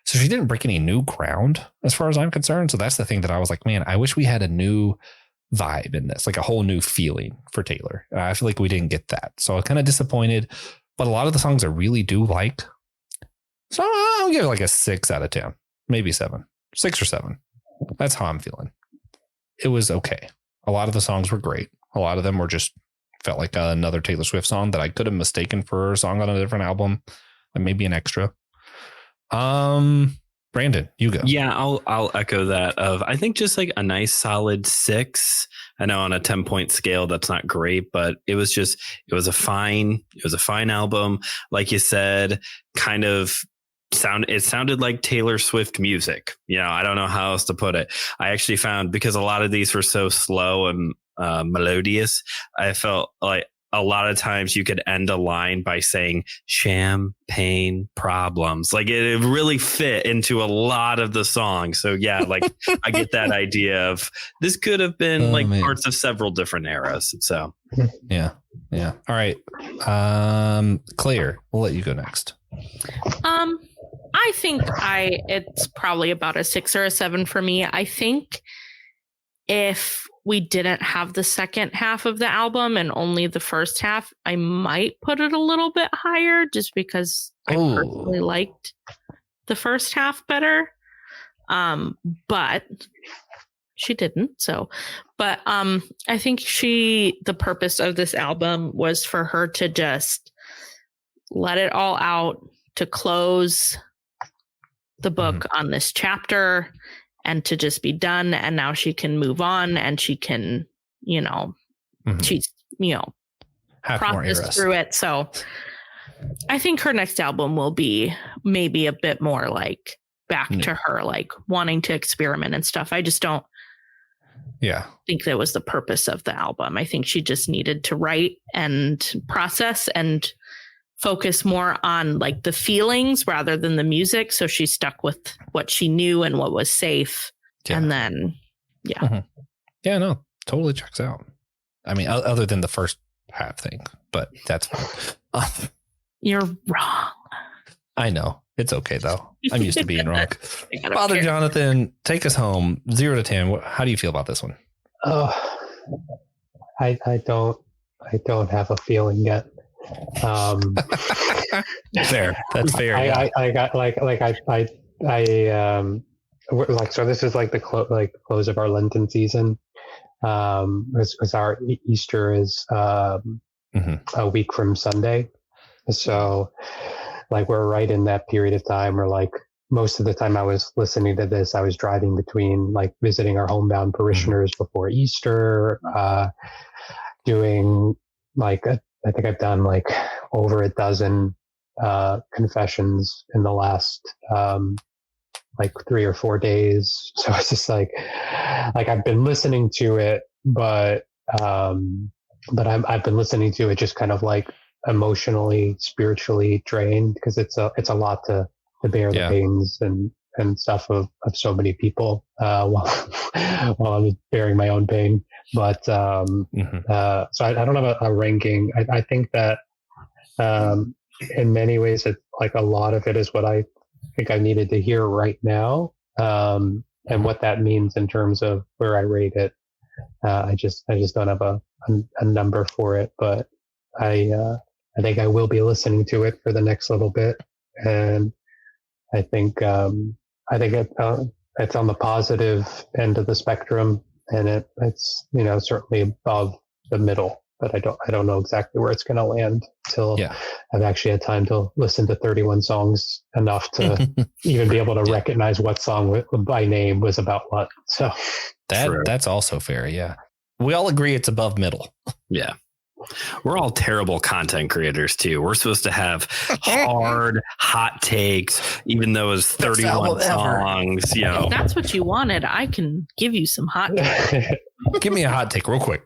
So she didn't break any new ground as far as I'm concerned. So that's the thing that I was like, man, I wish we had a new vibe in this, like a whole new feeling for Taylor. I feel like we didn't get that. So I'm kind of disappointed, but a lot of the songs I really do like. So I'll give it like a 6 out of 10, maybe 7, 6 or 7. That's how I'm feeling. It was okay. A lot of the songs were great. A lot of them were just felt like another Taylor Swift song that I could have mistaken for a song on a different album, and maybe an extra. Brandon, you go. Yeah, I'll echo that of, I think just like a nice solid 6. I know on a 10-point scale, that's not great, but it was a fine album. Like you said, kind of it sounded like Taylor Swift music. You know, I don't know how else to put it. I actually found, because a lot of these were so slow and melodious, I felt like a lot of times you could end a line by saying champagne problems. Like it really fit into a lot of the song. So yeah, like I get that idea of this could have been parts of several different eras. So yeah. All right. Claire, we'll let you go next. I think it's probably about a 6 or a 7 for me. I think if we didn't have the second half of the album and only the first half, I might put it a little bit higher just because I personally liked the first half better. But she didn't. But I think the purpose of this album was for her to just let it all out, to close the book on this chapter, and to just be done. And now she can move on, and she can, she's, process through it. So I think her next album will be maybe a bit more like back to her, like wanting to experiment and stuff. I just don't think that was the purpose of the album. I think she just needed to write and process and focus more on like the feelings rather than the music. So she stuck with what she knew and what was safe. Yeah. And then, Yeah, no, totally checks out. I mean, other than the first half thing, but that's fine. You're wrong. I know. It's okay though. I'm used to being wrong. Father Jonathan, take us home. 0 to 10. How do you feel about this one? I don't have a feeling yet. Fair. That's fair. I got so this is like the close of our Lenten season. Because our Easter is a week from Sunday, so like we're right in that period of time where like most of the time I was listening to this, I was driving between like visiting our homebound parishioners before Easter, doing I think I've done like over a dozen confessions in the last like 3 or 4 days. So it's just like I've been listening to it, but I've been listening to it just kind of like emotionally, spiritually drained, because it's a lot to bear the pains and stuff of so many people while I'm bearing my own pain. But so I don't have a ranking. I think that in many ways, it, like a lot of it is what I think I needed to hear right now, and what that means in terms of where I rate it. I just don't have a number for it, but I think I will be listening to it for the next little bit, and I think it's on the positive end of the spectrum, and it's certainly above the middle. But I don't know exactly where it's going to land till I've actually had time to listen to 31 songs enough to even be able to recognize what song by name was about what. So that's also fair. Yeah. We all agree it's above middle. Yeah. We're all terrible content creators too. We're supposed to have hard, hot takes, even though it's 31 songs. If that's what you wanted, I can give you some hot takes. Give me a hot take real quick.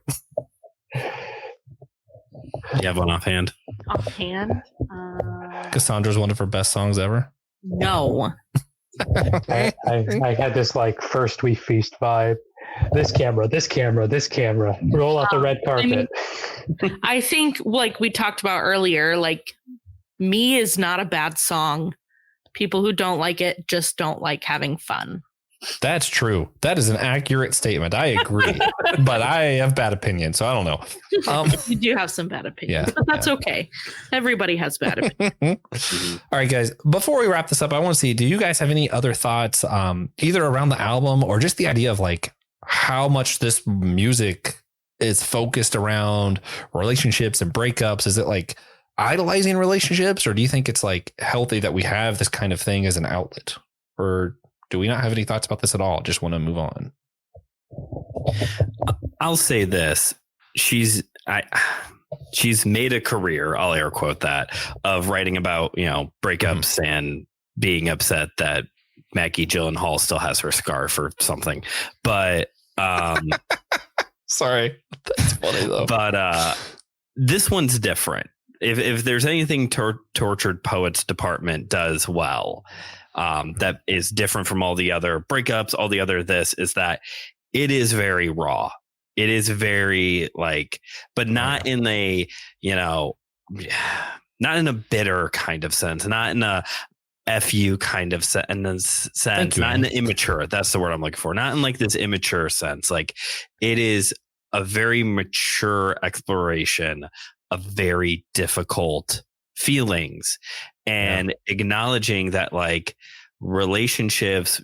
You have one offhand? Offhand? Cassandra's one of her best songs ever. No. I had this like First We Feast vibe. This camera. Roll out the red carpet. I think, like we talked about earlier, like Me is not a bad song. People who don't like it just don't like having fun. That's true. That is an accurate statement. I agree. But I have bad opinions, so I don't know. You do have some bad opinions, but that's okay. Everybody has bad opinions. All right, guys. Before we wrap this up, I want to see, do you guys have any other thoughts, either around the album or just the idea of like how much this music is focused around relationships and breakups? Is it like idolizing relationships, or do you think it's like healthy that we have this kind of thing as an outlet? Or do we not have any thoughts about this at all? Just want to move on. I'll say this. She's made a career, I'll air quote that, of writing about, breakups and being upset that Maggie Gyllenhaal still has her scarf or something. But sorry. That's funny though. But this one's different. If there's anything Tortured Poets Department does well, that is different from all the other breakups, all the other this, is that it is very raw. It is very but not in a, not in a bitter kind of sense, not in a FU kind of sense, not in the immature. That's the word I'm looking for. Not in like this immature sense. Like it is a very mature exploration of very difficult feelings and acknowledging that like relationships,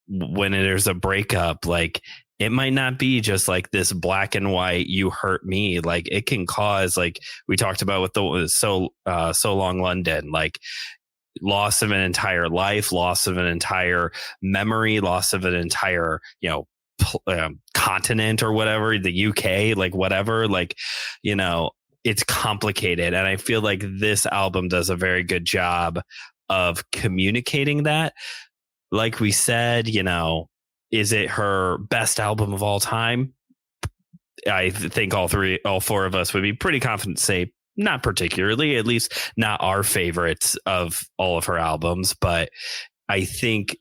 when there's a breakup, like it might not be just like this black and white, you hurt me. Like it can cause, like we talked about with the So Long London, like loss of an entire life, loss of an entire memory, loss of an entire, continent or whatever, the UK, like whatever, like, it's complicated. And I feel like this album does a very good job of communicating that. Like we said, is it her best album of all time? I think all four of us would be pretty confident to say not particularly, at least not our favorites of all of her albums. But I think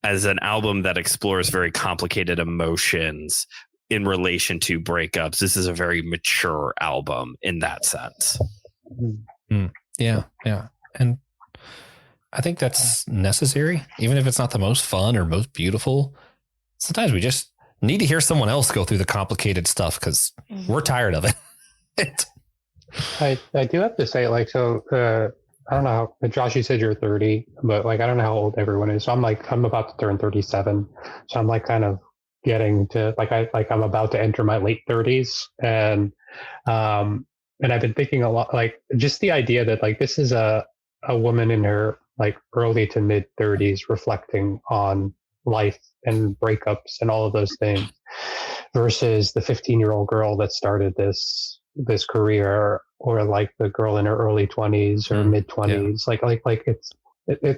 as an album that explores very complicated emotions in relation to breakups, this is a very mature album in that sense. Yeah. And I think that's necessary, even if it's not the most fun or most beautiful. Sometimes we just need to hear someone else go through the complicated stuff because we're tired of it. I do have to say, like, so I don't know how, Josh, you said you're 30, but like I don't know how old everyone is. So I'm about to turn 37. So I'm like kind of getting to I'm about to enter my late 30s, and I've been thinking a lot, like just the idea that like this is a woman in her like early to mid 30s reflecting on life and breakups and all of those things versus the 15-year-old girl that started this this career, or like the girl in her early 20s or mid 20s.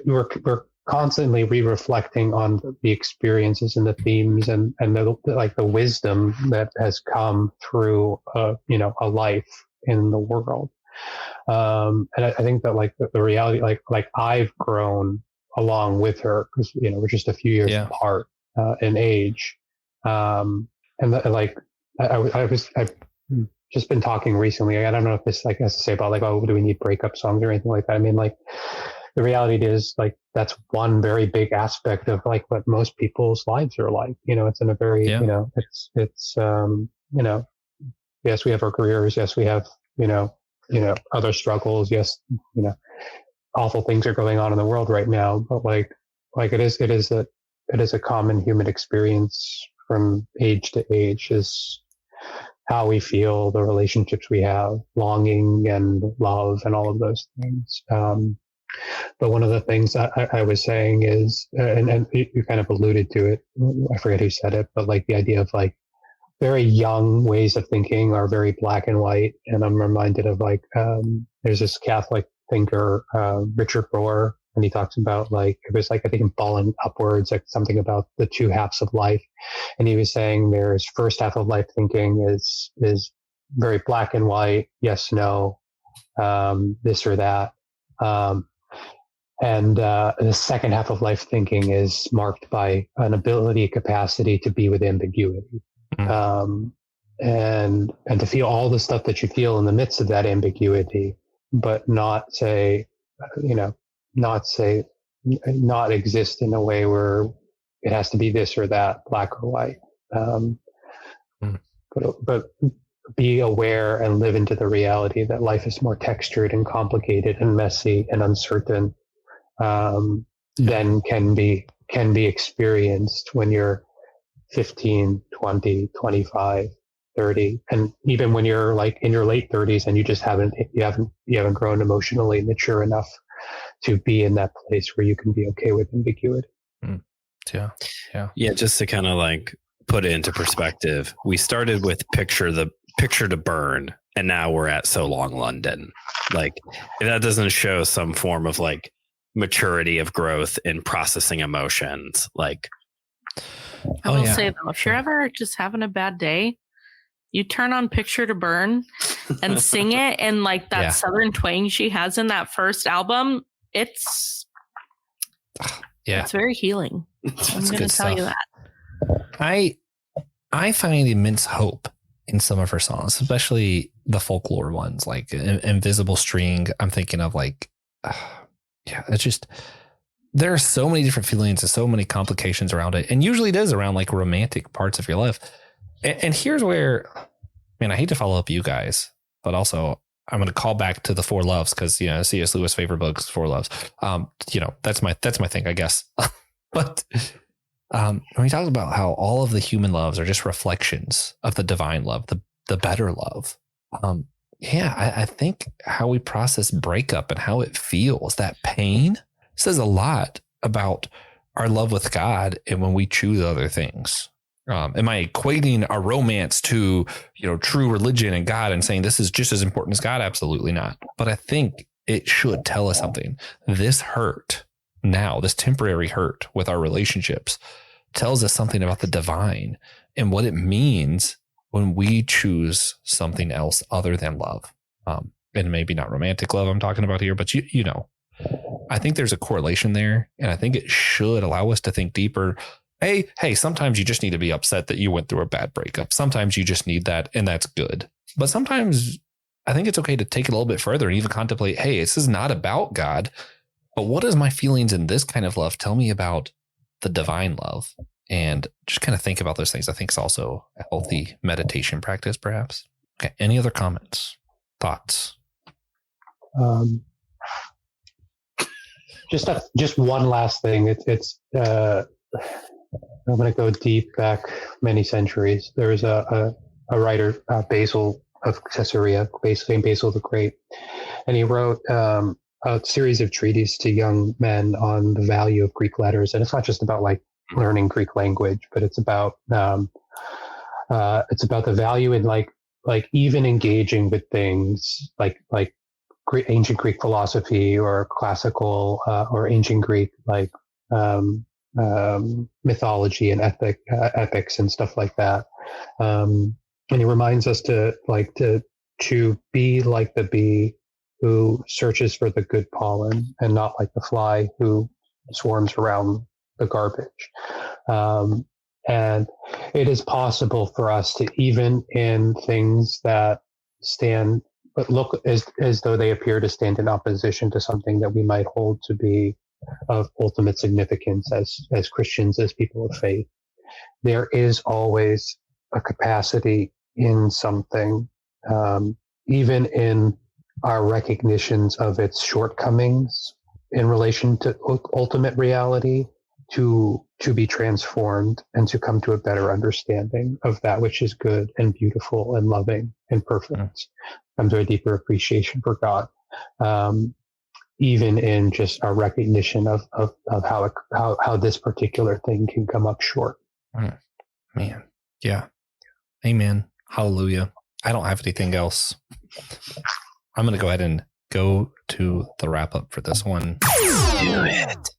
We're constantly re-reflecting on the experiences and the themes and the wisdom that has come through a life in the world. And I think that like the reality, like I've grown along with her, because we're just a few years apart in age. I've just been talking recently. I don't know if this like has to say about like, oh, do we need breakup songs or anything like that? I mean, like the reality is like that's one very big aspect of like what most people's lives are like. It's in a very yes, we have our careers. Yes, we have other struggles. Yes, awful things are going on in the world right now. But like it is a common human experience from age to age, is how we feel, the relationships we have, longing and love and all of those things. But one of the things I was saying is, and you kind of alluded to it, I forget who said it, but like the idea of like very young ways of thinking are very black and white. And I'm reminded of like, there's this Catholic thinker, Richard Rohr, and he talks about like, it was like, I think in Falling Upwards, like something about the two halves of life. And he was saying there's first half of life thinking is very black and white. Yes, no, this or that. And the second half of life thinking is marked by an ability, capacity to be with ambiguity. And to feel all the stuff that you feel in the midst of that ambiguity, but not exist in a way where it has to be this or that, black or white. But be aware and live into the reality that life is more textured and complicated and messy and uncertain than can be experienced when you're 15, 20, 25, 30. And even when you're like in your late 30s and you haven't grown emotionally mature enough to be in that place where you can be okay with ambiguity. Yeah. Just to kind of like put it into perspective, we started with picture to burn, and now we're at So Long London. Like, if that doesn't show some form of like maturity of growth in processing emotions, like, I will say though, if you're ever just having a bad day, you turn on Picture to Burn and sing it in like that Southern twang she has in that first album. It's very healing. I'm going to tell you that. I find immense hope in some of her songs, especially the folklore ones, like Invisible String. I'm thinking of like, it's just, there are so many different feelings and so many complications around it. And usually it is around like romantic parts of your life. And here's where, man, I hate to follow up you guys, but also I'm going to call back to the Four Loves, because, C.S. Lewis' favorite books, Four Loves. That's my thing, I guess. But when he talks about how all of the human loves are just reflections of the divine love, the better love. I think how we process breakup and how it feels, that pain, says a lot about our love with God and when we choose other things. Am I equating our romance to, true religion and God and saying this is just as important as God? Absolutely not. But I think it should tell us something. This hurt now, this temporary hurt with our relationships, tells us something about the divine and what it means when we choose something else other than love. And maybe not romantic love I'm talking about here, but I think there's a correlation there, and I think it should allow us to think deeper. Hey, sometimes you just need to be upset that you went through a bad breakup. Sometimes you just need that, and that's good. But sometimes I think it's okay to take it a little bit further and even contemplate, hey, this is not about God, but what does my feelings in this kind of love tell me about the divine love? And just kind of think about those things. I think it's also a healthy meditation practice, perhaps. Okay. Any other comments, thoughts? Just one last thing. I'm going to go deep back many centuries. There was a writer, Basil of Caesarea, Saint Basil the Great, and he wrote a series of treatises to young men on the value of Greek letters. And it's not just about like learning Greek language, but it's about the value in like like even engaging with things like ancient Greek philosophy or classical or ancient Greek mythology and epics and stuff like that. And he reminds us to be like the bee who searches for the good pollen and not like the fly who swarms around the garbage. And it is possible for us to, even in things that stand, but look as though they appear to stand in opposition to something that we might hold to be of ultimate significance as Christians, as people of faith, there is always a capacity in something, even in our recognitions of its shortcomings in relation to ultimate reality, to be transformed and to come to a better understanding of that which is good and beautiful and loving and perfect. Come to a deeper appreciation for God, even in just our recognition of how this particular thing can come up short. Man, yeah, amen, hallelujah. I don't have anything else. I'm going to go ahead and go to the wrap up for this one. Do it.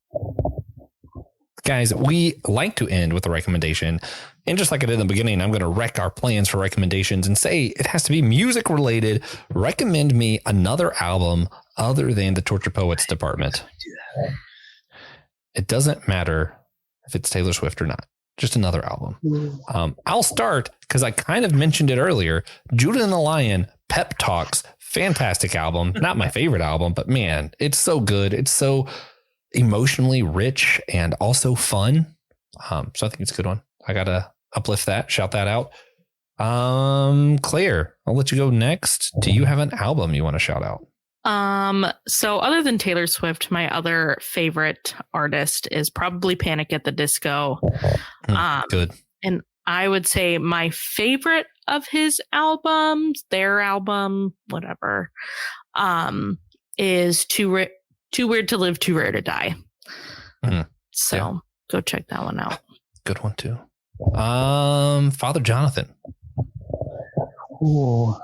Guys, we like to end with a recommendation. And just like I did in the beginning, I'm going to wreck our plans for recommendations and say it has to be music related. Recommend me another album other than the Torture Poets Department. It doesn't matter if it's Taylor Swift or not. Just another album. I'll start because I kind of mentioned it earlier. Judah and the Lion, Pep Talks, fantastic album. Not my favorite album, but man, it's so good. It's so emotionally rich and also fun. So I think it's a good one. I got to uplift that, shout that out. Claire, I'll let you go next. Do you have an album you want to shout out? So other than Taylor Swift, my other favorite artist is probably Panic at the Disco. Good. And I would say my favorite of his albums, their album, whatever, is Too Weird to Live, Too Rare to Die. So go check that one out. Good one too. Father Jonathan. Ooh,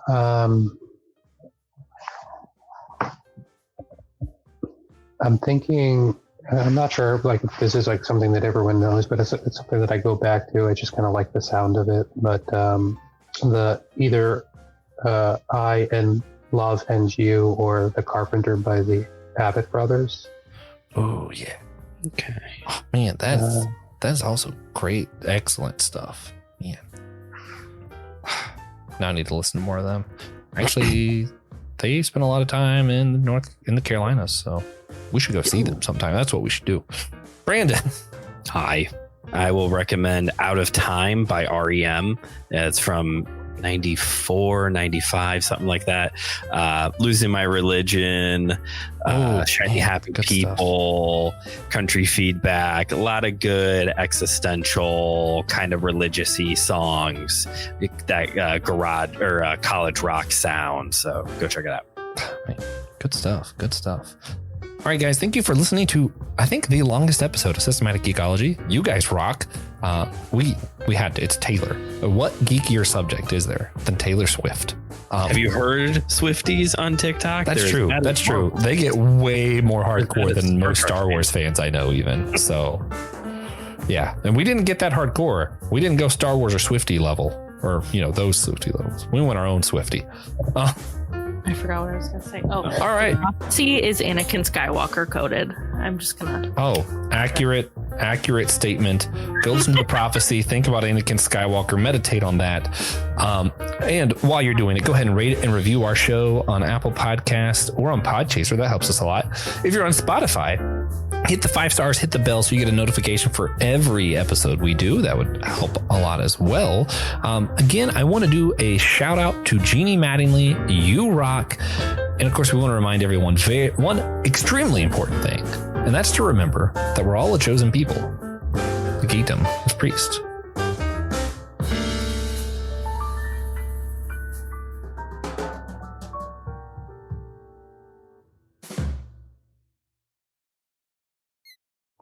I'm thinking, I'm not sure like if this is like something that everyone knows, but it's something that I go back to. I just kind of like the sound of it. But the either I and Love and You or The Carpenter by the Abbott Brothers. Oh yeah. Okay. Oh, man, that's also great, excellent stuff. Man. Now I need to listen to more of them. Actually, they spend a lot of time in the Carolinas, so we should go see them sometime. That's what we should do. Brandon. Hi. I will recommend Out of Time by REM. It's from 94, 95, something like that. Losing My Religion, Shiny Happy People, stuff. Country Feedback, a lot of good existential kind of religious-y songs, that garage or college rock sound. So go check it out. Good stuff. Good stuff. All right, guys, thank you for listening to, I think, the longest episode of Systematic Geekology. You guys rock. We had to. It's Taylor. What geekier subject is there than Taylor Swift? Have you heard Swifties on TikTok? That's true. That's true. They get way more hardcore than most Star Wars fans I know, even. So, yeah. And we didn't get that hardcore. We didn't go Star Wars or Swiftie level, or, those Swiftie levels. We went our own Swiftie. I forgot what I was going to say. Oh, all right. Prophecy is Anakin Skywalker coded. I'm just going to. Oh, accurate statement. Go listen to the prophecy. Think about Anakin Skywalker. Meditate on that. And while you're doing it, go ahead and rate and review our show on Apple Podcasts or on Podchaser. That helps us a lot. If you're on Spotify, hit the 5 stars, hit the bell so you get a notification for every episode we do. That would help a lot as well. Again, I want to do a shout out to Jeannie Mattingly. You rock. And of course, we want to remind everyone one extremely important thing, and that's to remember that we're all a chosen people. The geekdom of priest.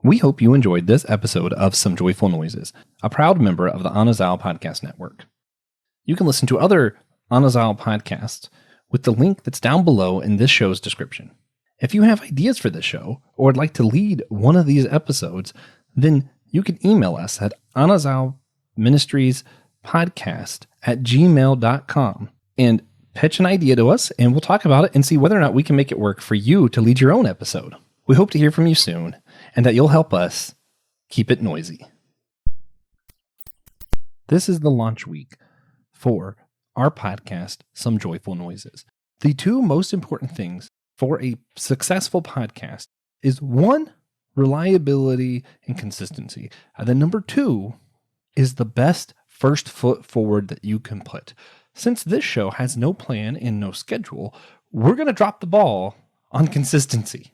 We hope you enjoyed this episode of Some Joyful Noises, a proud member of the Anazao Podcast Network. You can listen to other Anazao Podcasts with the link that's down below in this show's description. If you have ideas for this show or would like to lead one of these episodes, then you can email us at anazaoministriespodcast@gmail.com and pitch an idea to us, and we'll talk about it and see whether or not we can make it work for you to lead your own episode. We hope to hear from you soon and that you'll help us keep it noisy. This is the launch week for our podcast, Some Joyful Noises. The two most important things for a successful podcast is one, reliability and consistency. And then number two is the best first foot forward that you can put. Since this show has no plan and no schedule, we're going to drop the ball on consistency.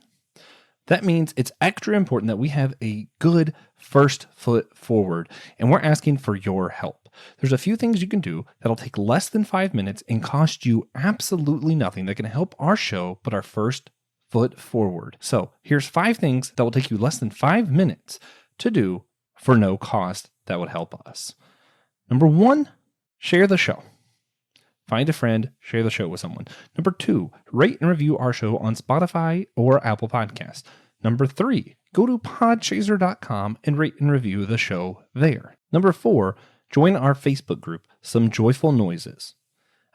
That means it's extra important that we have a good first foot forward, and we're asking for your help. There's a few things you can do that'll take less than 5 minutes and cost you absolutely nothing that can help our show put our first foot forward. So here's 5 things that will take you less than 5 minutes to do for no cost that would help us. Number 1, share the show. Find a friend, share the show with someone. Number 2, rate and review our show on Spotify or Apple Podcasts. Number 3, go to podchaser.com and rate and review the show there. Number 4, join our Facebook group, Some Joyful Noises.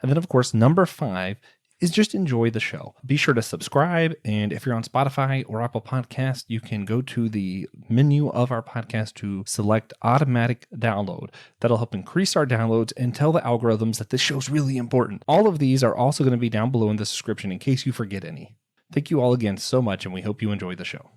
And then, of course, number 5 is just enjoy the show. Be sure to subscribe, and if you're on Spotify or Apple Podcasts, you can go to the menu of our podcast to select automatic download. That'll help increase our downloads and tell the algorithms that this show's really important. All of these are also going to be down below in the description in case you forget any. Thank you all again so much, and we hope you enjoy the show.